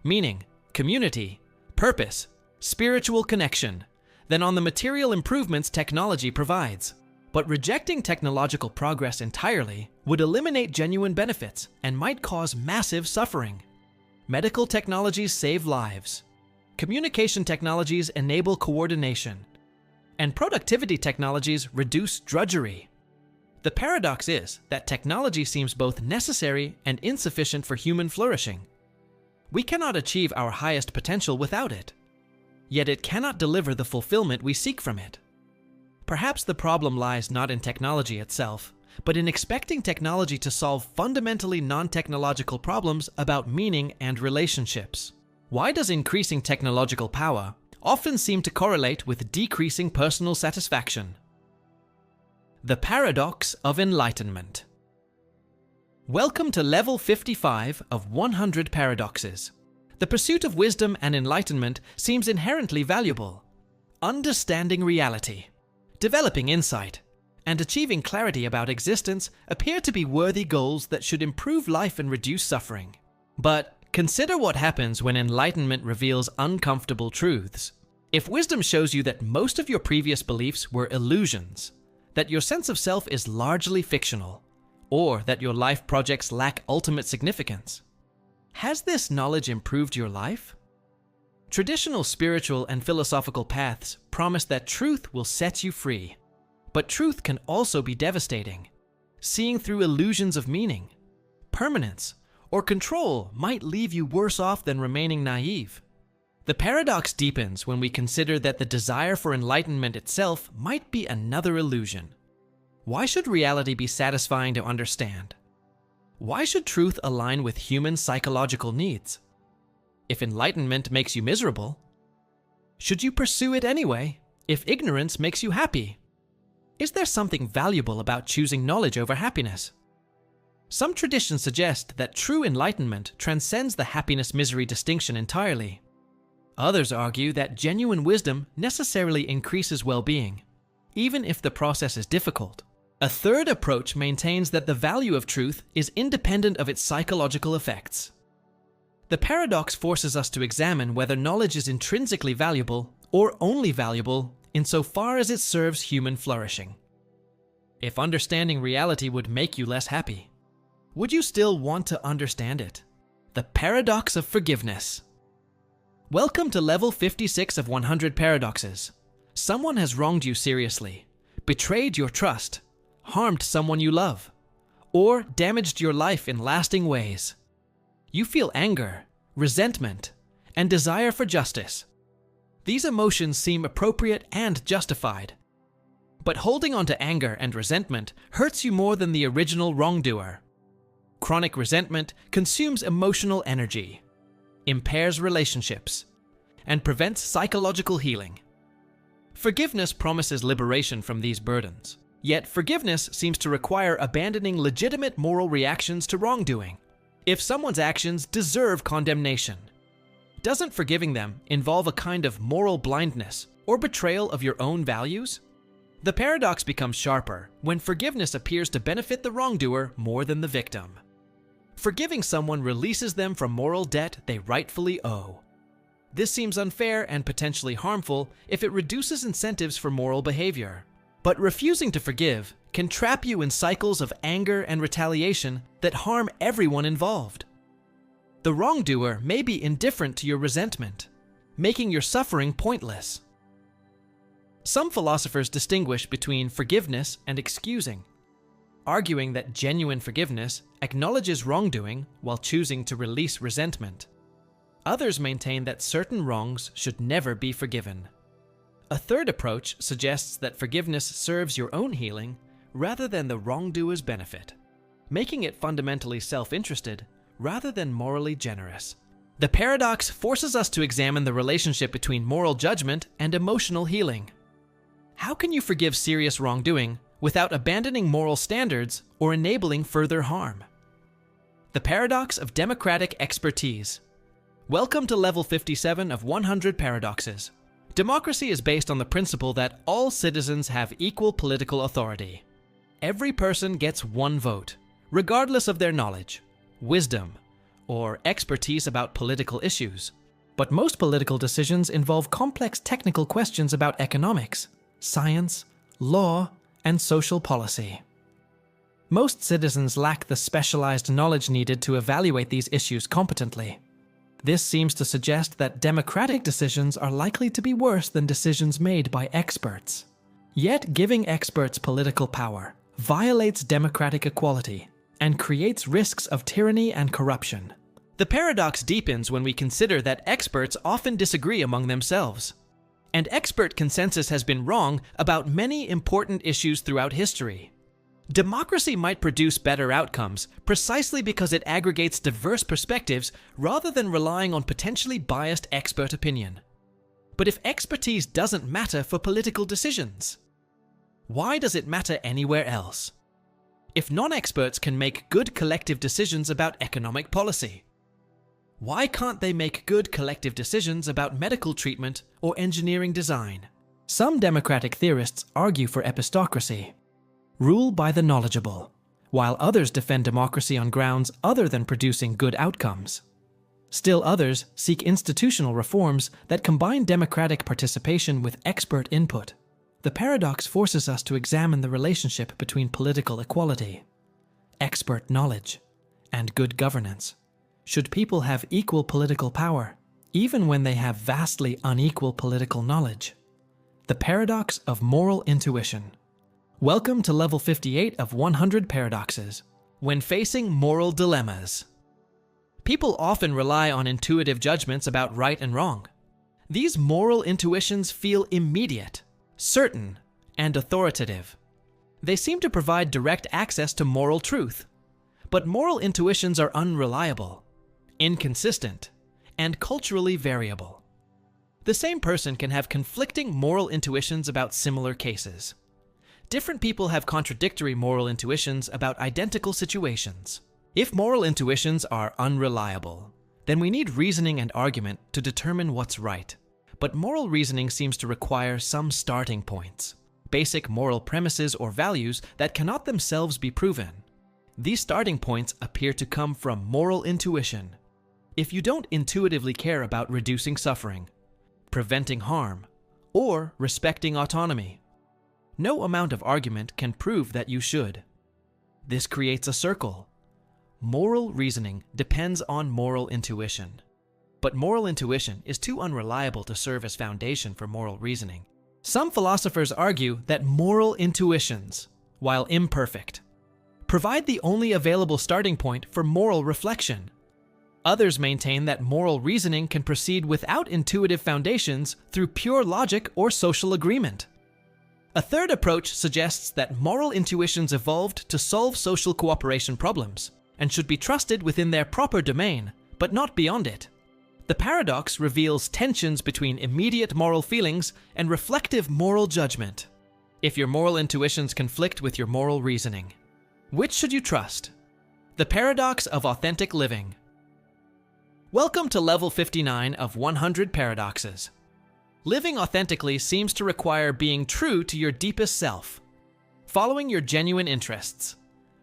meaning community, purpose, spiritual connection, than on the material improvements technology provides. But rejecting technological progress entirely would eliminate genuine benefits and might cause massive suffering. Medical technologies save lives. Communication technologies enable coordination. And productivity technologies reduce drudgery. The paradox is that technology seems both necessary and insufficient for human flourishing. We cannot achieve our highest potential without it. Yet it cannot deliver the fulfillment we seek from it. Perhaps the problem lies not in technology itself, but in expecting technology to solve fundamentally non-technological problems about meaning and relationships. Why does increasing technological power often seem to correlate with decreasing personal satisfaction? The paradox of enlightenment. Welcome to level 55 of 100 paradoxes. The pursuit of wisdom and enlightenment seems inherently valuable. Understanding reality, developing insight, and achieving clarity about existence appear to be worthy goals that should improve life and reduce suffering. But consider what happens when enlightenment reveals uncomfortable truths. If wisdom shows you that most of your previous beliefs were illusions, that your sense of self is largely fictional, or that your life projects lack ultimate significance, has this knowledge improved your life? Traditional spiritual and philosophical paths promise that truth will set you free. But truth can also be devastating. Seeing through illusions of meaning, permanence, or control might leave you worse off than remaining naive. The paradox deepens when we consider that the desire for enlightenment itself might be another illusion. Why should reality be satisfying to understand? Why should truth align with human psychological needs? If enlightenment makes you miserable, should you pursue it anyway if ignorance makes you happy? Is there something valuable about choosing knowledge over happiness? Some traditions suggest that true enlightenment transcends the happiness-misery distinction entirely. Others argue that genuine wisdom necessarily increases well-being, even if the process is difficult. A third approach maintains that the value of truth is independent of its psychological effects. The paradox forces us to examine whether knowledge is intrinsically valuable or only valuable insofar as it serves human flourishing. If understanding reality would make you less happy, would you still want to understand it? The paradox of forgiveness. Welcome to level 56 of 100 paradoxes. Someone has wronged you seriously, betrayed your trust, harmed someone you love, or damaged your life in lasting ways. You feel anger, resentment, and desire for justice. These emotions seem appropriate and justified. But holding on to anger and resentment hurts you more than the original wrongdoer. Chronic resentment consumes emotional energy, impairs relationships, and prevents psychological healing. Forgiveness promises liberation from these burdens. Yet forgiveness seems to require abandoning legitimate moral reactions to wrongdoing. If someone's actions deserve condemnation, doesn't forgiving them involve a kind of moral blindness or betrayal of your own values? The paradox becomes sharper when forgiveness appears to benefit the wrongdoer more than the victim. Forgiving someone releases them from moral debt they rightfully owe. This seems unfair and potentially harmful if it reduces incentives for moral behavior. But refusing to forgive can trap you in cycles of anger and retaliation that harm everyone involved. The wrongdoer may be indifferent to your resentment, making your suffering pointless. Some philosophers distinguish between forgiveness and excusing, arguing that genuine forgiveness acknowledges wrongdoing while choosing to release resentment. Others maintain that certain wrongs should never be forgiven. A third approach suggests that forgiveness serves your own healing rather than the wrongdoer's benefit, making it fundamentally self-interested rather than morally generous. The paradox forces us to examine the relationship between moral judgment and emotional healing. How can you forgive serious wrongdoing without abandoning moral standards or enabling further harm? The paradox of democratic expertise. Welcome to level 57 of 100 paradoxes. Democracy is based on the principle that all citizens have equal political authority. Every person gets one vote, regardless of their knowledge, wisdom, or expertise about political issues. But most political decisions involve complex technical questions about economics, science, law, and social policy. Most citizens lack the specialized knowledge needed to evaluate these issues competently. This seems to suggest that democratic decisions are likely to be worse than decisions made by experts. Yet giving experts political power violates democratic equality and creates risks of tyranny and corruption. The paradox deepens when we consider that experts often disagree among themselves. And expert consensus has been wrong about many important issues throughout history. Democracy might produce better outcomes precisely because it aggregates diverse perspectives rather than relying on potentially biased expert opinion. But if expertise doesn't matter for political decisions, why does it matter anywhere else? If non-experts can make good collective decisions about economic policy, why can't they make good collective decisions about medical treatment or engineering design? Some democratic theorists argue for epistocracy, rule by the knowledgeable, while others defend democracy on grounds other than producing good outcomes. Still others seek institutional reforms that combine democratic participation with expert input. The paradox forces us to examine the relationship between political equality, expert knowledge, and good governance. Should people have equal political power, even when they have vastly unequal political knowledge? The paradox of moral intuition. Welcome to level 58 of 100 paradoxes. When facing moral dilemmas. People often rely on intuitive judgments about right and wrong. These moral intuitions feel immediate, certain, and authoritative. They seem to provide direct access to moral truth. But moral intuitions are unreliable, inconsistent, and culturally variable. The same person can have conflicting moral intuitions about similar cases. Different people have contradictory moral intuitions about identical situations. If moral intuitions are unreliable, then we need reasoning and argument to determine what's right. But moral reasoning seems to require some starting points, basic moral premises or values that cannot themselves be proven. These starting points appear to come from moral intuition. If you don't intuitively care about reducing suffering, preventing harm, or respecting autonomy, no amount of argument can prove that you should. This creates a circle. Moral reasoning depends on moral intuition. But moral intuition is too unreliable to serve as foundation for moral reasoning. Some philosophers argue that moral intuitions, while imperfect, provide the only available starting point for moral reflection. Others maintain that moral reasoning can proceed without intuitive foundations through pure logic or social agreement. A third approach suggests that moral intuitions evolved to solve social cooperation problems and should be trusted within their proper domain, but not beyond it. The paradox reveals tensions between immediate moral feelings and reflective moral judgment. if your moral intuitions conflict with your moral reasoning. Which should you trust? The paradox of authentic living. Welcome to level 59 of 100 paradoxes. Living authentically seems to require being true to your deepest self, following your genuine interests,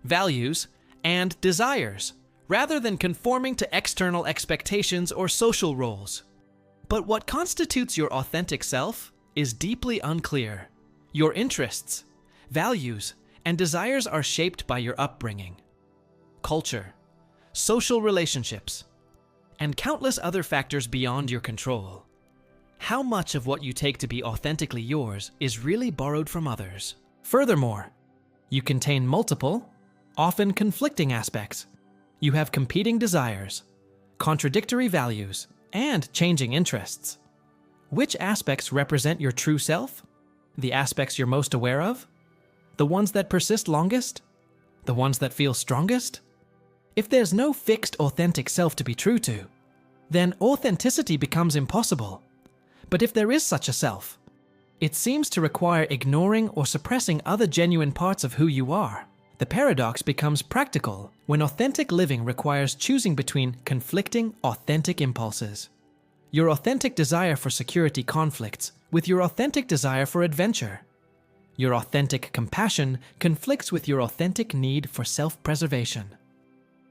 values, and desires, rather than conforming to external expectations or social roles. But what constitutes your authentic self is deeply unclear. Your interests, values, and desires are shaped by your upbringing, culture, social relationships, and countless other factors beyond your control. How much of what you take to be authentically yours is really borrowed from others? Furthermore, you contain multiple, often conflicting aspects. You have competing desires, contradictory values, and changing interests. Which aspects represent your true self? The aspects you're most aware of? The ones that persist longest? The ones that feel strongest? If there's no fixed authentic self to be true to, then authenticity becomes impossible. But if there is such a self, it seems to require ignoring or suppressing other genuine parts of who you are. The paradox becomes practical when authentic living requires choosing between conflicting authentic impulses. Your authentic desire for security conflicts with your authentic desire for adventure. Your authentic compassion conflicts with your authentic need for self-preservation.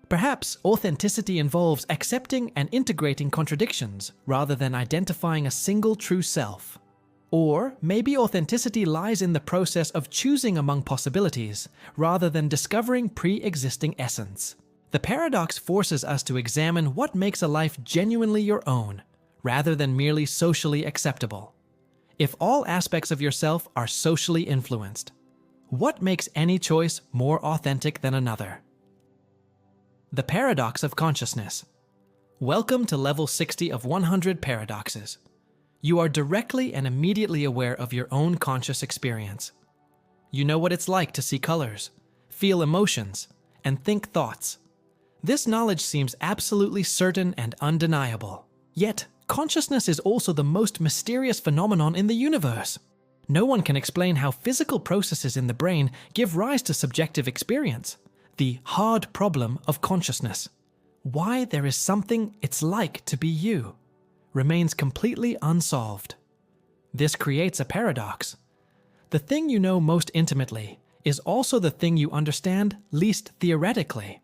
Perhaps authenticity involves accepting and integrating contradictions rather than identifying a single true self. Or maybe authenticity lies in the process of choosing among possibilities rather than discovering pre-existing essence. The paradox forces us to examine what makes a life genuinely your own, rather than merely socially acceptable. If all aspects of yourself are socially influenced, what makes any choice more authentic than another? The paradox of consciousness. Welcome to level 60 of 100 paradoxes. You are directly and immediately aware of your own conscious experience. You know what it's like to see colors, feel emotions, and think thoughts. This knowledge seems absolutely certain and undeniable. Yet, consciousness is also the most mysterious phenomenon in the universe. No one can explain how physical processes in the brain give rise to subjective experience. The hard problem of consciousness. Why there is something it's like to be you remains completely unsolved. This creates a paradox. The thing you know most intimately is also the thing you understand least theoretically.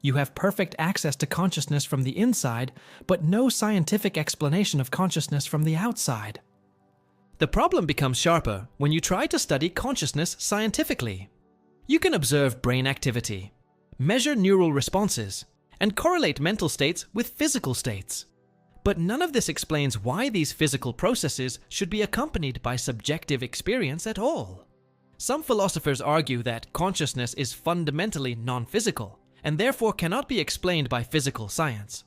You have perfect access to consciousness from the inside, but no scientific explanation of consciousness from the outside. The problem becomes sharper when you try to study consciousness scientifically. You can observe brain activity, measure neural responses, and correlate mental states with physical states. But none of this explains why these physical processes should be accompanied by subjective experience at all. Some philosophers argue that consciousness is fundamentally non-physical, and therefore cannot be explained by physical science.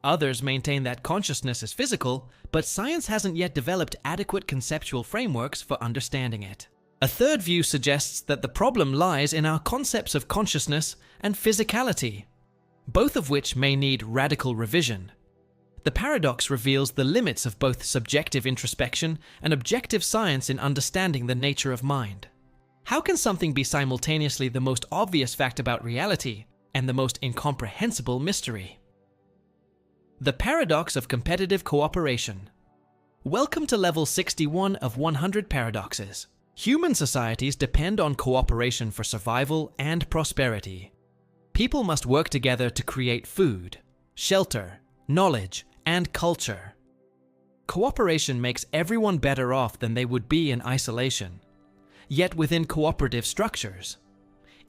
Others maintain that consciousness is physical, but science hasn't yet developed adequate conceptual frameworks for understanding it. A third view suggests that the problem lies in our concepts of consciousness and physicality, both of which may need radical revision. The paradox reveals the limits of both subjective introspection and objective science in understanding the nature of mind. How can something be simultaneously the most obvious fact about reality and the most incomprehensible mystery? The paradox of competitive cooperation. Welcome to level 61 of 100 paradoxes. Human societies depend on cooperation for survival and prosperity. People must work together to create food, shelter, knowledge, and culture. Cooperation makes everyone better off than they would be in isolation. Yet within cooperative structures,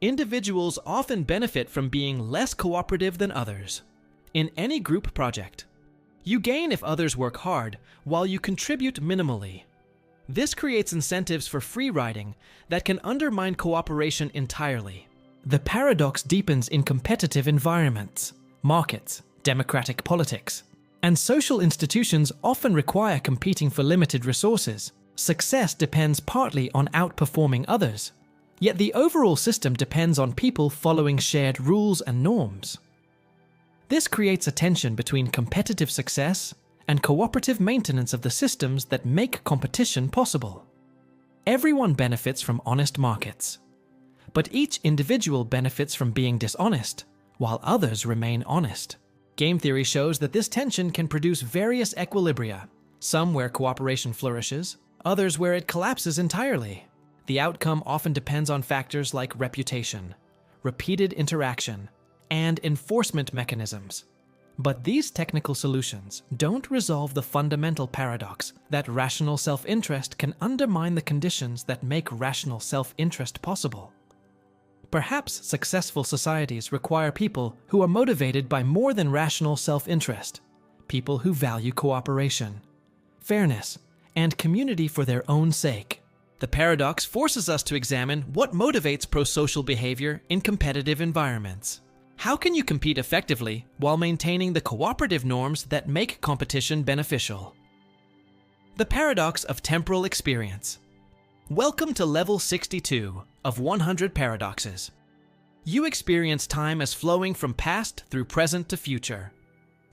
individuals often benefit from being less cooperative than others. In any group project, you gain if others work hard while you contribute minimally. This creates incentives for free riding that can undermine cooperation entirely. The paradox deepens in competitive environments, markets, democratic politics, and social institutions often require competing for limited resources. Success depends partly on outperforming others, yet the overall system depends on people following shared rules and norms. This creates a tension between competitive success and cooperative maintenance of the systems that make competition possible. Everyone benefits from honest markets. But each individual benefits from being dishonest, while others remain honest. Game theory shows that this tension can produce various equilibria, some where cooperation flourishes, others where it collapses entirely. The outcome often depends on factors like reputation, repeated interaction, and enforcement mechanisms. But these technical solutions don't resolve the fundamental paradox that rational self-interest can undermine the conditions that make rational self-interest possible. Perhaps successful societies require people who are motivated by more than rational self-interest, people who value cooperation, fairness, and community for their own sake. The paradox forces us to examine what motivates prosocial behavior in competitive environments. How can you compete effectively while maintaining the cooperative norms that make competition beneficial? The paradox of temporal experience. Welcome to level 62 of 100 paradoxes. You experience time as flowing from past through present to future.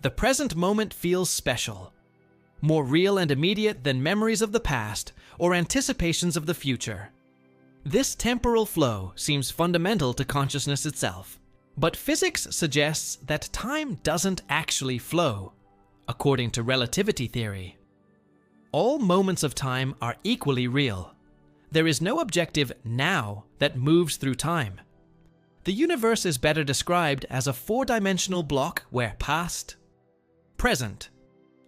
The present moment feels special, more real and immediate than memories of the past or anticipations of the future. This temporal flow seems fundamental to consciousness itself. But physics suggests that time doesn't actually flow, according to relativity theory. All moments of time are equally real. There is no objective now that moves through time. The universe is better described as a four-dimensional block where past, present,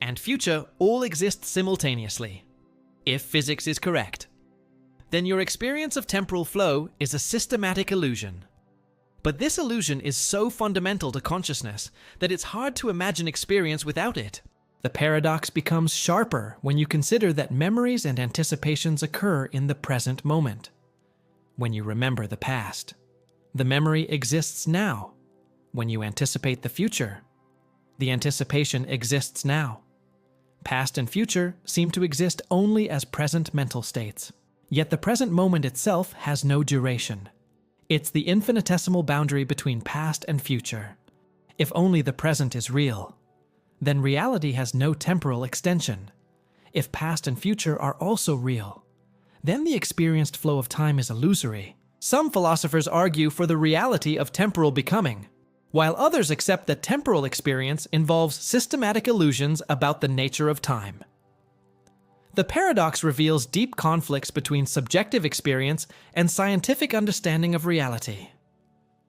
and future all exist simultaneously. If physics is correct, then your experience of temporal flow is a systematic illusion. But this illusion is so fundamental to consciousness that it's hard to imagine experience without it. The paradox becomes sharper when you consider that memories and anticipations occur in the present moment. When you remember the past, the memory exists now. When you anticipate the future, the anticipation exists now. Past and future seem to exist only as present mental states. Yet the present moment itself has no duration. It's the infinitesimal boundary between past and future. If only the present is real, then reality has no temporal extension. If past and future are also real, then the experienced flow of time is illusory. Some philosophers argue for the reality of temporal becoming, while others accept that temporal experience involves systematic illusions about the nature of time. The paradox reveals deep conflicts between subjective experience and scientific understanding of reality.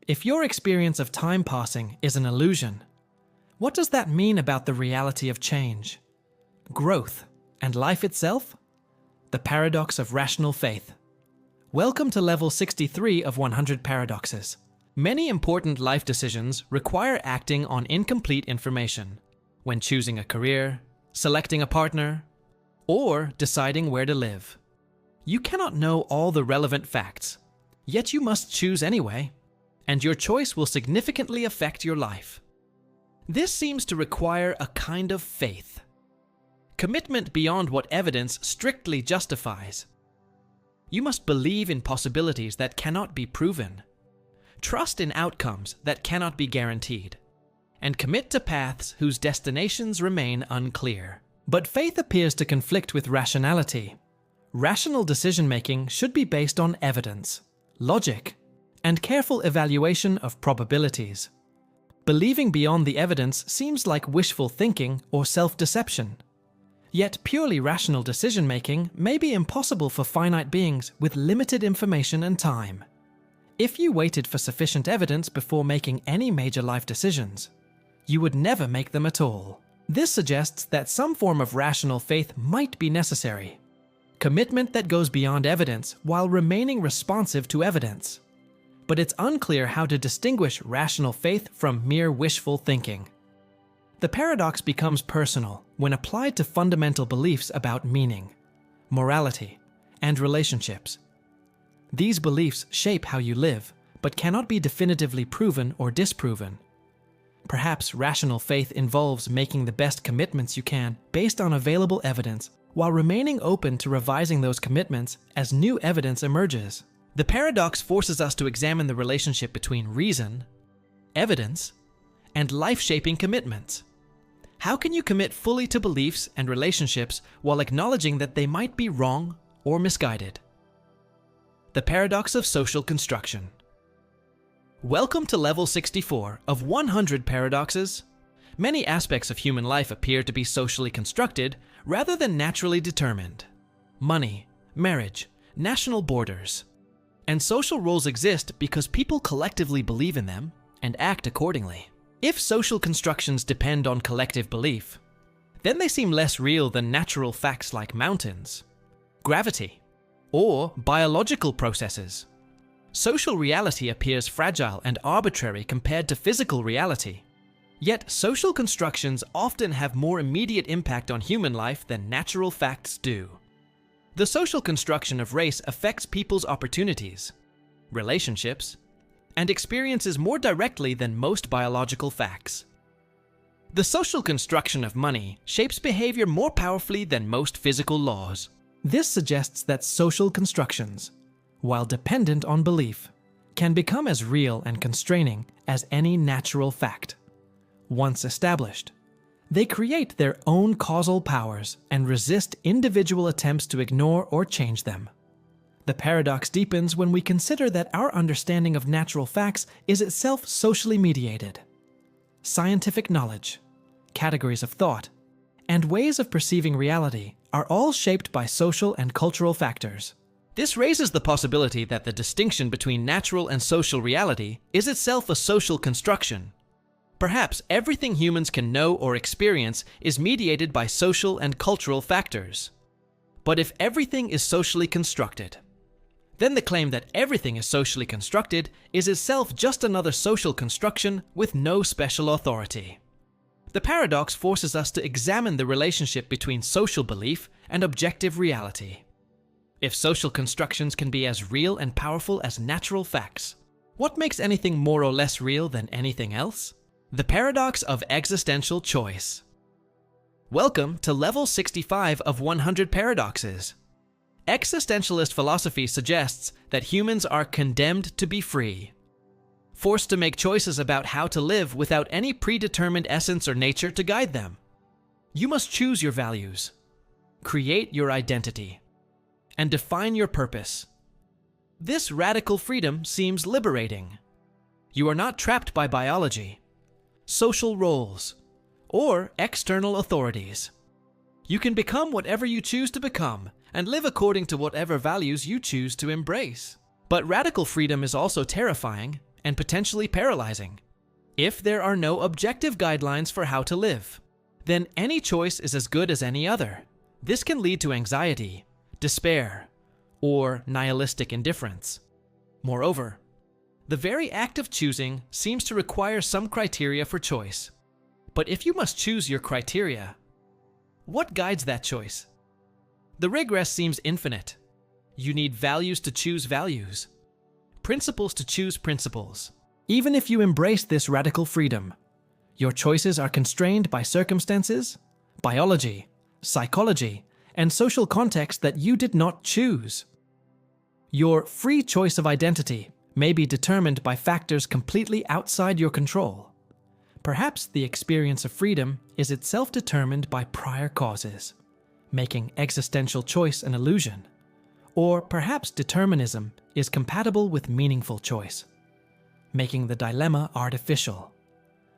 If your experience of time passing is an illusion, what does that mean about the reality of change, growth, and life itself? The paradox of rational faith. Welcome to level 63 of 100 paradoxes. Many important life decisions require acting on incomplete information when choosing a career, selecting a partner, or deciding where to live. You cannot know all the relevant facts, yet you must choose anyway, and your choice will significantly affect your life. This seems to require a kind of faith, commitment beyond what evidence strictly justifies. You must believe in possibilities that cannot be proven, trust in outcomes that cannot be guaranteed, and commit to paths whose destinations remain unclear. But faith appears to conflict with rationality. Rational decision-making should be based on evidence, logic, and careful evaluation of probabilities. Believing beyond the evidence seems like wishful thinking or self-deception. Yet purely rational decision-making may be impossible for finite beings with limited information and time. If you waited for sufficient evidence before making any major life decisions, you would never make them at all. This suggests that some form of rational faith might be necessary. Commitment that goes beyond evidence while remaining responsive to evidence. But it's unclear how to distinguish rational faith from mere wishful thinking. The paradox becomes personal when applied to fundamental beliefs about meaning, morality, and relationships. These beliefs shape how you live, but cannot be definitively proven or disproven. Perhaps rational faith involves making the best commitments you can based on available evidence, while remaining open to revising those commitments as new evidence emerges. The paradox forces us to examine the relationship between reason, evidence, and life-shaping commitments. How can you commit fully to beliefs and relationships while acknowledging that they might be wrong or misguided? The paradox of social construction. Welcome to level 64 of 100 paradoxes. Many aspects of human life appear to be socially constructed rather than naturally determined. Money, marriage, national borders. And social roles exist because people collectively believe in them and act accordingly. If social constructions depend on collective belief, then they seem less real than natural facts like mountains, gravity, or biological processes. Social reality appears fragile and arbitrary compared to physical reality. Yet social constructions often have more immediate impact on human life than natural facts do. The social construction of race affects people's opportunities, relationships, and experiences more directly than most biological facts. The social construction of money shapes behavior more powerfully than most physical laws. This suggests that social constructions, while dependent on belief, can become as real and constraining as any natural fact. Once established, they create their own causal powers and resist individual attempts to ignore or change them. The paradox deepens when we consider that our understanding of natural facts is itself socially mediated. Scientific knowledge, categories of thought, and ways of perceiving reality are all shaped by social and cultural factors. This raises the possibility that the distinction between natural and social reality is itself a social construction. Perhaps everything humans can know or experience is mediated by social and cultural factors. But if everything is socially constructed, then the claim that everything is socially constructed is itself just another social construction with no special authority. The paradox forces us to examine the relationship between social belief and objective reality. If social constructions can be as real and powerful as natural facts, what makes anything more or less real than anything else? The paradox of existential choice. Welcome to level 65 of 100 paradoxes. Existentialist philosophy suggests that humans are condemned to be free, forced to make choices about how to live without any predetermined essence or nature to guide them. You must choose your values, create your identity, and define your purpose. This radical freedom seems liberating. You are not trapped by biology, social roles, or external authorities. You can become whatever you choose to become and live according to whatever values you choose to embrace. But radical freedom is also terrifying and potentially paralyzing. If there are no objective guidelines for how to live, then any choice is as good as any other. This can lead to anxiety, despair, or nihilistic indifference. Moreover, the very act of choosing seems to require some criteria for choice. But if you must choose your criteria, what guides that choice? The regress seems infinite. You need values to choose values, principles to choose principles. Even if you embrace this radical freedom, your choices are constrained by circumstances, biology, psychology, and social context that you did not choose. Your free choice of identity may be determined by factors completely outside your control. Perhaps the experience of freedom is itself determined by prior causes, making existential choice an illusion. Or perhaps determinism is compatible with meaningful choice, making the dilemma artificial.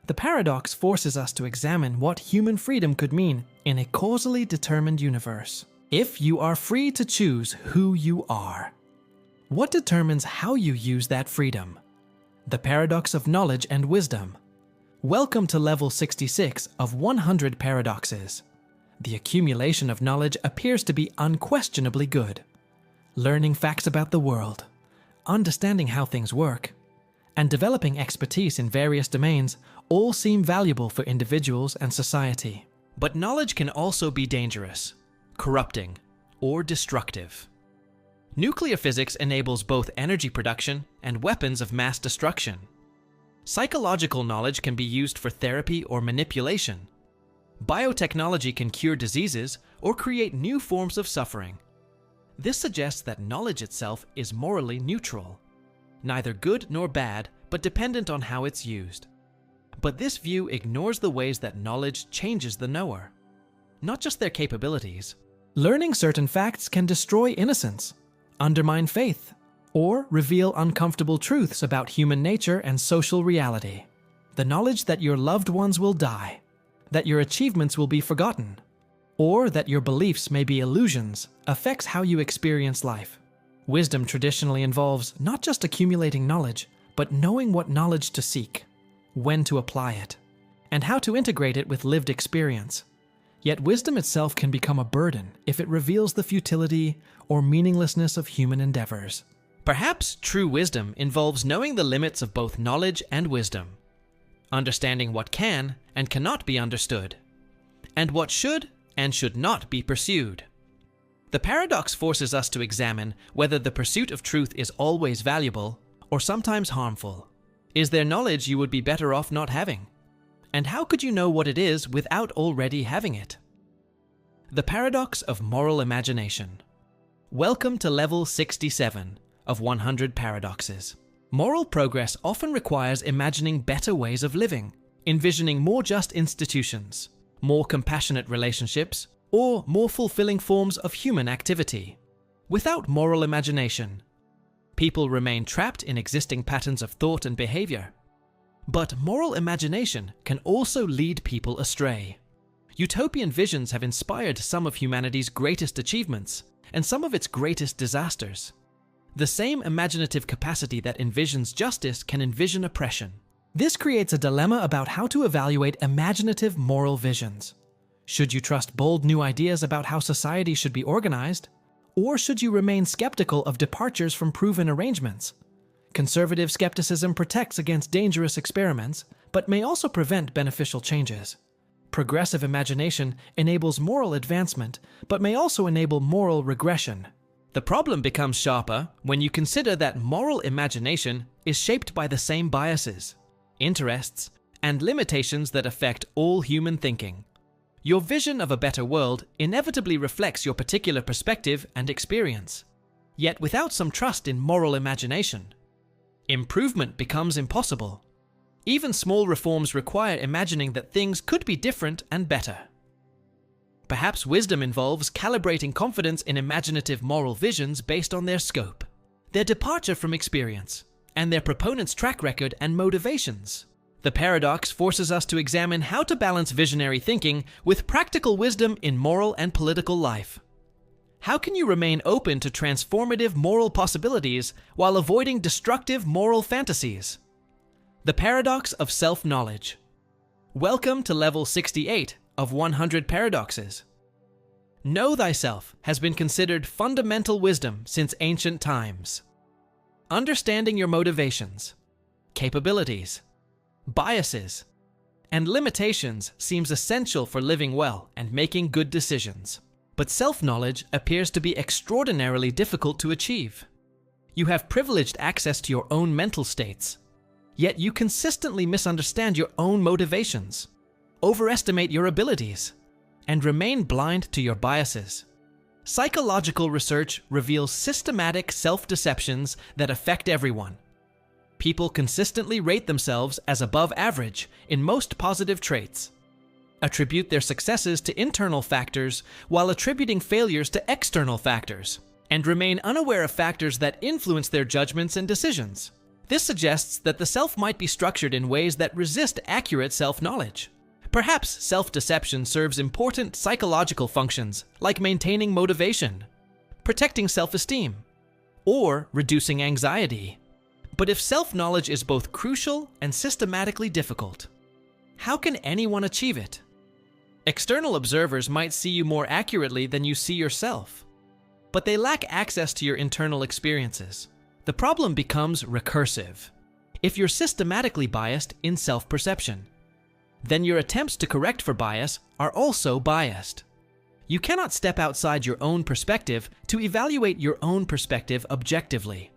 The paradox forces us to examine what human freedom could mean in a causally determined universe. If you are free to choose who you are, what determines how you use that freedom? The paradox of knowledge and wisdom. Welcome to level 66 of 100 paradoxes. The accumulation of knowledge appears to be unquestionably good. Learning facts about the world, understanding how things work, and developing expertise in various domains all seem valuable for individuals and society. But knowledge can also be dangerous, corrupting, or destructive. Nuclear physics enables both energy production and weapons of mass destruction. Psychological knowledge can be used for therapy or manipulation. Biotechnology can cure diseases or create new forms of suffering. This suggests that knowledge itself is morally neutral, neither good nor bad, but dependent on how it's used. But this view ignores the ways that knowledge changes the knower, not just their capabilities. Learning certain facts can destroy innocence, undermine faith, or reveal uncomfortable truths about human nature and social reality. The knowledge that your loved ones will die, that your achievements will be forgotten, or that your beliefs may be illusions affects how you experience life. Wisdom traditionally involves not just accumulating knowledge, but knowing what knowledge to seek, when to apply it, and how to integrate it with lived experience. Yet wisdom itself can become a burden if it reveals the futility or meaninglessness of human endeavors. Perhaps true wisdom involves knowing the limits of both knowledge and wisdom, understanding what can and cannot be understood, and what should and should not be pursued. The paradox forces us to examine whether the pursuit of truth is always valuable or sometimes harmful. Is there knowledge you would be better off not having? And how could you know what it is without already having it? The paradox of moral imagination. Welcome to level 67 of 100 paradoxes. Moral progress often requires imagining better ways of living, envisioning more just institutions, more compassionate relationships, or more fulfilling forms of human activity. Without moral imagination, people remain trapped in existing patterns of thought and behavior. But moral imagination can also lead people astray. Utopian visions have inspired some of humanity's greatest achievements and some of its greatest disasters. The same imaginative capacity that envisions justice can envision oppression. This creates a dilemma about how to evaluate imaginative moral visions. Should you trust bold new ideas about how society should be organized? Or should you remain skeptical of departures from proven arrangements? Conservative skepticism protects against dangerous experiments, but may also prevent beneficial changes. Progressive imagination enables moral advancement, but may also enable moral regression. The problem becomes sharper when you consider that moral imagination is shaped by the same biases, interests, and limitations that affect all human thinking. Your vision of a better world inevitably reflects your particular perspective and experience. Yet without some trust in moral imagination, improvement becomes impossible. Even small reforms require imagining that things could be different and better. Perhaps wisdom involves calibrating confidence in imaginative moral visions based on their scope, their departure from experience, and their proponents' track record and motivations. The paradox forces us to examine how to balance visionary thinking with practical wisdom in moral and political life. How can you remain open to transformative moral possibilities while avoiding destructive moral fantasies? The paradox of self-knowledge. Welcome to level 68 of 100 paradoxes. Know thyself has been considered fundamental wisdom since ancient times. Understanding your motivations, capabilities, biases, and limitations seems essential for living well and making good decisions. But self-knowledge appears to be extraordinarily difficult to achieve. You have privileged access to your own mental states, yet you consistently misunderstand your own motivations, overestimate your abilities, and remain blind to your biases. Psychological research reveals systematic self-deceptions that affect everyone. People consistently rate themselves as above average in most positive traits, attribute their successes to internal factors while attributing failures to external factors, and remain unaware of factors that influence their judgments and decisions. This suggests that the self might be structured in ways that resist accurate self-knowledge. Perhaps self-deception serves important psychological functions like maintaining motivation, protecting self-esteem, or reducing anxiety. But if self-knowledge is both crucial and systematically difficult, how can anyone achieve it? External observers might see you more accurately than you see yourself, but they lack access to your internal experiences. The problem becomes recursive. If you're systematically biased in self-perception, then your attempts to correct for bias are also biased. You cannot step outside your own perspective to evaluate your own perspective objectively.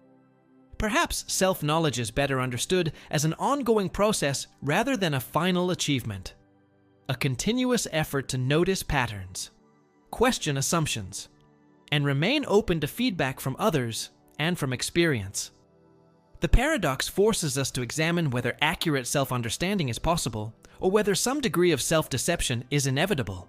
Perhaps self-knowledge is better understood as an ongoing process rather than a final achievement. A continuous effort to notice patterns, question assumptions, and remain open to feedback from others and from experience. The paradox forces us to examine whether accurate self-understanding is possible or whether some degree of self-deception is inevitable.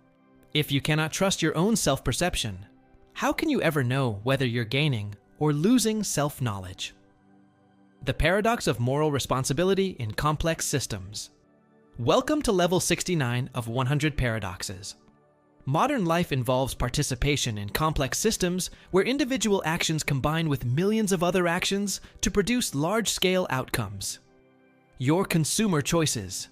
If you cannot trust your own self-perception, how can you ever know whether you're gaining or losing self-knowledge. The paradox of moral responsibility in complex systems. Welcome to level 69 of 100 paradoxes. Modern life involves participation in complex systems where individual actions combine with millions of other actions to produce large-scale outcomes. Your consumer choices,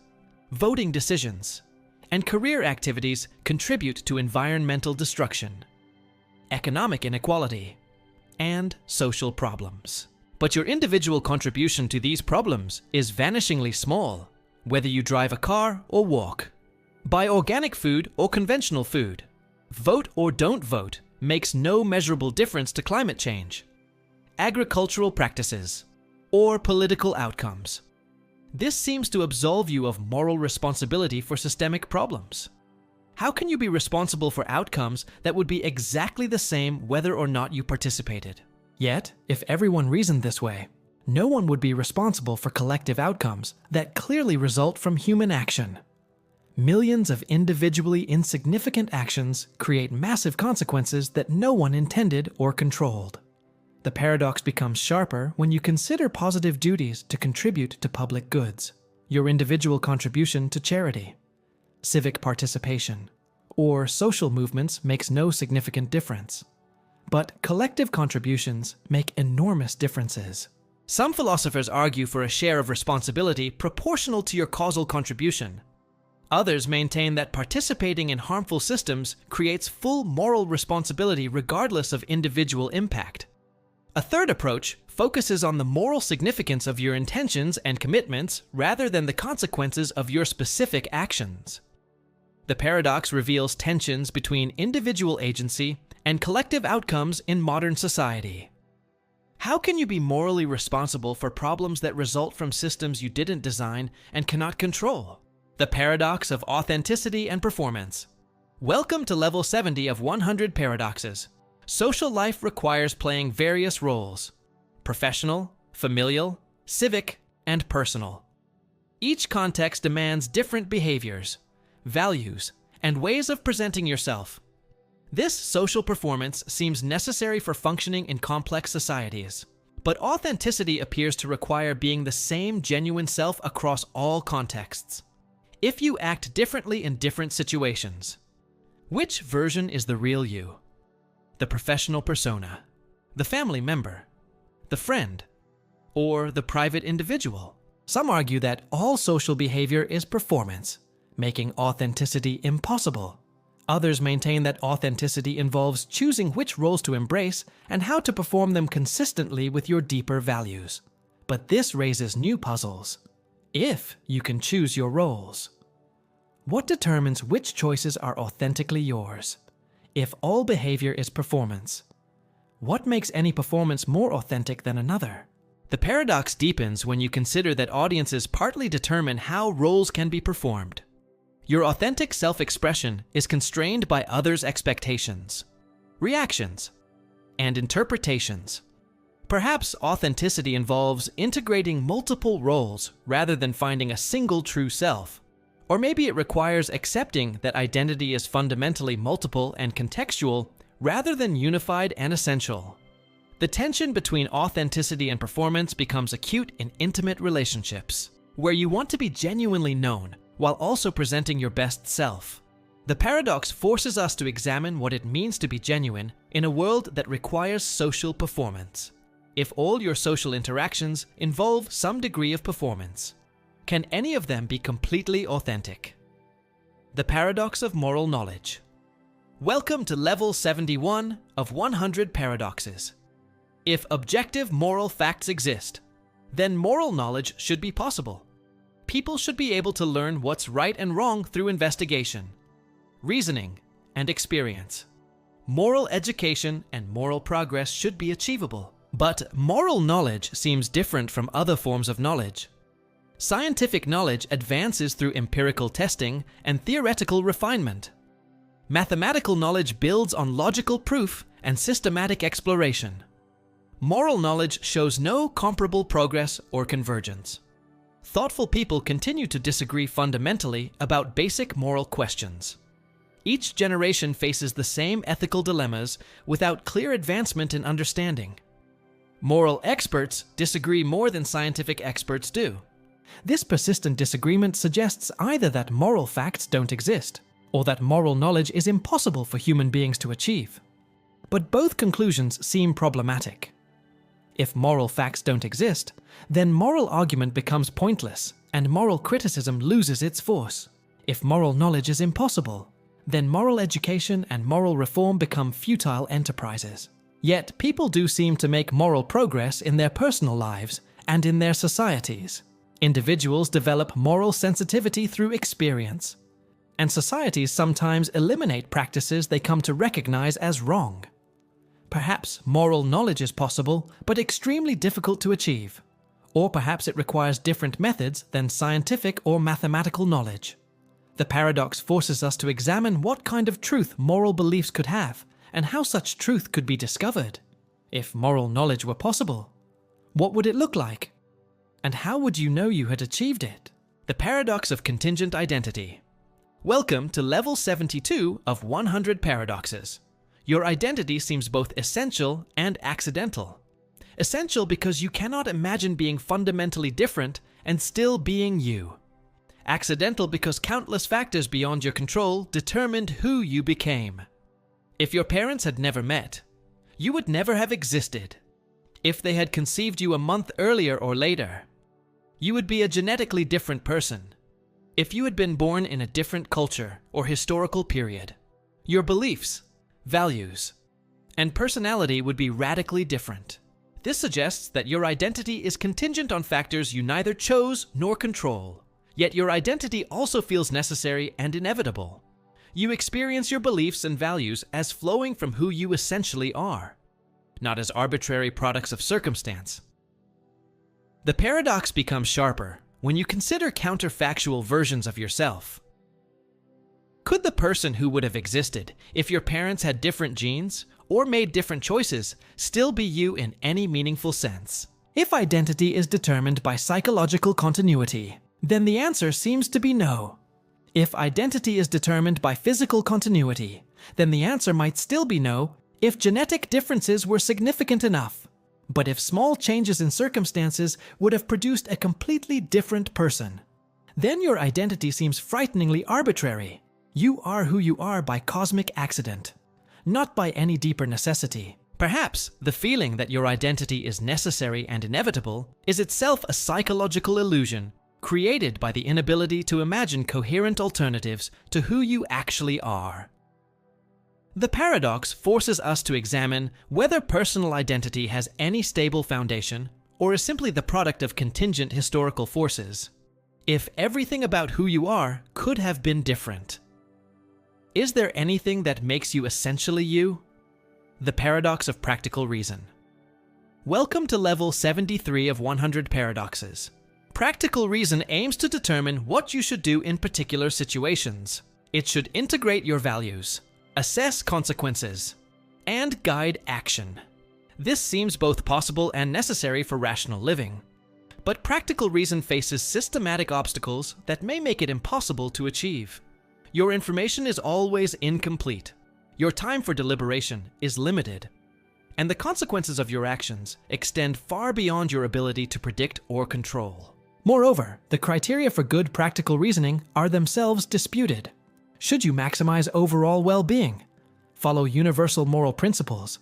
voting decisions, and career activities contribute to environmental destruction, economic inequality, and social problems. But your individual contribution to these problems is vanishingly small, whether you drive a car or walk. Buy organic food or conventional food. Vote or don't vote makes no measurable difference to climate change, agricultural practices, or political outcomes. This seems to absolve you of moral responsibility for systemic problems. How can you be responsible for outcomes that would be exactly the same whether or not you participated? Yet, if everyone reasoned this way, no one would be responsible for collective outcomes that clearly result from human action. Millions of individually insignificant actions create massive consequences that no one intended or controlled. The paradox becomes sharper when you consider positive duties to contribute to public goods, your individual contribution to charity, civic participation, or social movements makes no significant difference. But collective contributions make enormous differences. Some philosophers argue for a share of responsibility proportional to your causal contribution. Others maintain that participating in harmful systems creates full moral responsibility regardless of individual impact. A third approach focuses on the moral significance of your intentions and commitments rather than the consequences of your specific actions. The paradox reveals tensions between individual agency and collective outcomes in modern society. How can you be morally responsible for problems that result from systems you didn't design and cannot control? The paradox of authenticity and performance. Welcome to level 70 of 100 paradoxes. Social life requires playing various roles: professional, familial, civic, and personal. Each context demands different behaviors, values, and ways of presenting yourself. This social performance seems necessary for functioning in complex societies, but authenticity appears to require being the same genuine self across all contexts. If you act differently in different situations, which version is the real you? The professional persona, the family member, the friend, or the private individual? Some argue that all social behavior is performance, making authenticity impossible. Others maintain that authenticity involves choosing which roles to embrace and how to perform them consistently with your deeper values. But this raises new puzzles. If you can choose your roles, what determines which choices are authentically yours? If all behavior is performance, what makes any performance more authentic than another? The paradox deepens when you consider that audiences partly determine how roles can be performed. Your authentic self-expression is constrained by others' expectations, reactions, and interpretations. Perhaps authenticity involves integrating multiple roles rather than finding a single true self. Or maybe it requires accepting that identity is fundamentally multiple and contextual rather than unified and essential. The tension between authenticity and performance becomes acute in intimate relationships, where you want to be genuinely known while also presenting your best self. The paradox forces us to examine what it means to be genuine in a world that requires social performance. If all your social interactions involve some degree of performance, can any of them be completely authentic? The paradox of moral knowledge. Welcome to level 71 of 100 paradoxes. If objective moral facts exist, then moral knowledge should be possible. People should be able to learn what's right and wrong through investigation, reasoning, and experience. Moral education and moral progress should be achievable. But moral knowledge seems different from other forms of knowledge. Scientific knowledge advances through empirical testing and theoretical refinement. Mathematical knowledge builds on logical proof and systematic exploration. Moral knowledge shows no comparable progress or convergence. Thoughtful people continue to disagree fundamentally about basic moral questions. Each generation faces the same ethical dilemmas without clear advancement in understanding. Moral experts disagree more than scientific experts do. This persistent disagreement suggests either that moral facts don't exist, or that moral knowledge is impossible for human beings to achieve. But both conclusions seem problematic. If moral facts don't exist, then moral argument becomes pointless, and moral criticism loses its force. If moral knowledge is impossible, then moral education and moral reform become futile enterprises. Yet people do seem to make moral progress in their personal lives and in their societies. Individuals develop moral sensitivity through experience, and societies sometimes eliminate practices they come to recognize as wrong. Perhaps moral knowledge is possible, but extremely difficult to achieve. Or perhaps it requires different methods than scientific or mathematical knowledge. The paradox forces us to examine what kind of truth moral beliefs could have, and how such truth could be discovered. If moral knowledge were possible, what would it look like? And how would you know you had achieved it? The paradox of contingent identity. Welcome to level 72 of 100 paradoxes. Your identity seems both essential and accidental. Essential because you cannot imagine being fundamentally different and still being you. Accidental because countless factors beyond your control determined who you became. If your parents had never met, you would never have existed. If they had conceived you a month earlier or later, you would be a genetically different person. If you had been born in a different culture or historical period, your beliefs, values, and personality would be radically different. This suggests that your identity is contingent on factors you neither chose nor control. Yet your identity also feels necessary and inevitable. You experience your beliefs and values as flowing from who you essentially are, not as arbitrary products of circumstance. The paradox becomes sharper when you consider counterfactual versions of yourself. Could the person who would have existed if your parents had different genes or made different choices still be you in any meaningful sense? If identity is determined by psychological continuity, then the answer seems to be no. If identity is determined by physical continuity, then the answer might still be no if genetic differences were significant enough. But if small changes in circumstances would have produced a completely different person, then your identity seems frighteningly arbitrary. You are who you are by cosmic accident, not by any deeper necessity. Perhaps the feeling that your identity is necessary and inevitable is itself a psychological illusion created by the inability to imagine coherent alternatives to who you actually are. The paradox forces us to examine whether personal identity has any stable foundation or is simply the product of contingent historical forces. If everything about who you are could have been different, is there anything that makes you essentially you? The paradox of practical reason. Welcome to level 73 of 100 paradoxes. Practical reason aims to determine what you should do in particular situations. It should integrate your values, assess consequences, and guide action. This seems both possible and necessary for rational living. But practical reason faces systematic obstacles that may make it impossible to achieve. Your information is always incomplete. Your time for deliberation is limited. And the consequences of your actions extend far beyond your ability to predict or control. Moreover, the criteria for good practical reasoning are themselves disputed. Should you maximize overall well-being, follow universal moral principles,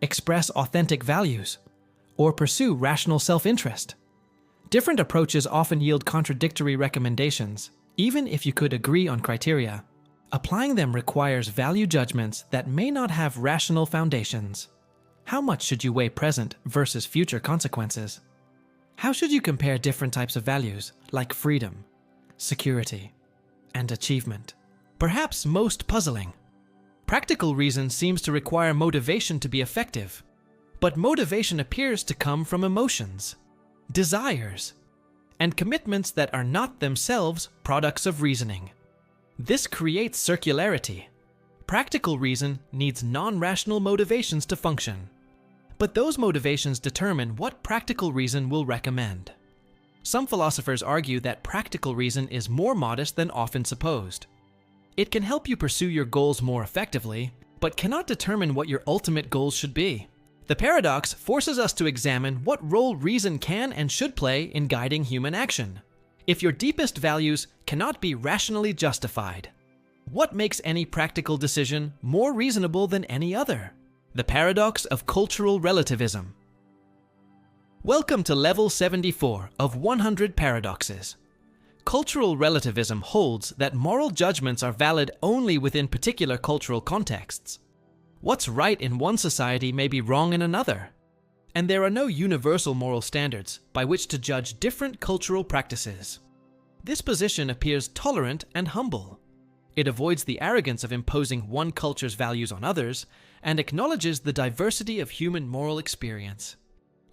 express authentic values, or pursue rational self-interest? Different approaches often yield contradictory recommendations, even if you could agree on criteria. Applying them requires value judgments that may not have rational foundations. How much should you weigh present versus future consequences? How should you compare different types of values, like freedom, security, and achievement? Perhaps most puzzling, practical reason seems to require motivation to be effective, but motivation appears to come from emotions, desires, and commitments that are not themselves products of reasoning. This creates circularity. Practical reason needs non-rational motivations to function, but those motivations determine what practical reason will recommend. Some philosophers argue that practical reason is more modest than often supposed. It can help you pursue your goals more effectively, but cannot determine what your ultimate goals should be. The paradox forces us to examine what role reason can and should play in guiding human action. If your deepest values cannot be rationally justified, what makes any practical decision more reasonable than any other? The paradox of cultural relativism. Welcome to level 74 of 100 paradoxes. Cultural relativism holds that moral judgments are valid only within particular cultural contexts. What's right in one society may be wrong in another, and there are no universal moral standards by which to judge different cultural practices. This position appears tolerant and humble. It avoids the arrogance of imposing one culture's values on others and acknowledges the diversity of human moral experience.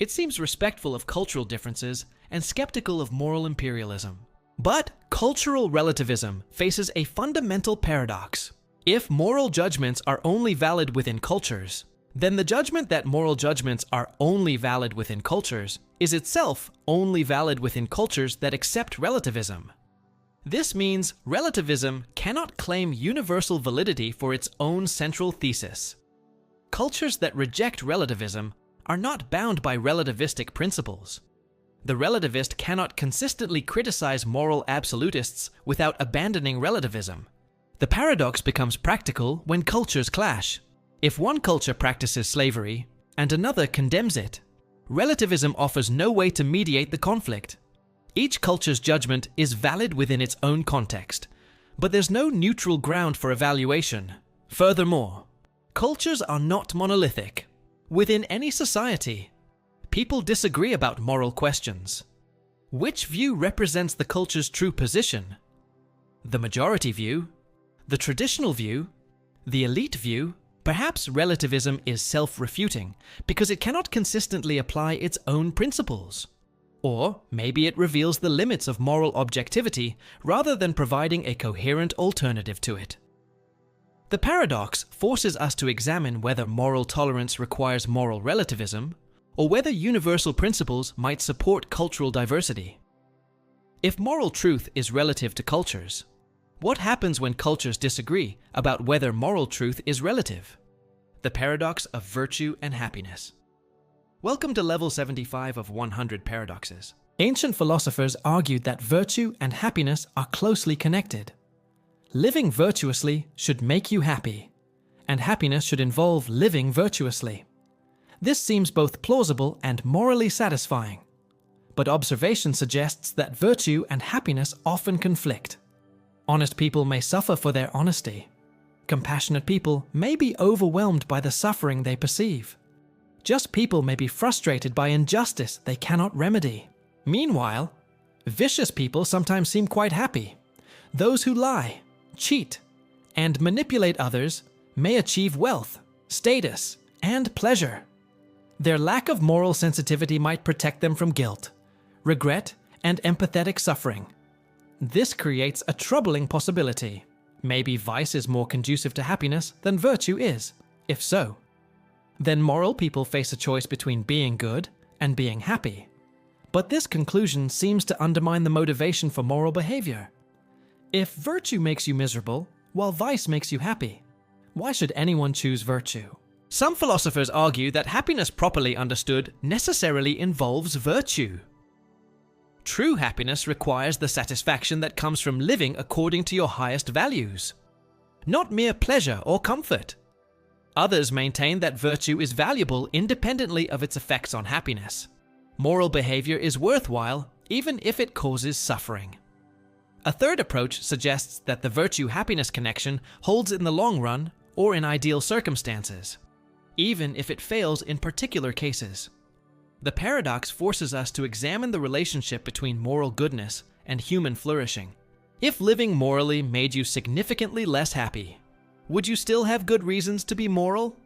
It seems respectful of cultural differences and skeptical of moral imperialism. But cultural relativism faces a fundamental paradox. If moral judgments are only valid within cultures, then the judgment that moral judgments are only valid within cultures is itself only valid within cultures that accept relativism. This means relativism cannot claim universal validity for its own central thesis. Cultures that reject relativism are not bound by relativistic principles. The relativist cannot consistently criticize moral absolutists without abandoning relativism. The paradox becomes practical when cultures clash. If one culture practices slavery and another condemns it, relativism offers no way to mediate the conflict. Each culture's judgment is valid within its own context, but there's no neutral ground for evaluation. Furthermore, cultures are not monolithic. Within any society, people disagree about moral questions. Which view represents the culture's true position? The majority view? The traditional view? The elite view? Perhaps relativism is self-refuting because it cannot consistently apply its own principles. Or maybe it reveals the limits of moral objectivity rather than providing a coherent alternative to it. The paradox forces us to examine whether moral tolerance requires moral relativism, or whether universal principles might support cultural diversity. If moral truth is relative to cultures, what happens when cultures disagree about whether moral truth is relative? The paradox of virtue and happiness. Welcome to level 75 of 100 paradoxes. Ancient philosophers argued that virtue and happiness are closely connected. Living virtuously should make you happy, and happiness should involve living virtuously. This seems both plausible and morally satisfying, but observation suggests that virtue and happiness often conflict. Honest people may suffer for their honesty. Compassionate people may be overwhelmed by the suffering they perceive. Just people may be frustrated by injustice they cannot remedy. Meanwhile, vicious people sometimes seem quite happy. Those who lie, cheat, and manipulate others may achieve wealth, status, and pleasure. Their lack of moral sensitivity might protect them from guilt, regret, and empathetic suffering. This creates a troubling possibility. Maybe vice is more conducive to happiness than virtue is. If so, then moral people face a choice between being good and being happy. But this conclusion seems to undermine the motivation for moral behavior. If virtue makes you miserable, while vice makes you happy, why should anyone choose virtue? Some philosophers argue that happiness properly understood necessarily involves virtue. True happiness requires the satisfaction that comes from living according to your highest values, not mere pleasure or comfort. Others maintain that virtue is valuable independently of its effects on happiness. Moral behavior is worthwhile even if it causes suffering. A third approach suggests that the virtue-happiness connection holds in the long run or in ideal circumstances, even if it fails in particular cases. The paradox forces us to examine the relationship between moral goodness and human flourishing. If living morally made you significantly less happy, would you still have good reasons to be moral?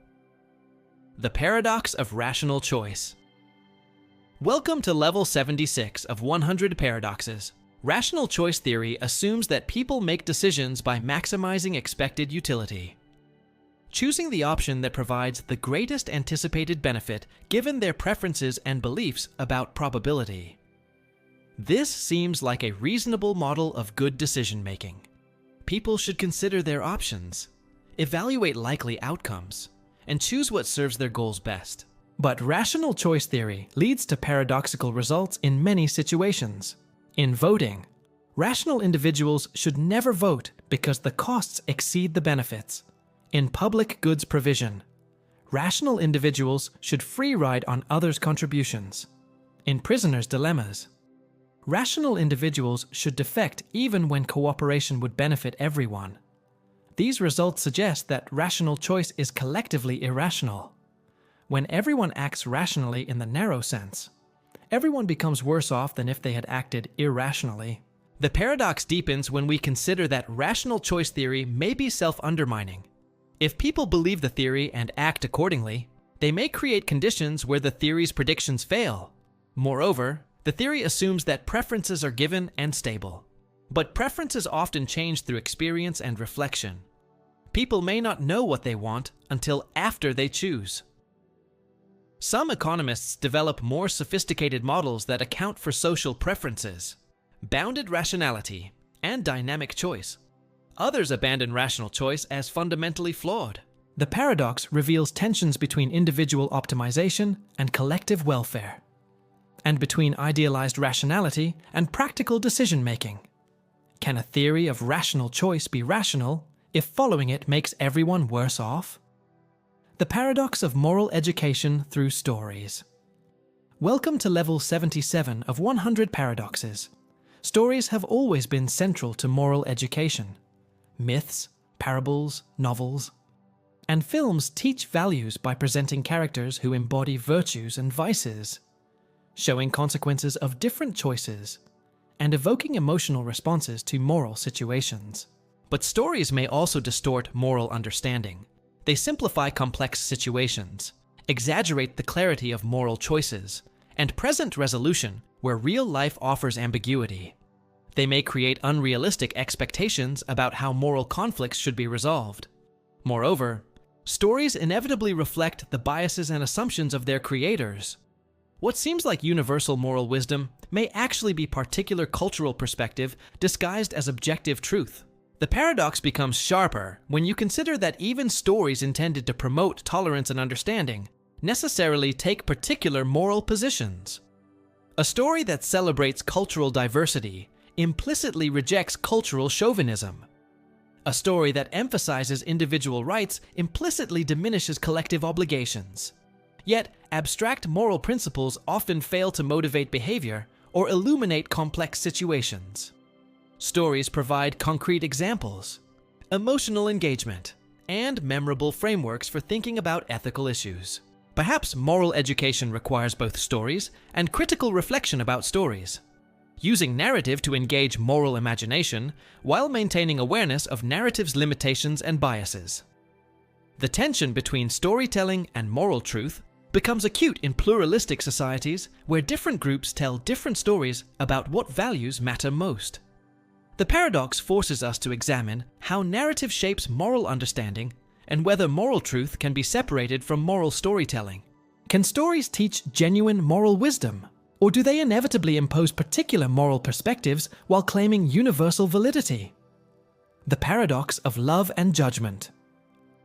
The paradox of rational choice. Welcome to level 76 of 100 paradoxes. Rational choice theory assumes that people make decisions by maximizing expected utility, choosing the option that provides the greatest anticipated benefit given their preferences and beliefs about probability. This seems like a reasonable model of good decision-making. People should consider their options, evaluate likely outcomes, and choose what serves their goals best. But rational choice theory leads to paradoxical results in many situations. In voting, rational individuals should never vote because the costs exceed the benefits. In public goods provision, rational individuals should free ride on others' contributions. In prisoners' dilemmas, rational individuals should defect even when cooperation would benefit everyone. These results suggest that rational choice is collectively irrational. When everyone acts rationally in the narrow sense, everyone becomes worse off than if they had acted irrationally. The paradox deepens when we consider that rational choice theory may be self-undermining. If people believe the theory and act accordingly, they may create conditions where the theory's predictions fail. Moreover, the theory assumes that preferences are given and stable. But preferences often change through experience and reflection. People may not know what they want until after they choose. Some economists develop more sophisticated models that account for social preferences, bounded rationality, and dynamic choice. Others abandon rational choice as fundamentally flawed. The paradox reveals tensions between individual optimization and collective welfare, and between idealized rationality and practical decision-making. Can a theory of rational choice be rational if following it makes everyone worse off? The paradox of moral education through stories. Welcome to level 77 of 100 paradoxes. Stories have always been central to moral education. Myths, parables, novels, and films teach values by presenting characters who embody virtues and vices, showing consequences of different choices, and evoking emotional responses to moral situations. But stories may also distort moral understanding. They simplify complex situations, exaggerate the clarity of moral choices, and present resolution where real life offers ambiguity. They may create unrealistic expectations about how moral conflicts should be resolved. Moreover, stories inevitably reflect the biases and assumptions of their creators. What seems like universal moral wisdom may actually be particular cultural perspective disguised as objective truth. The paradox becomes sharper when you consider that even stories intended to promote tolerance and understanding necessarily take particular moral positions. A story that celebrates cultural diversity implicitly rejects cultural chauvinism. A story that emphasizes individual rights implicitly diminishes collective obligations. Yet, abstract moral principles often fail to motivate behavior or illuminate complex situations. Stories provide concrete examples, emotional engagement, and memorable frameworks for thinking about ethical issues. Perhaps moral education requires both stories and critical reflection about stories, using narrative to engage moral imagination while maintaining awareness of narrative's limitations and biases. The tension between storytelling and moral truth becomes acute in pluralistic societies where different groups tell different stories about what values matter most. The paradox forces us to examine how narrative shapes moral understanding and whether moral truth can be separated from moral storytelling. Can stories teach genuine moral wisdom, or do they inevitably impose particular moral perspectives while claiming universal validity? The paradox of love and judgment.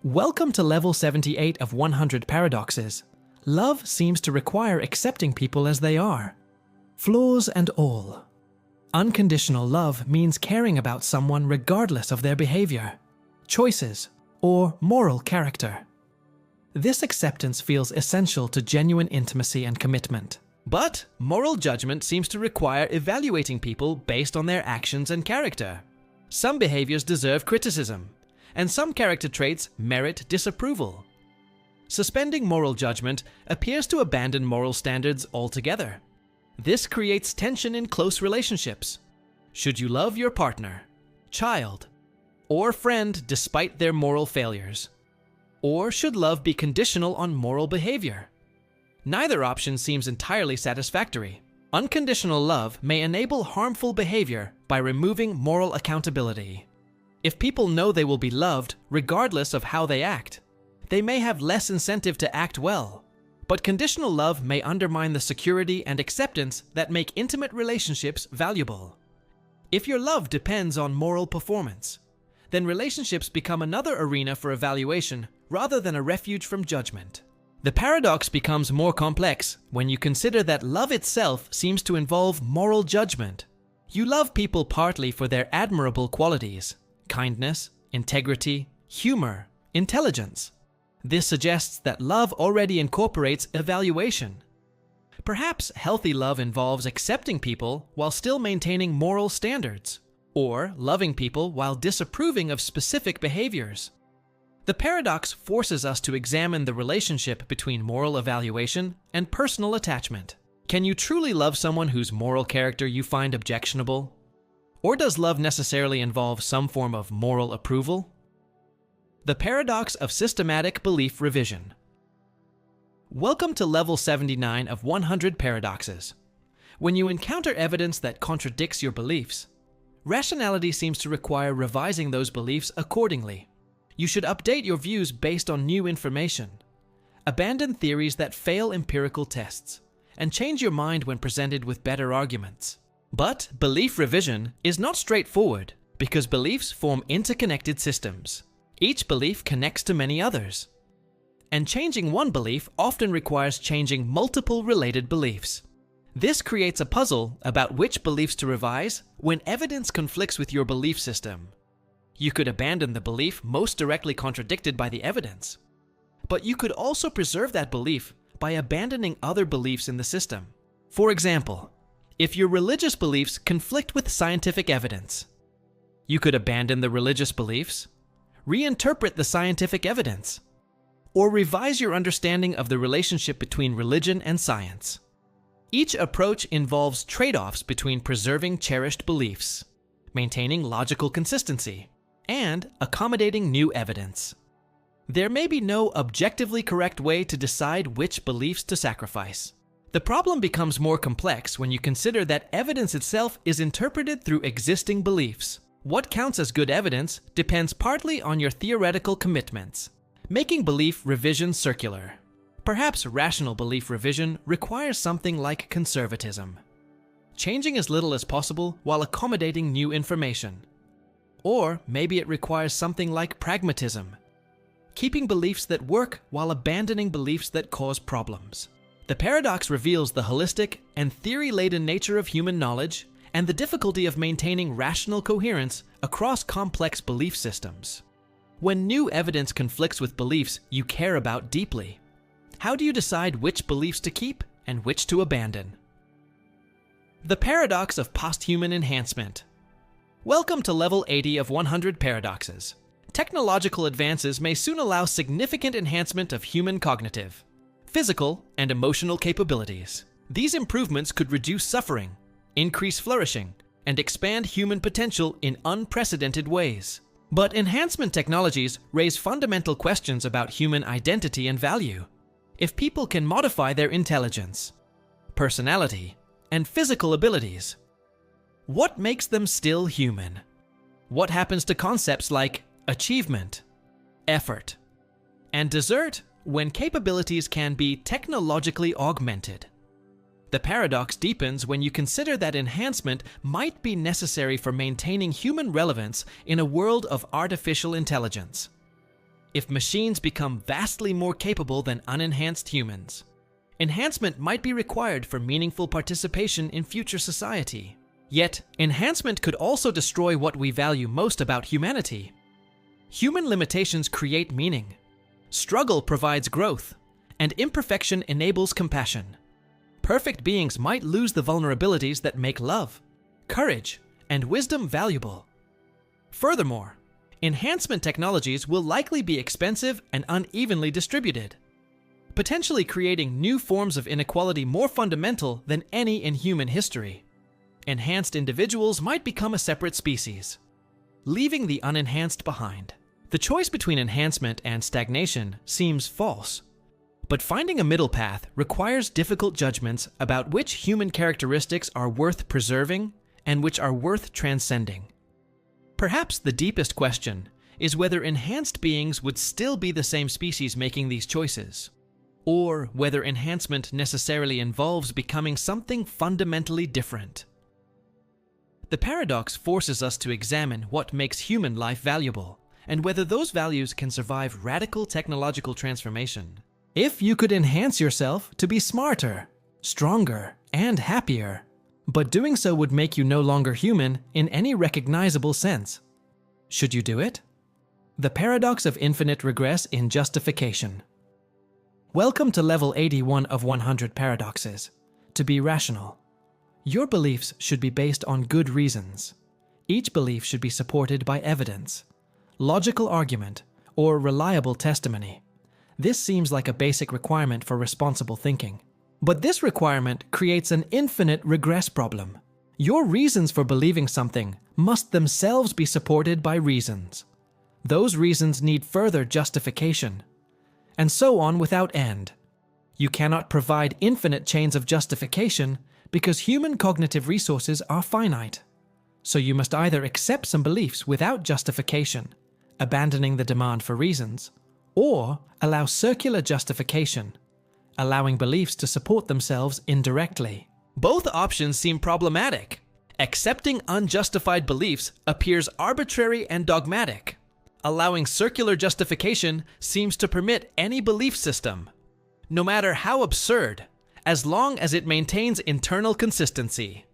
Welcome to level 78 of 100 paradoxes. Love seems to require accepting people as they are, flaws and all. Unconditional love means caring about someone regardless of their behavior, choices, or moral character. This acceptance feels essential to genuine intimacy and commitment. But moral judgment seems to require evaluating people based on their actions and character. Some behaviors deserve criticism, and some character traits merit disapproval. Suspending moral judgment appears to abandon moral standards altogether. This creates tension in close relationships. Should you love your partner, child, or friend despite their moral failures? Or should love be conditional on moral behavior? Neither option seems entirely satisfactory. Unconditional love may enable harmful behavior by removing moral accountability. If people know they will be loved regardless of how they act, they may have less incentive to act well. But conditional love may undermine the security and acceptance that make intimate relationships valuable. If your love depends on moral performance, then relationships become another arena for evaluation rather than a refuge from judgment. The paradox becomes more complex when you consider that love itself seems to involve moral judgment. You love people partly for their admirable qualities: kindness, integrity, humor, intelligence. This suggests that love already incorporates evaluation. Perhaps healthy love involves accepting people while still maintaining moral standards, or loving people while disapproving of specific behaviors. The paradox forces us to examine the relationship between moral evaluation and personal attachment. Can you truly love someone whose moral character you find objectionable? Or does love necessarily involve some form of moral approval? The paradox of systematic belief revision. Welcome to level 79 of 100 paradoxes. When you encounter evidence that contradicts your beliefs, rationality seems to require revising those beliefs accordingly. You should update your views based on new information. Abandon theories that fail empirical tests, and change your mind when presented with better arguments. But belief revision is not straightforward because beliefs form interconnected systems. Each belief connects to many others. And changing one belief often requires changing multiple related beliefs. This creates a puzzle about which beliefs to revise when evidence conflicts with your belief system. You could abandon the belief most directly contradicted by the evidence, but you could also preserve that belief by abandoning other beliefs in the system. For example, if your religious beliefs conflict with scientific evidence, you could abandon the religious beliefs, reinterpret the scientific evidence, or revise your understanding of the relationship between religion and science. Each approach involves trade-offs between preserving cherished beliefs, maintaining logical consistency, and accommodating new evidence. There may be no objectively correct way to decide which beliefs to sacrifice. The problem becomes more complex when you consider that evidence itself is interpreted through existing beliefs. What counts as good evidence depends partly on your theoretical commitments, making belief revision circular. Perhaps rational belief revision requires something like conservatism, changing as little as possible while accommodating new information. Or maybe it requires something like pragmatism, keeping beliefs that work while abandoning beliefs that cause problems. The paradox reveals the holistic and theory-laden nature of human knowledge and the difficulty of maintaining rational coherence across complex belief systems. When new evidence conflicts with beliefs you care about deeply, how do you decide which beliefs to keep and which to abandon? The paradox of posthuman enhancement. Welcome to level 80 of 100 paradoxes. Technological advances may soon allow significant enhancement of human cognitive, physical, and emotional capabilities. These improvements could reduce suffering, increase flourishing, and expand human potential in unprecedented ways. But enhancement technologies raise fundamental questions about human identity and value. If people can modify their intelligence, personality, and physical abilities, what makes them still human? What happens to concepts like achievement, effort, and desert when capabilities can be technologically augmented? The paradox deepens when you consider that enhancement might be necessary for maintaining human relevance in a world of artificial intelligence. If machines become vastly more capable than unenhanced humans, enhancement might be required for meaningful participation in future society. Yet, enhancement could also destroy what we value most about humanity. Human limitations create meaning. Struggle provides growth, and imperfection enables compassion. Perfect beings might lose the vulnerabilities that make love, courage, and wisdom valuable. Furthermore, enhancement technologies will likely be expensive and unevenly distributed, potentially creating new forms of inequality more fundamental than any in human history. Enhanced individuals might become a separate species, leaving the unenhanced behind. The choice between enhancement and stagnation seems false, but finding a middle path requires difficult judgments about which human characteristics are worth preserving and which are worth transcending. Perhaps the deepest question is whether enhanced beings would still be the same species making these choices, or whether enhancement necessarily involves becoming something fundamentally different. The paradox forces us to examine what makes human life valuable, and whether those values can survive radical technological transformation. If you could enhance yourself to be smarter, stronger, and happier, but doing so would make you no longer human in any recognizable sense, should you do it? The paradox of infinite regress in justification. Welcome to level 81 of 100 paradoxes. To be rational. Your beliefs should be based on good reasons. Each belief should be supported by evidence, logical argument, or reliable testimony. This seems like a basic requirement for responsible thinking. But this requirement creates an infinite regress problem. Your reasons for believing something must themselves be supported by reasons. Those reasons need further justification, and so on without end. You cannot provide infinite chains of justification because human cognitive resources are finite. So you must either accept some beliefs without justification, abandoning the demand for reasons, or allow circular justification, allowing beliefs to support themselves indirectly. Both options seem problematic. Accepting unjustified beliefs appears arbitrary and dogmatic. Allowing circular justification seems to permit any belief system, no matter how absurd, as long as it maintains internal consistency.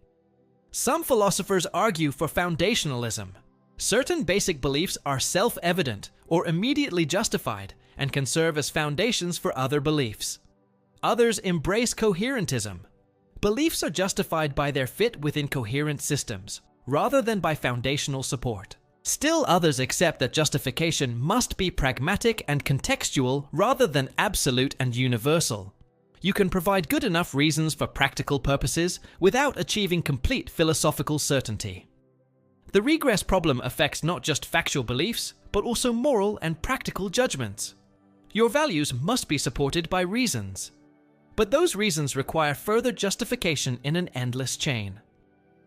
Some philosophers argue for foundationalism. Certain basic beliefs are self-evident or immediately justified and can serve as foundations for other beliefs. Others embrace coherentism. Beliefs are justified by their fit within coherent systems, rather than by foundational support. Still others accept that justification must be pragmatic and contextual rather than absolute and universal. You can provide good enough reasons for practical purposes without achieving complete philosophical certainty. The regress problem affects not just factual beliefs, but also moral and practical judgments. Your values must be supported by reasons. But those reasons require further justification in an endless chain.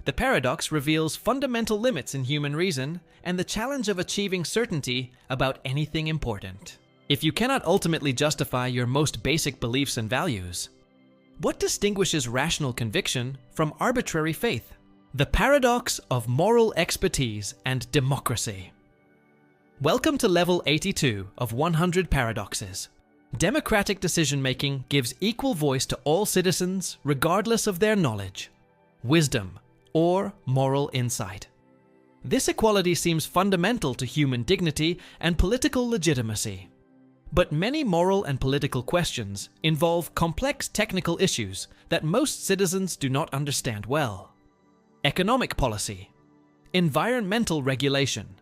The paradox reveals fundamental limits in human reason and the challenge of achieving certainty about anything important. If you cannot ultimately justify your most basic beliefs and values, what distinguishes rational conviction from arbitrary faith? The paradox of moral expertise and democracy. Welcome to level 82 of 100 paradoxes. Democratic decision-making gives equal voice to all citizens regardless of their knowledge, wisdom, or moral insight. This equality seems fundamental to human dignity and political legitimacy. But many moral and political questions involve complex technical issues that most citizens do not understand well. Economic policy, environmental regulation,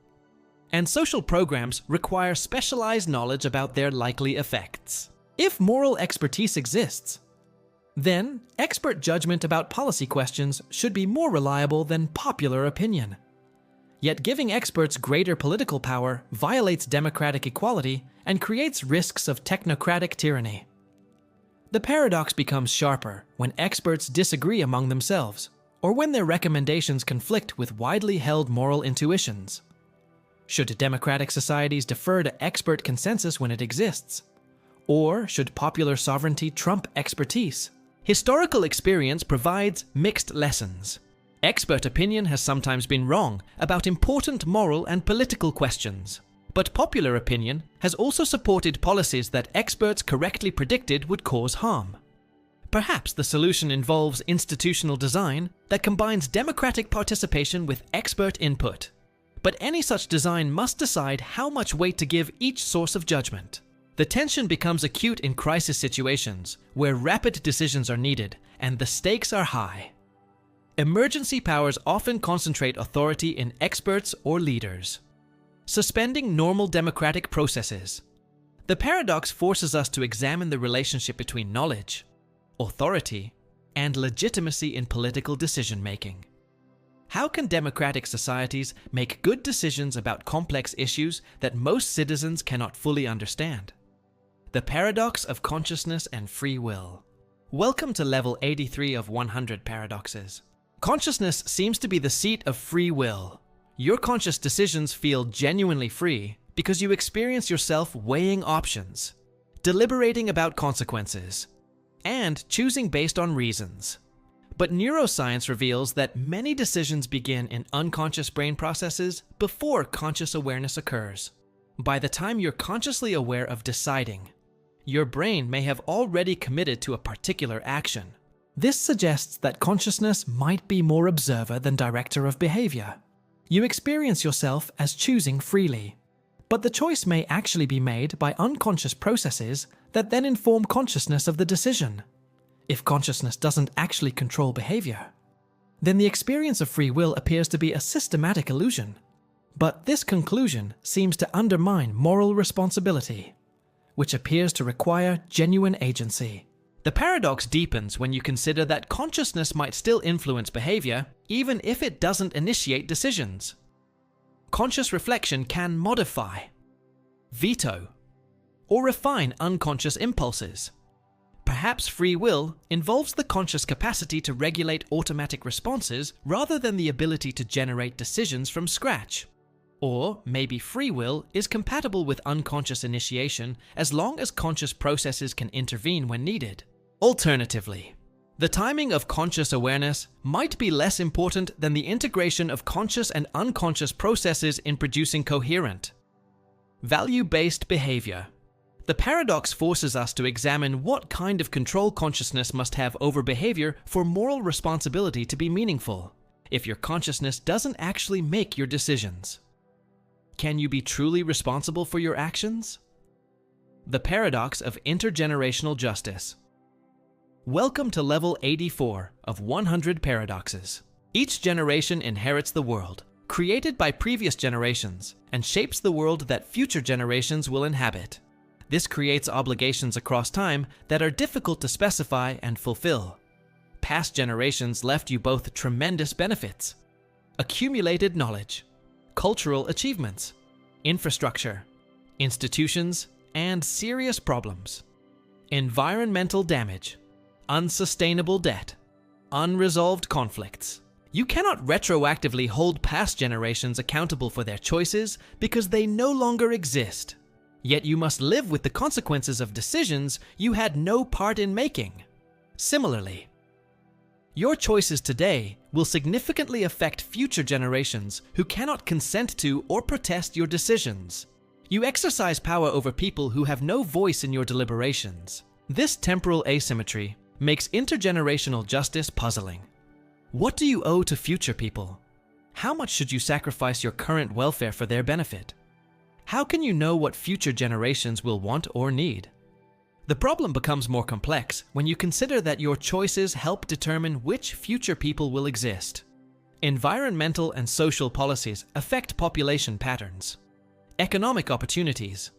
and social programs require specialized knowledge about their likely effects. If moral expertise exists, then expert judgment about policy questions should be more reliable than popular opinion. Yet giving experts greater political power violates democratic equality and creates risks of technocratic tyranny. The paradox becomes sharper when experts disagree among themselves, or when their recommendations conflict with widely held moral intuitions. Should democratic societies defer to expert consensus when it exists? Or should popular sovereignty trump expertise? Historical experience provides mixed lessons. Expert opinion has sometimes been wrong about important moral and political questions, but popular opinion has also supported policies that experts correctly predicted would cause harm. Perhaps the solution involves institutional design that combines democratic participation with expert input. But any such design must decide how much weight to give each source of judgment. The tension becomes acute in crisis situations where rapid decisions are needed and the stakes are high. Emergency powers often concentrate authority in experts or leaders, suspending normal democratic processes. The paradox forces us to examine the relationship between knowledge, authority, and legitimacy in political decision-making. How can democratic societies make good decisions about complex issues that most citizens cannot fully understand? The paradox of consciousness and free will. Welcome to level 83 of 100 paradoxes. Consciousness seems to be the seat of free will. Your conscious decisions feel genuinely free because you experience yourself weighing options, deliberating about consequences, and choosing based on reasons. But neuroscience reveals that many decisions begin in unconscious brain processes before conscious awareness occurs. By the time you're consciously aware of deciding, your brain may have already committed to a particular action. This suggests that consciousness might be more observer than director of behavior. You experience yourself as choosing freely, but the choice may actually be made by unconscious processes that then inform consciousness of the decision. If consciousness doesn't actually control behavior, then the experience of free will appears to be a systematic illusion. But this conclusion seems to undermine moral responsibility, which appears to require genuine agency. The paradox deepens when you consider that consciousness might still influence behavior, even if it doesn't initiate decisions. Conscious reflection can modify, veto, or refine unconscious impulses. Perhaps free will involves the conscious capacity to regulate automatic responses rather than the ability to generate decisions from scratch. Or maybe free will is compatible with unconscious initiation as long as conscious processes can intervene when needed. Alternatively, the timing of conscious awareness might be less important than the integration of conscious and unconscious processes in producing coherent, value-based behavior. The paradox forces us to examine what kind of control consciousness must have over behavior for moral responsibility to be meaningful, if your consciousness doesn't actually make your decisions. Can you be truly responsible for your actions? The paradox of intergenerational justice. Welcome to level 84 of 100 paradoxes. Each generation inherits the world, created by previous generations, and shapes the world that future generations will inhabit. This creates obligations across time that are difficult to specify and fulfill. Past generations left you both tremendous benefits: accumulated knowledge, cultural achievements, infrastructure, institutions, and serious problems. Environmental damage, unsustainable debt, unresolved conflicts. You cannot retroactively hold past generations accountable for their choices because they no longer exist. Yet you must live with the consequences of decisions you had no part in making. Similarly, your choices today will significantly affect future generations who cannot consent to or protest your decisions. You exercise power over people who have no voice in your deliberations. This temporal asymmetry makes intergenerational justice puzzling. What do you owe to future people? How much should you sacrifice your current welfare for their benefit? How can you know what future generations will want or need? The problem becomes more complex when you consider that your choices help determine which future people will exist. Environmental and social policies affect population patterns, economic opportunities,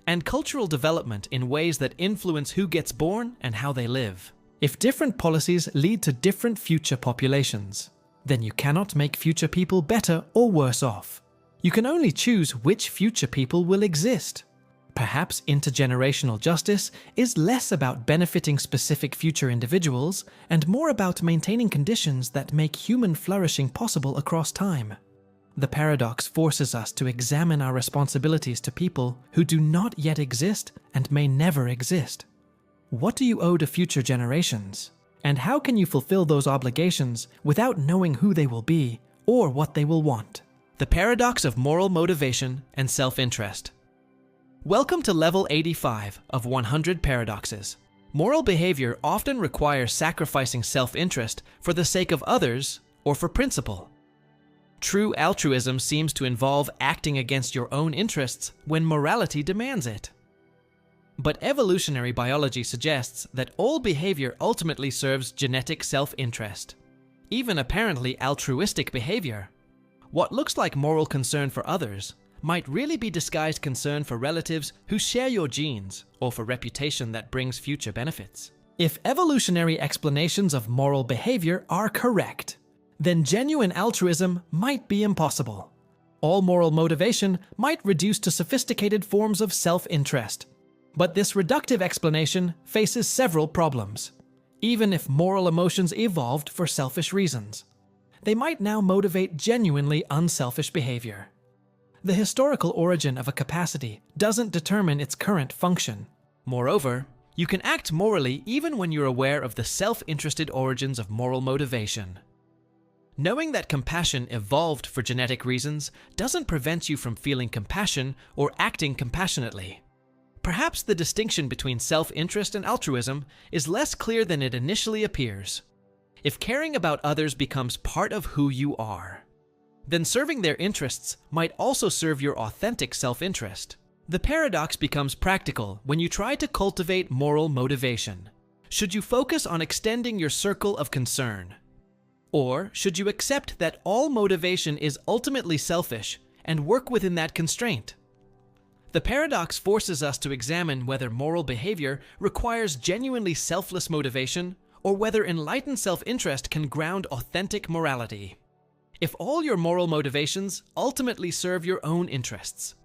and cultural development in ways that influence who gets born and how they live. If different policies lead to different future populations, then you cannot make future people better or worse off. You can only choose which future people will exist. Perhaps intergenerational justice is less about benefiting specific future individuals and more about maintaining conditions that make human flourishing possible across time. The paradox forces us to examine our responsibilities to people who do not yet exist and may never exist. What do you owe to future generations? And how can you fulfill those obligations without knowing who they will be or what they will want? The paradox of moral motivation and self-interest. Welcome to level 85 of 100 paradoxes. Moral behavior often requires sacrificing self-interest for the sake of others or for principle. True altruism seems to involve acting against your own interests when morality demands it. But evolutionary biology suggests that all behavior ultimately serves genetic self-interest, even apparently altruistic behavior. What looks like moral concern for others might really be disguised concern for relatives who share your genes or for reputation that brings future benefits. If evolutionary explanations of moral behavior are correct, then genuine altruism might be impossible. All moral motivation might reduce to sophisticated forms of self-interest. But this reductive explanation faces several problems. Even if moral emotions evolved for selfish reasons, they might now motivate genuinely unselfish behavior. The historical origin of a capacity doesn't determine its current function. Moreover, you can act morally even when you're aware of the self-interested origins of moral motivation. Knowing that compassion evolved for genetic reasons doesn't prevent you from feeling compassion or acting compassionately. Perhaps the distinction between self-interest and altruism is less clear than it initially appears. If caring about others becomes part of who you are, then serving their interests might also serve your authentic self-interest. The paradox becomes practical when you try to cultivate moral motivation. Should you focus on extending your circle of concern? Or should you accept that all motivation is ultimately selfish and work within that constraint? The paradox forces us to examine whether moral behavior requires genuinely selfless motivation or whether enlightened self-interest can ground authentic morality. If all your moral motivations ultimately serve your own interests,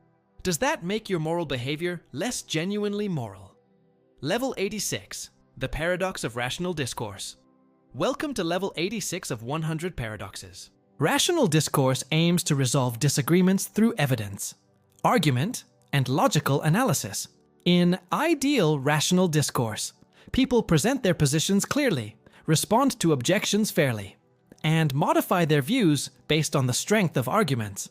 does that make your moral behavior less genuinely moral? Level 86, the Paradox of Rational Discourse. Welcome to Level 86 of 100 Paradoxes. Rational discourse aims to resolve disagreements through evidence, argument, and logical analysis. In ideal rational discourse, people present their positions clearly, respond to objections fairly, and modify their views based on the strength of arguments.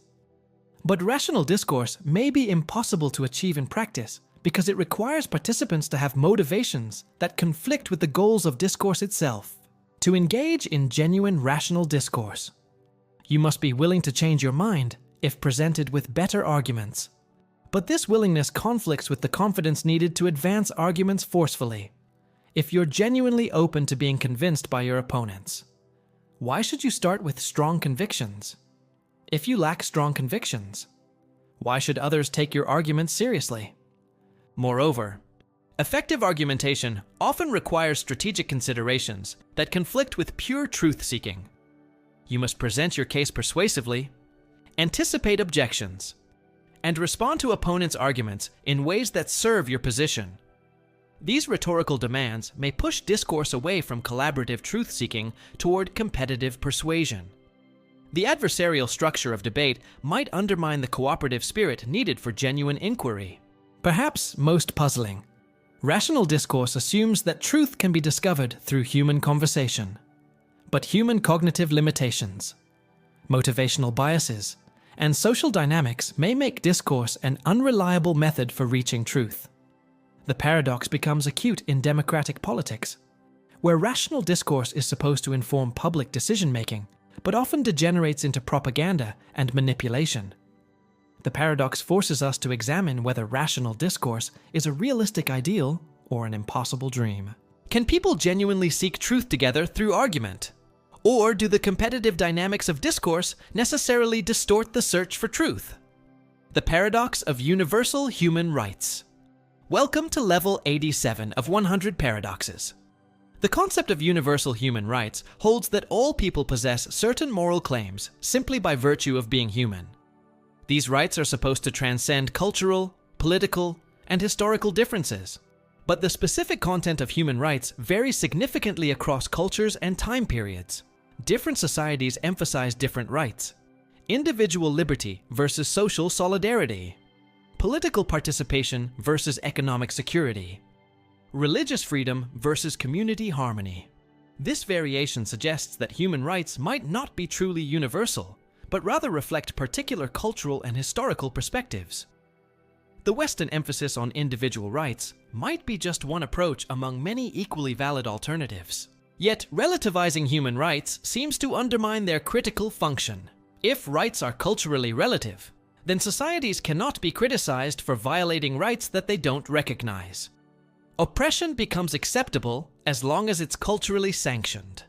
But rational discourse may be impossible to achieve in practice because it requires participants to have motivations that conflict with the goals of discourse itself. To engage in genuine rational discourse, you must be willing to change your mind if presented with better arguments. But this willingness conflicts with the confidence needed to advance arguments forcefully. If you're genuinely open to being convinced by your opponents, why should you start with strong convictions? If you lack strong convictions, why should others take your arguments seriously? Moreover, effective argumentation often requires strategic considerations that conflict with pure truth-seeking. You must present your case persuasively, anticipate objections, and respond to opponents' arguments in ways that serve your position. These rhetorical demands may push discourse away from collaborative truth-seeking toward competitive persuasion. The adversarial structure of debate might undermine the cooperative spirit needed for genuine inquiry. Perhaps most puzzling, rational discourse assumes that truth can be discovered through human conversation. But human cognitive limitations, motivational biases, and social dynamics may make discourse an unreliable method for reaching truth. The paradox becomes acute in democratic politics, where rational discourse is supposed to inform public decision-making, but often degenerates into propaganda and manipulation. The paradox forces us to examine whether rational discourse is a realistic ideal or an impossible dream. Can people genuinely seek truth together through argument? Or do the competitive dynamics of discourse necessarily distort the search for truth? The Paradox of Universal Human Rights. Welcome to Level 87 of 100 Paradoxes. The concept of universal human rights holds that all people possess certain moral claims simply by virtue of being human. These rights are supposed to transcend cultural, political, and historical differences. But the specific content of human rights varies significantly across cultures and time periods. Different societies emphasize different rights. Individual liberty versus social solidarity. Political participation versus economic security. Religious freedom versus community harmony. This variation suggests that human rights might not be truly universal, but rather reflect particular cultural and historical perspectives. The Western emphasis on individual rights might be just one approach among many equally valid alternatives. Yet, relativizing human rights seems to undermine their critical function. If rights are culturally relative, then societies cannot be criticized for violating rights that they don't recognize. Oppression becomes acceptable as long as it's culturally sanctioned.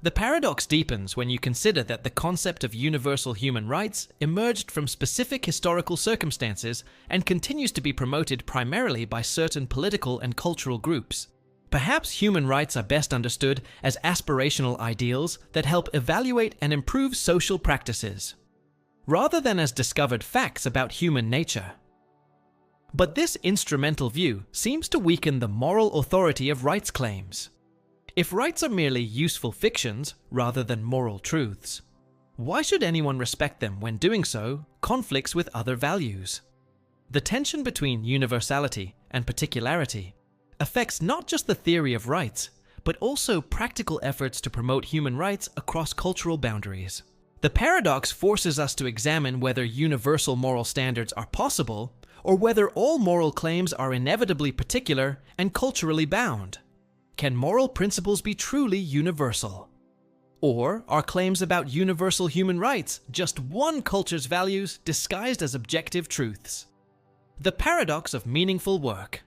The paradox deepens when you consider that the concept of universal human rights emerged from specific historical circumstances and continues to be promoted primarily by certain political and cultural groups. Perhaps human rights are best understood as aspirational ideals that help evaluate and improve social practices, rather than as discovered facts about human nature. But this instrumental view seems to weaken the moral authority of rights claims. If rights are merely useful fictions rather than moral truths, why should anyone respect them when doing so conflicts with other values? The tension between universality and particularity affects not just the theory of rights, but also practical efforts to promote human rights across cultural boundaries. The paradox forces us to examine whether universal moral standards are possible or whether all moral claims are inevitably particular and culturally bound. Can moral principles be truly universal? Or are claims about universal human rights just one culture's values disguised as objective truths? The paradox of meaningful work.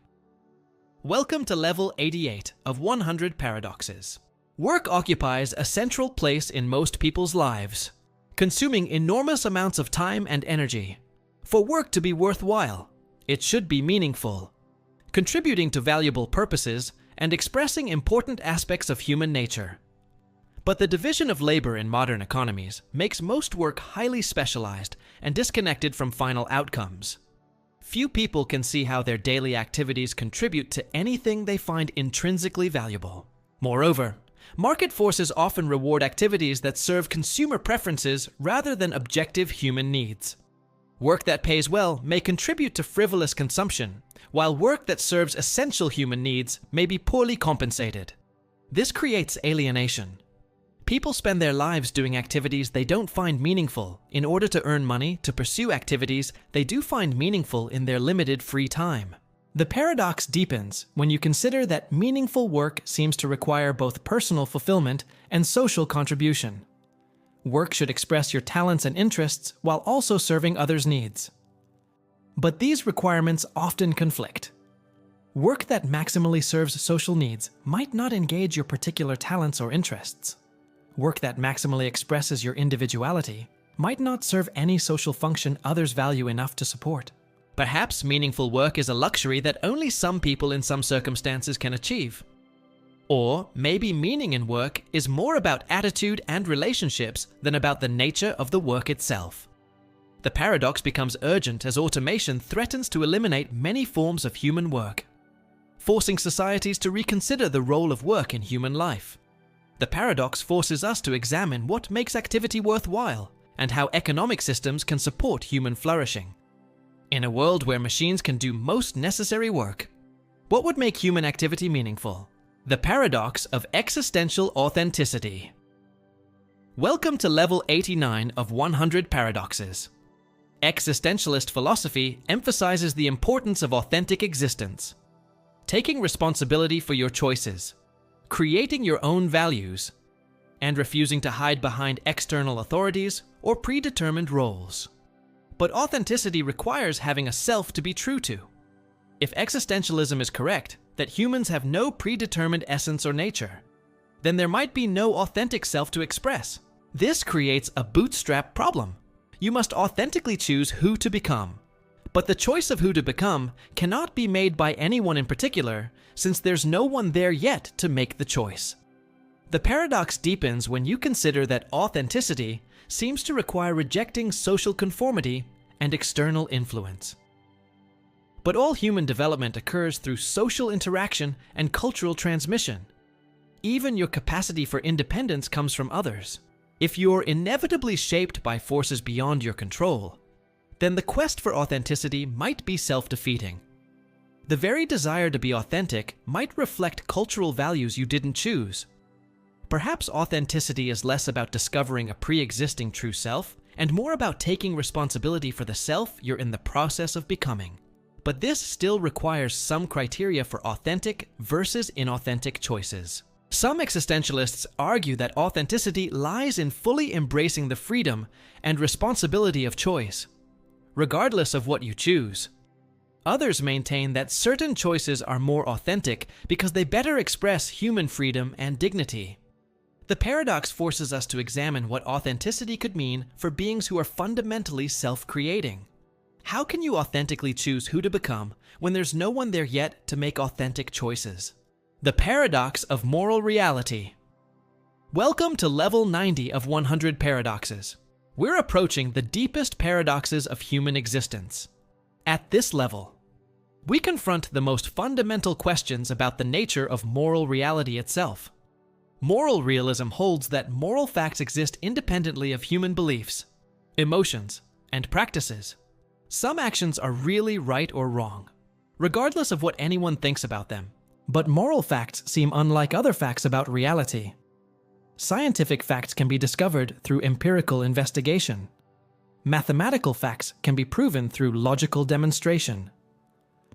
Welcome to level 88 of 100 paradoxes. Work occupies a central place in most people's lives, consuming enormous amounts of time and energy. For work to be worthwhile, it should be meaningful, contributing to valuable purposes and expressing important aspects of human nature. But the division of labor in modern economies makes most work highly specialized and disconnected from final outcomes. Few people can see how their daily activities contribute to anything they find intrinsically valuable. Moreover, market forces often reward activities that serve consumer preferences rather than objective human needs. Work that pays well may contribute to frivolous consumption, while work that serves essential human needs may be poorly compensated. This creates alienation. People spend their lives doing activities they don't find meaningful in order to earn money to pursue activities they do find meaningful in their limited free time. The paradox deepens when you consider that meaningful work seems to require both personal fulfillment and social contribution. Work should express your talents and interests while also serving others' needs. But these requirements often conflict. Work that maximally serves social needs might not engage your particular talents or interests. Work that maximally expresses your individuality might not serve any social function others value enough to support. Perhaps meaningful work is a luxury that only some people in some circumstances can achieve. Or maybe meaning in work is more about attitude and relationships than about the nature of the work itself. The paradox becomes urgent as automation threatens to eliminate many forms of human work, forcing societies to reconsider the role of work in human life. The paradox forces us to examine what makes activity worthwhile and how economic systems can support human flourishing. In a world where machines can do most necessary work, what would make human activity meaningful? The paradox of existential authenticity. Welcome to level 89 of 100 paradoxes. Existentialist philosophy emphasizes the importance of authentic existence, taking responsibility for your choices, creating your own values, and refusing to hide behind external authorities or predetermined roles. But authenticity requires having a self to be true to. If existentialism is correct, that humans have no predetermined essence or nature, then there might be no authentic self to express. This creates a bootstrap problem. You must authentically choose who to become. But the choice of who to become cannot be made by anyone in particular, since there's no one there yet to make the choice. The paradox deepens when you consider that authenticity seems to require rejecting social conformity and external influence. But all human development occurs through social interaction and cultural transmission. Even your capacity for independence comes from others. If you're inevitably shaped by forces beyond your control, then the quest for authenticity might be self-defeating. The very desire to be authentic might reflect cultural values you didn't choose. Perhaps authenticity is less about discovering a pre-existing true self and more about taking responsibility for the self you're in the process of becoming. But this still requires some criteria for authentic versus inauthentic choices. Some existentialists argue that authenticity lies in fully embracing the freedom and responsibility of choice, regardless of what you choose. Others maintain that certain choices are more authentic because they better express human freedom and dignity. The paradox forces us to examine what authenticity could mean for beings who are fundamentally self-creating. How can you authentically choose who to become when there's no one there yet to make authentic choices? The paradox of moral reality. Welcome to level 90 of 100 paradoxes. We're approaching the deepest paradoxes of human existence. At this level, we confront the most fundamental questions about the nature of moral reality itself. Moral realism holds that moral facts exist independently of human beliefs, emotions, and practices. Some actions are really right or wrong, regardless of what anyone thinks about them. But moral facts seem unlike other facts about reality. Scientific facts can be discovered through empirical investigation. Mathematical facts can be proven through logical demonstration.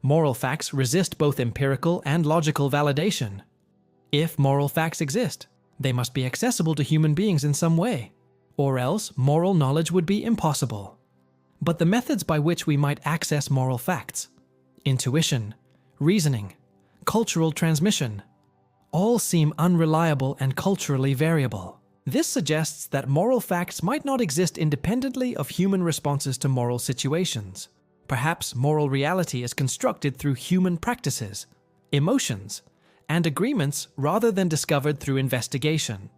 Moral facts resist both empirical and logical validation. If moral facts exist, they must be accessible to human beings in some way, or else moral knowledge would be impossible. But the methods by which we might access moral facts, intuition, reasoning, cultural transmission, all seem unreliable and culturally variable. This suggests that moral facts might not exist independently of human responses to moral situations. Perhaps moral reality is constructed through human practices, emotions, and agreements rather than discovered through investigation.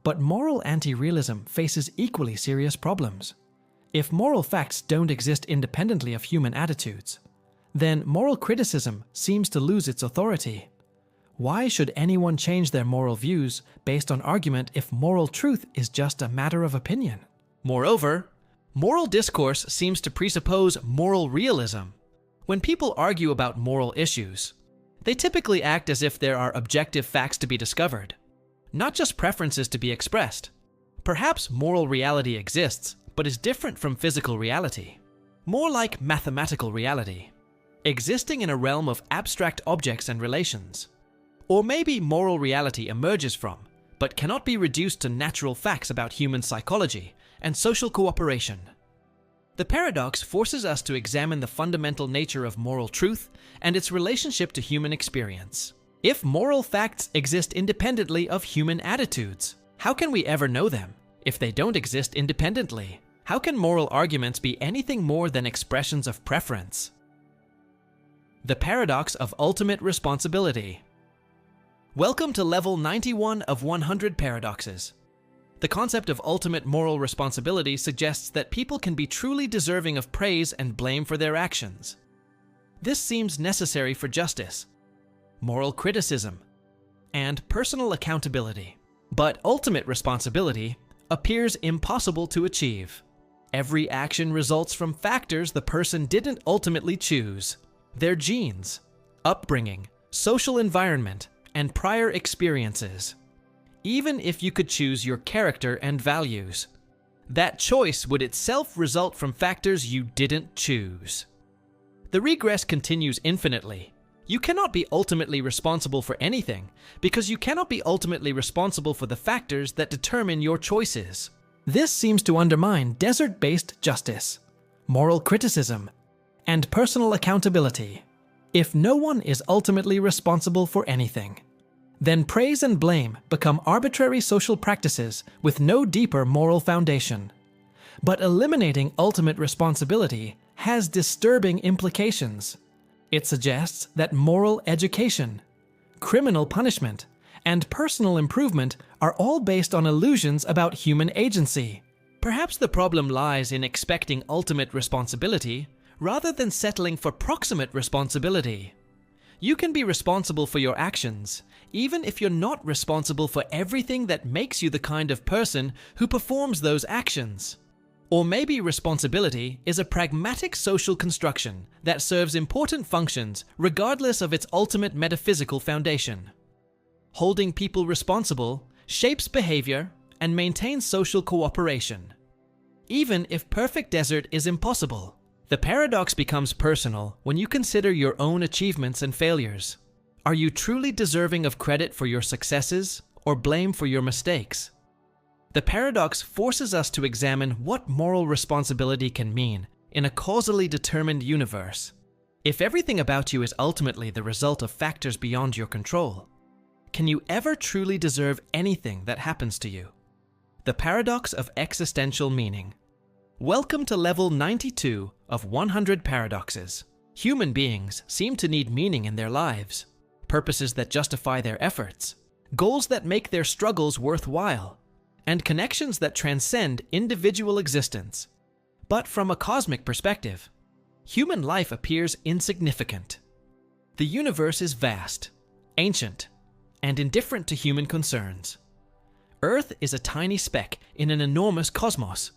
But moral anti-realism faces equally serious problems. If moral facts don't exist independently of human attitudes, then moral criticism seems to lose its authority. Why should anyone change their moral views based on argument if moral truth is just a matter of opinion? Moreover, moral discourse seems to presuppose moral realism. When people argue about moral issues, they typically act as if there are objective facts to be discovered, not just preferences to be expressed. Perhaps moral reality exists, but is different from physical reality, more like mathematical reality, existing in a realm of abstract objects and relations. Or maybe moral reality emerges from, but cannot be reduced to natural facts about human psychology and social cooperation. The paradox forces us to examine the fundamental nature of moral truth and its relationship to human experience. If moral facts exist independently of human attitudes, how can we ever know them? If they don't exist independently, how can moral arguments be anything more than expressions of preference? The paradox of ultimate responsibility. Welcome to level 91 of 100 paradoxes. The concept of ultimate moral responsibility suggests that people can be truly deserving of praise and blame for their actions. This seems necessary for justice, moral criticism, and personal accountability. But ultimate responsibility appears impossible to achieve. Every action results from factors the person didn't ultimately choose: their genes, upbringing, social environment, and prior experiences. Even if you could choose your character and values, that choice would itself result from factors you didn't choose. The regress continues infinitely. You cannot be ultimately responsible for anything because you cannot be ultimately responsible for the factors that determine your choices. This seems to undermine desert-based justice, moral criticism, and personal accountability. If no one is ultimately responsible for anything, then praise and blame become arbitrary social practices with no deeper moral foundation. But eliminating ultimate responsibility has disturbing implications. It suggests that moral education, criminal punishment, and personal improvement are all based on illusions about human agency. Perhaps the problem lies in expecting ultimate responsibility rather than settling for proximate responsibility. You can be responsible for your actions, even if you're not responsible for everything that makes you the kind of person who performs those actions. Or maybe responsibility is a pragmatic social construction that serves important functions regardless of its ultimate metaphysical foundation. Holding people responsible shapes behavior and maintains social cooperation. Even if perfect desert is impossible, the paradox becomes personal when you consider your own achievements and failures. Are you truly deserving of credit for your successes or blame for your mistakes? The paradox forces us to examine what moral responsibility can mean in a causally determined universe. If everything about you is ultimately the result of factors beyond your control, can you ever truly deserve anything that happens to you? The paradox of existential meaning. Welcome to level 92 of 100 paradoxes. Human beings seem to need meaning in their lives, purposes that justify their efforts, goals that make their struggles worthwhile, and connections that transcend individual existence. But from a cosmic perspective, human life appears insignificant. The universe is vast, ancient, and indifferent to human concerns. Earth is a tiny speck in an enormous cosmos,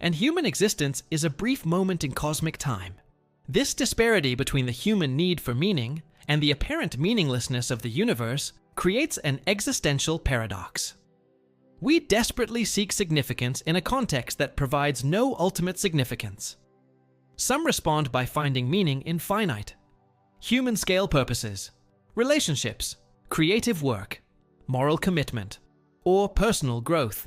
and human existence is a brief moment in cosmic time. This disparity between the human need for meaning and the apparent meaninglessness of the universe creates an existential paradox. We desperately seek significance in a context that provides no ultimate significance. Some respond by finding meaning in finite, human-scale purposes, relationships, creative work, moral commitment, or personal growth.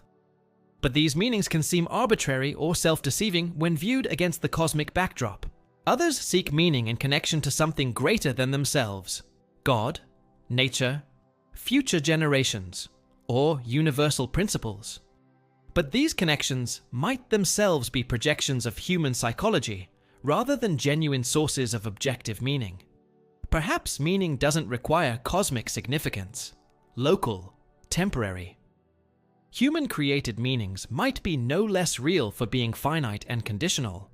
But these meanings can seem arbitrary or self-deceiving when viewed against the cosmic backdrop. Others seek meaning in connection to something greater than themselves: God, nature, future generations, or universal principles. But these connections might themselves be projections of human psychology rather than genuine sources of objective meaning. Perhaps meaning doesn't require cosmic significance, local, temporary. Human-created meanings might be no less real for being finite and conditional.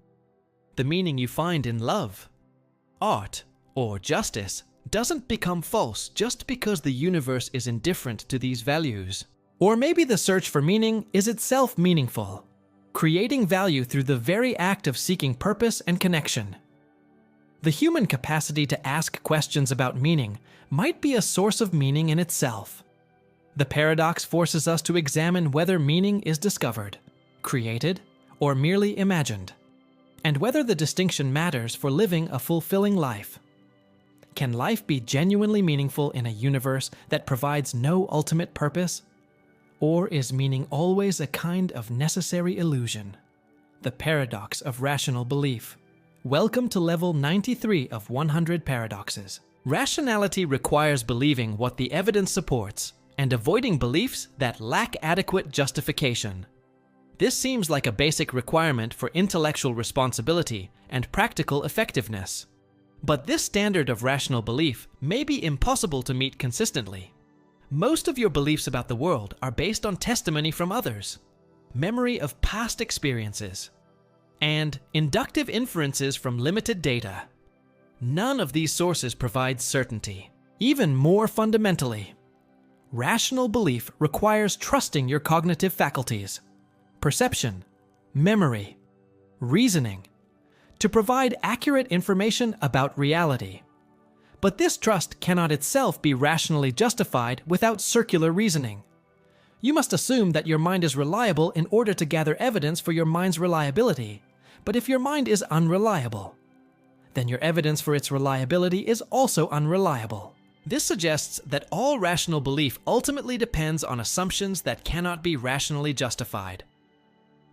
The meaning you find in love, art, or justice doesn't become false just because the universe is indifferent to these values. Or maybe the search for meaning is itself meaningful, creating value through the very act of seeking purpose and connection. The human capacity to ask questions about meaning might be a source of meaning in itself. The paradox forces us to examine whether meaning is discovered, created, or merely imagined, and whether the distinction matters for living a fulfilling life. Can life be genuinely meaningful in a universe that provides no ultimate purpose? Or is meaning always a kind of necessary illusion? The paradox of rational belief. Welcome to level 93 of 100 paradoxes. Rationality requires believing what the evidence supports and avoiding beliefs that lack adequate justification. This seems like a basic requirement for intellectual responsibility and practical effectiveness. But this standard of rational belief may be impossible to meet consistently. Most of your beliefs about the world are based on testimony from others, memory of past experiences, and inductive inferences from limited data. None of these sources provides certainty. Even more fundamentally, rational belief requires trusting your cognitive faculties, perception, memory, reasoning, to provide accurate information about reality. But this trust cannot itself be rationally justified without circular reasoning. You must assume that your mind is reliable in order to gather evidence for your mind's reliability. But if your mind is unreliable, then your evidence for its reliability is also unreliable. This suggests that all rational belief ultimately depends on assumptions that cannot be rationally justified.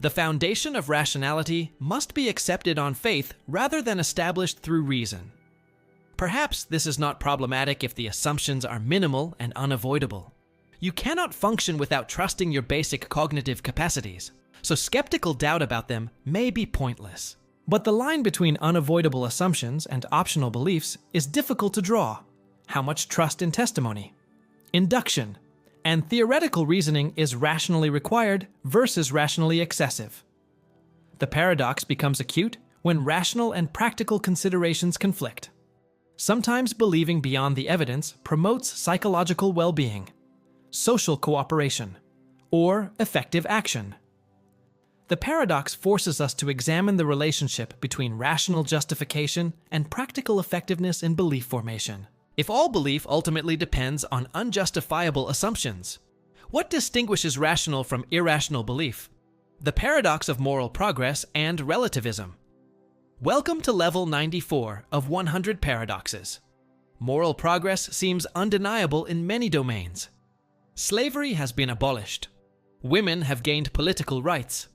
The foundation of rationality must be accepted on faith rather than established through reason. Perhaps this is not problematic if the assumptions are minimal and unavoidable. You cannot function without trusting your basic cognitive capacities, so skeptical doubt about them may be pointless. But the line between unavoidable assumptions and optional beliefs is difficult to draw. How much trust in testimony, induction, and theoretical reasoning is rationally required versus rationally excessive? The paradox becomes acute when rational and practical considerations conflict. Sometimes believing beyond the evidence promotes psychological well-being, social cooperation, or effective action. The paradox forces us to examine the relationship between rational justification and practical effectiveness in belief formation. If all belief ultimately depends on unjustifiable assumptions, what distinguishes rational from irrational belief? The paradox of moral progress and relativism. Welcome to level 94 of 100 paradoxes. Moral progress seems undeniable in many domains. Slavery has been abolished. Women have gained political rights.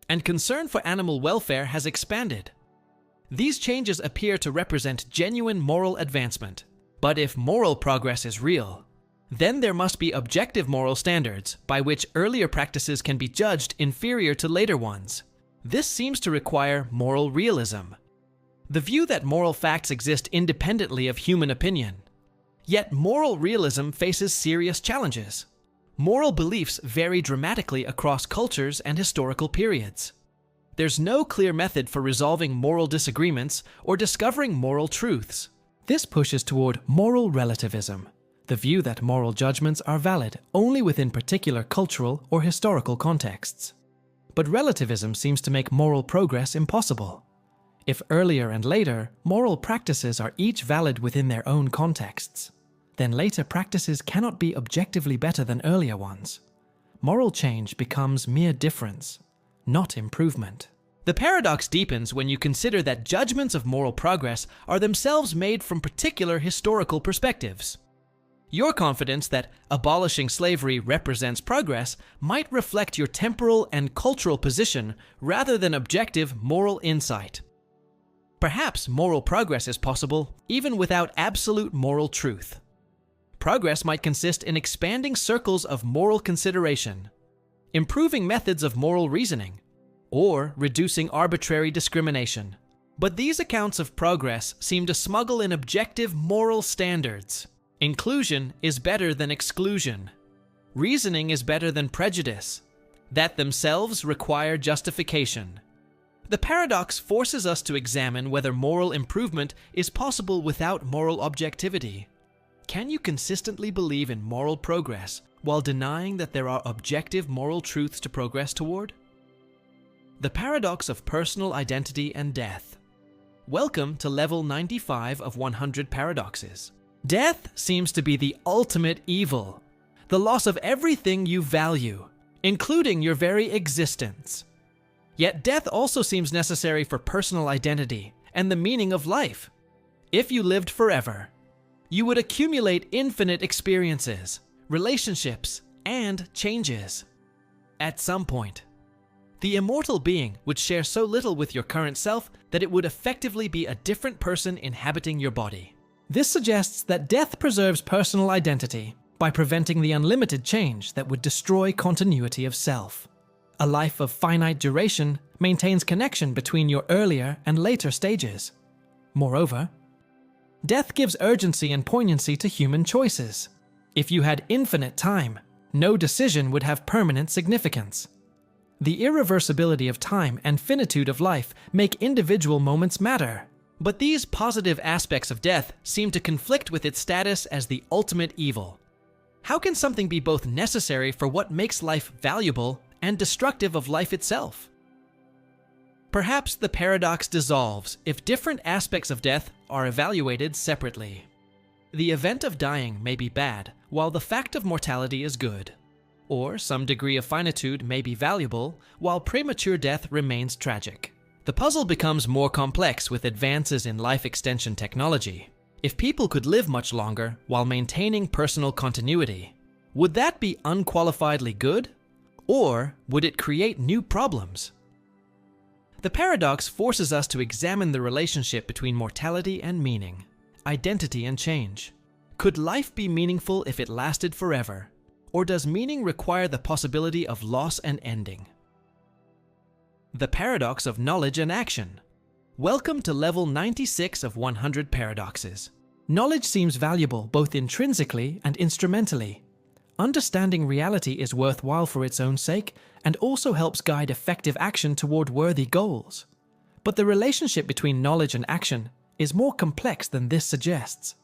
And concern for animal welfare has expanded. These changes appear to represent genuine moral advancement. But if moral progress is real, then there must be objective moral standards by which earlier practices can be judged inferior to later ones. This seems to require moral realism, the view that moral facts exist independently of human opinion. Yet moral realism faces serious challenges. Moral beliefs vary dramatically across cultures and historical periods. There's no clear method for resolving moral disagreements or discovering moral truths. This pushes toward moral relativism, the view that moral judgments are valid only within particular cultural or historical contexts. But relativism seems to make moral progress impossible. If earlier and later moral practices are each valid within their own contexts, then later practices cannot be objectively better than earlier ones. moral change becomes mere difference, not improvement. The paradox deepens when you consider that judgments of moral progress are themselves made from particular historical perspectives. Your confidence that abolishing slavery represents progress might reflect your temporal and cultural position rather than objective moral insight. Perhaps moral progress is possible even without absolute moral truth. Progress might consist in expanding circles of moral consideration, improving methods of moral reasoning, or reducing arbitrary discrimination. But these accounts of progress seem to smuggle in objective moral standards. Inclusion is better than exclusion. Reasoning is better than prejudice. That themselves require justification. The paradox forces us to examine whether moral improvement is possible without moral objectivity. Can you consistently believe in moral progress while denying that there are objective moral truths to progress toward? The paradox of personal identity and death. Welcome to level 95 of 100 paradoxes. Death seems to be the ultimate evil, the loss of everything you value, including your very existence. Yet death also seems necessary for personal identity and the meaning of life. If you lived forever, you would accumulate infinite experiences, relationships, and changes. At some point, the immortal being would share so little with your current self that it would effectively be a different person inhabiting your body. This suggests that death preserves personal identity by preventing the unlimited change that would destroy continuity of self. A life of finite duration maintains connection between your earlier and later stages. Moreover, death gives urgency and poignancy to human choices. If you had infinite time, no decision would have permanent significance. The irreversibility of time and finitude of life make individual moments matter. But these positive aspects of death seem to conflict with its status as the ultimate evil. How can something be both necessary for what makes life valuable and destructive of life itself? Perhaps the paradox dissolves if different aspects of death are evaluated separately. The event of dying may be bad, while the fact of mortality is good. Or some degree of finitude may be valuable, while premature death remains tragic. The puzzle becomes more complex with advances in life extension technology. If people could live much longer while maintaining personal continuity, would that be unqualifiedly good? Or would it create new problems? The paradox forces us to examine the relationship between mortality and meaning, identity and change. Could life be meaningful if it lasted forever? Or does meaning require the possibility of loss and ending? The paradox of knowledge and action. Welcome to level 96 of 100 paradoxes. Knowledge seems valuable both intrinsically and instrumentally. Understanding reality is worthwhile for its own sake and also helps guide effective action toward worthy goals. But the relationship between knowledge and action is more complex than this suggests.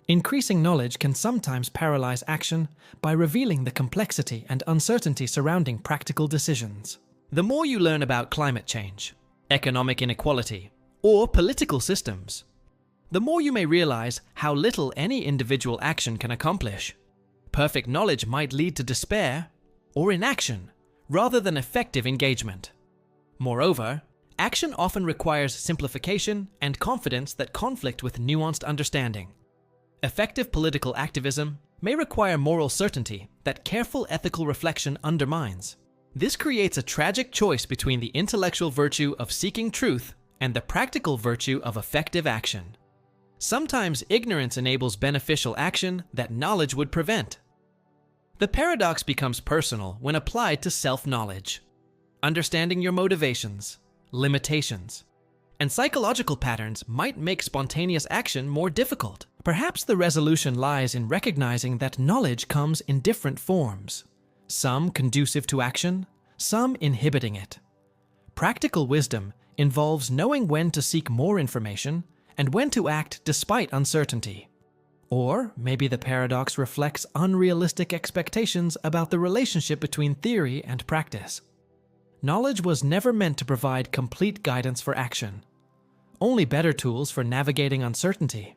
Increasing knowledge can sometimes paralyze action by revealing the complexity and uncertainty surrounding practical decisions. The more you learn about climate change, economic inequality, or political systems, the more you may realize how little any individual action can accomplish. Perfect knowledge might lead to despair or inaction rather than effective engagement. Moreover, action often requires simplification and confidence that conflict with nuanced understanding. Effective political activism may require moral certainty that careful ethical reflection undermines. This creates a tragic choice between the intellectual virtue of seeking truth and the practical virtue of effective action. Sometimes ignorance enables beneficial action that knowledge would prevent. The paradox becomes personal when applied to self-knowledge. Understanding your motivations, limitations, and psychological patterns might make spontaneous action more difficult. Perhaps the resolution lies in recognizing that knowledge comes in different forms. Some conducive to action, some inhibiting it. Practical wisdom involves knowing when to seek more information and when to act despite uncertainty. Or maybe the paradox reflects unrealistic expectations about the relationship between theory and practice. Knowledge was never meant to provide complete guidance for action, only better tools for navigating uncertainty.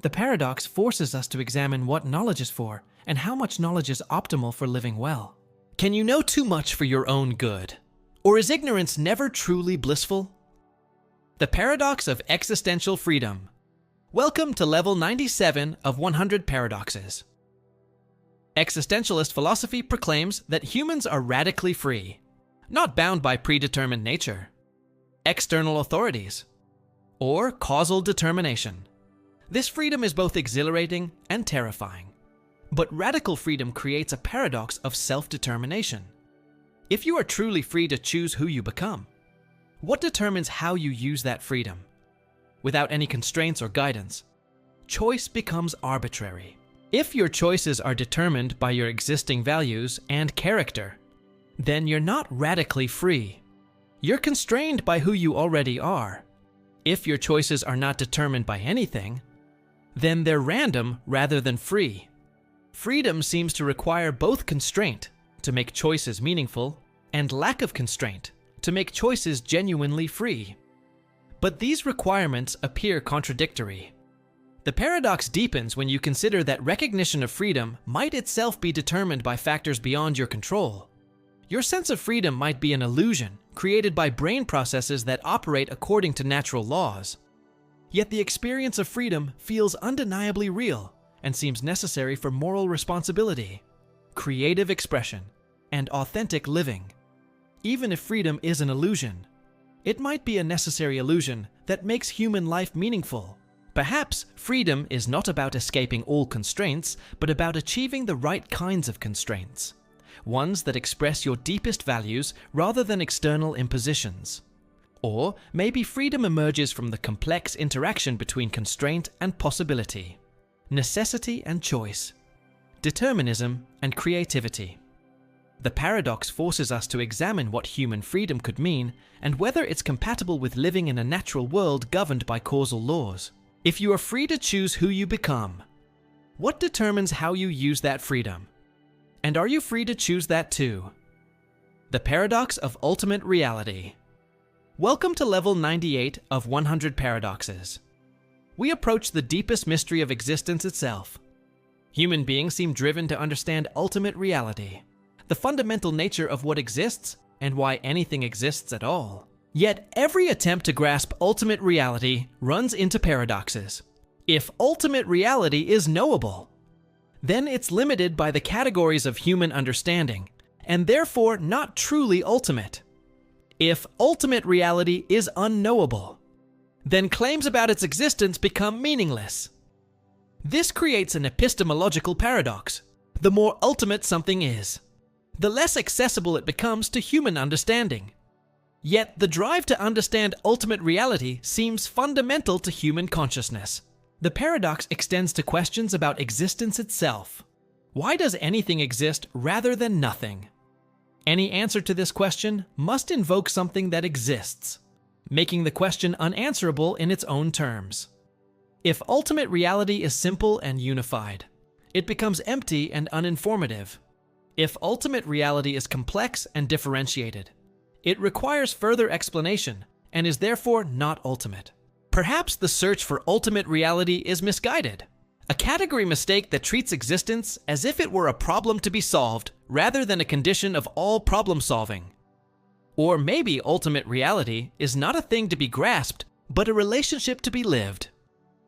The paradox forces us to examine what knowledge is for and how much knowledge is optimal for living well. Can you know too much for your own good? Or is ignorance never truly blissful? The Paradox of Existential Freedom. Welcome to level 97 of 100 paradoxes. Existentialist philosophy proclaims that humans are radically free, not bound by predetermined nature, external authorities, or causal determination. This freedom is both exhilarating and terrifying. But radical freedom creates a paradox of self-determination. If you are truly free to choose who you become, what determines how you use that freedom? Without any constraints or guidance, choice becomes arbitrary. If your choices are determined by your existing values and character, then you're not radically free. You're constrained by who you already are. If your choices are not determined by anything, then they're random rather than free. Freedom seems to require both constraint, to make choices meaningful, and lack of constraint, to make choices genuinely free. But these requirements appear contradictory. The paradox deepens when you consider that recognition of freedom might itself be determined by factors beyond your control. Your sense of freedom might be an illusion created by brain processes that operate according to natural laws. Yet the experience of freedom feels undeniably real and seems necessary for moral responsibility, creative expression, and authentic living. Even if freedom is an illusion, it might be a necessary illusion that makes human life meaningful. Perhaps freedom is not about escaping all constraints, but about achieving the right kinds of constraints, ones that express your deepest values rather than external impositions. Or maybe freedom emerges from the complex interaction between constraint and possibility, necessity and choice, determinism and creativity. The paradox forces us to examine what human freedom could mean and whether it's compatible with living in a natural world governed by causal laws. If you are free to choose who you become, what determines how you use that freedom? And are you free to choose that too? The Paradox of Ultimate Reality. Welcome to level 98 of 100 paradoxes. We approach the deepest mystery of existence itself. Human beings seem driven to understand ultimate reality, the fundamental nature of what exists and why anything exists at all. Yet every attempt to grasp ultimate reality runs into paradoxes. If ultimate reality is knowable, then it's limited by the categories of human understanding, and therefore not truly ultimate. If ultimate reality is unknowable, then claims about its existence become meaningless. This creates an epistemological paradox. The more ultimate something is, the less accessible it becomes to human understanding. Yet the drive to understand ultimate reality seems fundamental to human consciousness. The paradox extends to questions about existence itself. Why does anything exist rather than nothing? Any answer to this question must invoke something that exists, making the question unanswerable in its own terms. If ultimate reality is simple and unified, it becomes empty and uninformative. If ultimate reality is complex and differentiated, it requires further explanation and is therefore not ultimate. Perhaps the search for ultimate reality is misguided, a category mistake that treats existence as if it were a problem to be solved rather than a condition of all problem solving. Or maybe ultimate reality is not a thing to be grasped, but a relationship to be lived.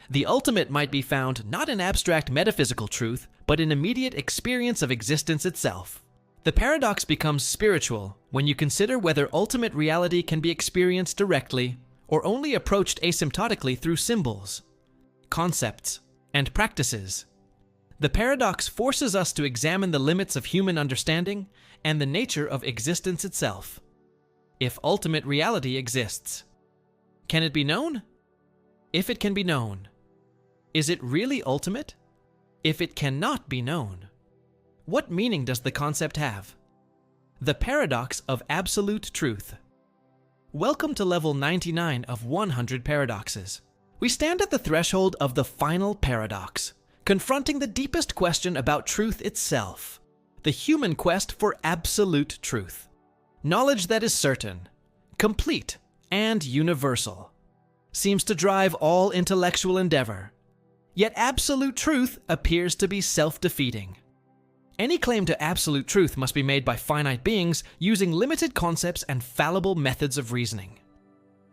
The ultimate might be found not in abstract metaphysical truth, but in immediate experience of existence itself. The paradox becomes spiritual when you consider whether ultimate reality can be experienced directly or only approached asymptotically through symbols, concepts, and practices. The paradox forces us to examine the limits of human understanding and the nature of existence itself. If ultimate reality exists, can it be known? If it can be known, is it really ultimate? If it cannot be known, what meaning does the concept have? The Paradox of Absolute Truth. Welcome to level 99 of 100 paradoxes. We stand at the threshold of the final paradox, confronting the deepest question about truth itself, the human quest for absolute truth. Knowledge that is certain, complete, and universal seems to drive all intellectual endeavor. Yet absolute truth appears to be self-defeating. Any claim to absolute truth must be made by finite beings using limited concepts and fallible methods of reasoning.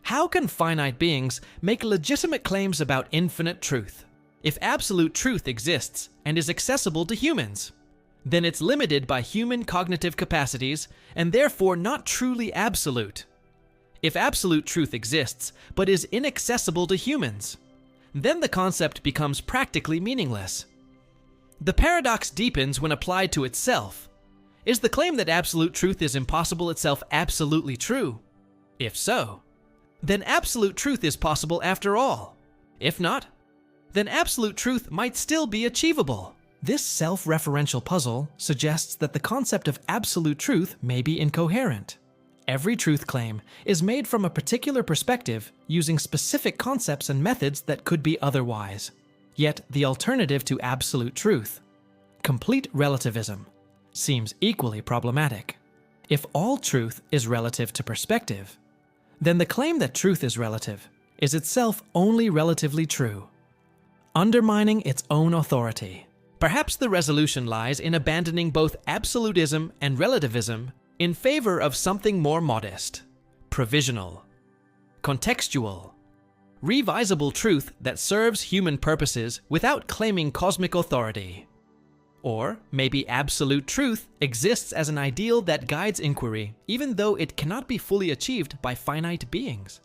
How can finite beings make legitimate claims about infinite truth? If absolute truth exists and is accessible to humans, then it's limited by human cognitive capacities and therefore not truly absolute. If absolute truth exists but is inaccessible to humans, then the concept becomes practically meaningless. The paradox deepens when applied to itself. Is the claim that absolute truth is impossible itself absolutely true? If so, then absolute truth is possible after all. If not, then absolute truth might still be achievable. This self-referential puzzle suggests that the concept of absolute truth may be incoherent. Every truth claim is made from a particular perspective using specific concepts and methods that could be otherwise. Yet the alternative to absolute truth, complete relativism, seems equally problematic. If all truth is relative to perspective, then the claim that truth is relative is itself only relatively true, undermining its own authority. Perhaps the resolution lies in abandoning both absolutism and relativism in favor of something more modest, provisional, contextual, revisable truth that serves human purposes without claiming cosmic authority. Or maybe absolute truth exists as an ideal that guides inquiry, even though it cannot be fully achieved by finite beings.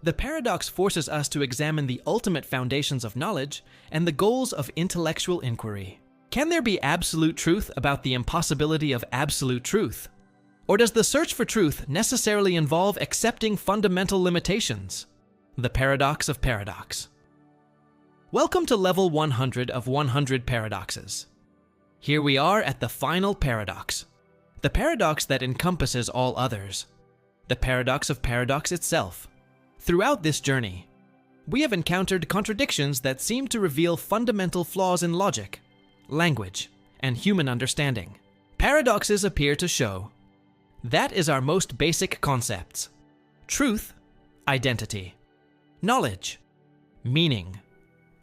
The paradox forces us to examine the ultimate foundations of knowledge and the goals of intellectual inquiry. Can there be absolute truth about the impossibility of absolute truth? Or does the search for truth necessarily involve accepting fundamental limitations? The paradox of paradox. Welcome to level 100 of 100 paradoxes. Here we are at the final paradox, the paradox that encompasses all others, the paradox of paradox itself. Throughout this journey, we have encountered contradictions that seem to reveal fundamental flaws in logic, language, and human understanding. Paradoxes appear to show that is our most basic concepts: truth, identity, knowledge, meaning,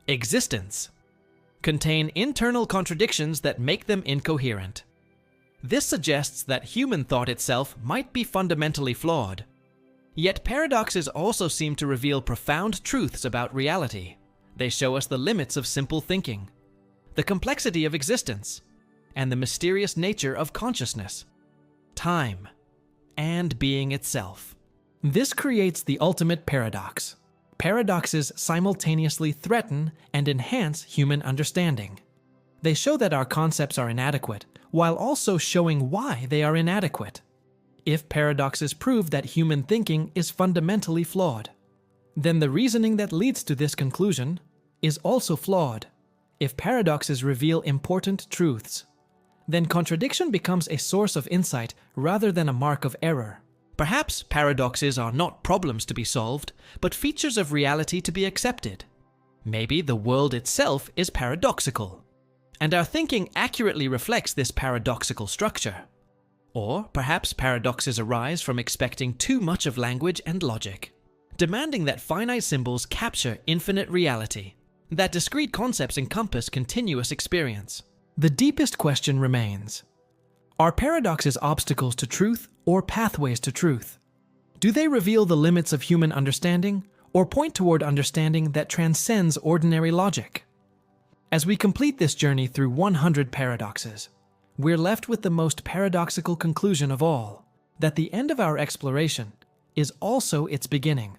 existence, contain internal contradictions that make them incoherent. This suggests that human thought itself might be fundamentally flawed. Yet paradoxes also seem to reveal profound truths about reality. They show us the limits of simple thinking, the complexity of existence, and the mysterious nature of consciousness, time, and being itself. This creates the ultimate paradox. Paradoxes simultaneously threaten and enhance human understanding. They show that our concepts are inadequate, while also showing why they are inadequate. If paradoxes prove that human thinking is fundamentally flawed, then the reasoning that leads to this conclusion is also flawed. If paradoxes reveal important truths, then contradiction becomes a source of insight rather than a mark of error. Perhaps paradoxes are not problems to be solved, but features of reality to be accepted. Maybe the world itself is paradoxical, and our thinking accurately reflects this paradoxical structure. Or perhaps paradoxes arise from expecting too much of language and logic, demanding that finite symbols capture infinite reality, that discrete concepts encompass continuous experience. The deepest question remains: are paradoxes obstacles to truth or pathways to truth? Do they reveal the limits of human understanding or point toward understanding that transcends ordinary logic? As we complete this journey through 100 paradoxes, we're left with the most paradoxical conclusion of all, that the end of our exploration is also its beginning.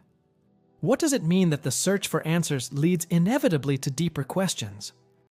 What does it mean that the search for answers leads inevitably to deeper questions?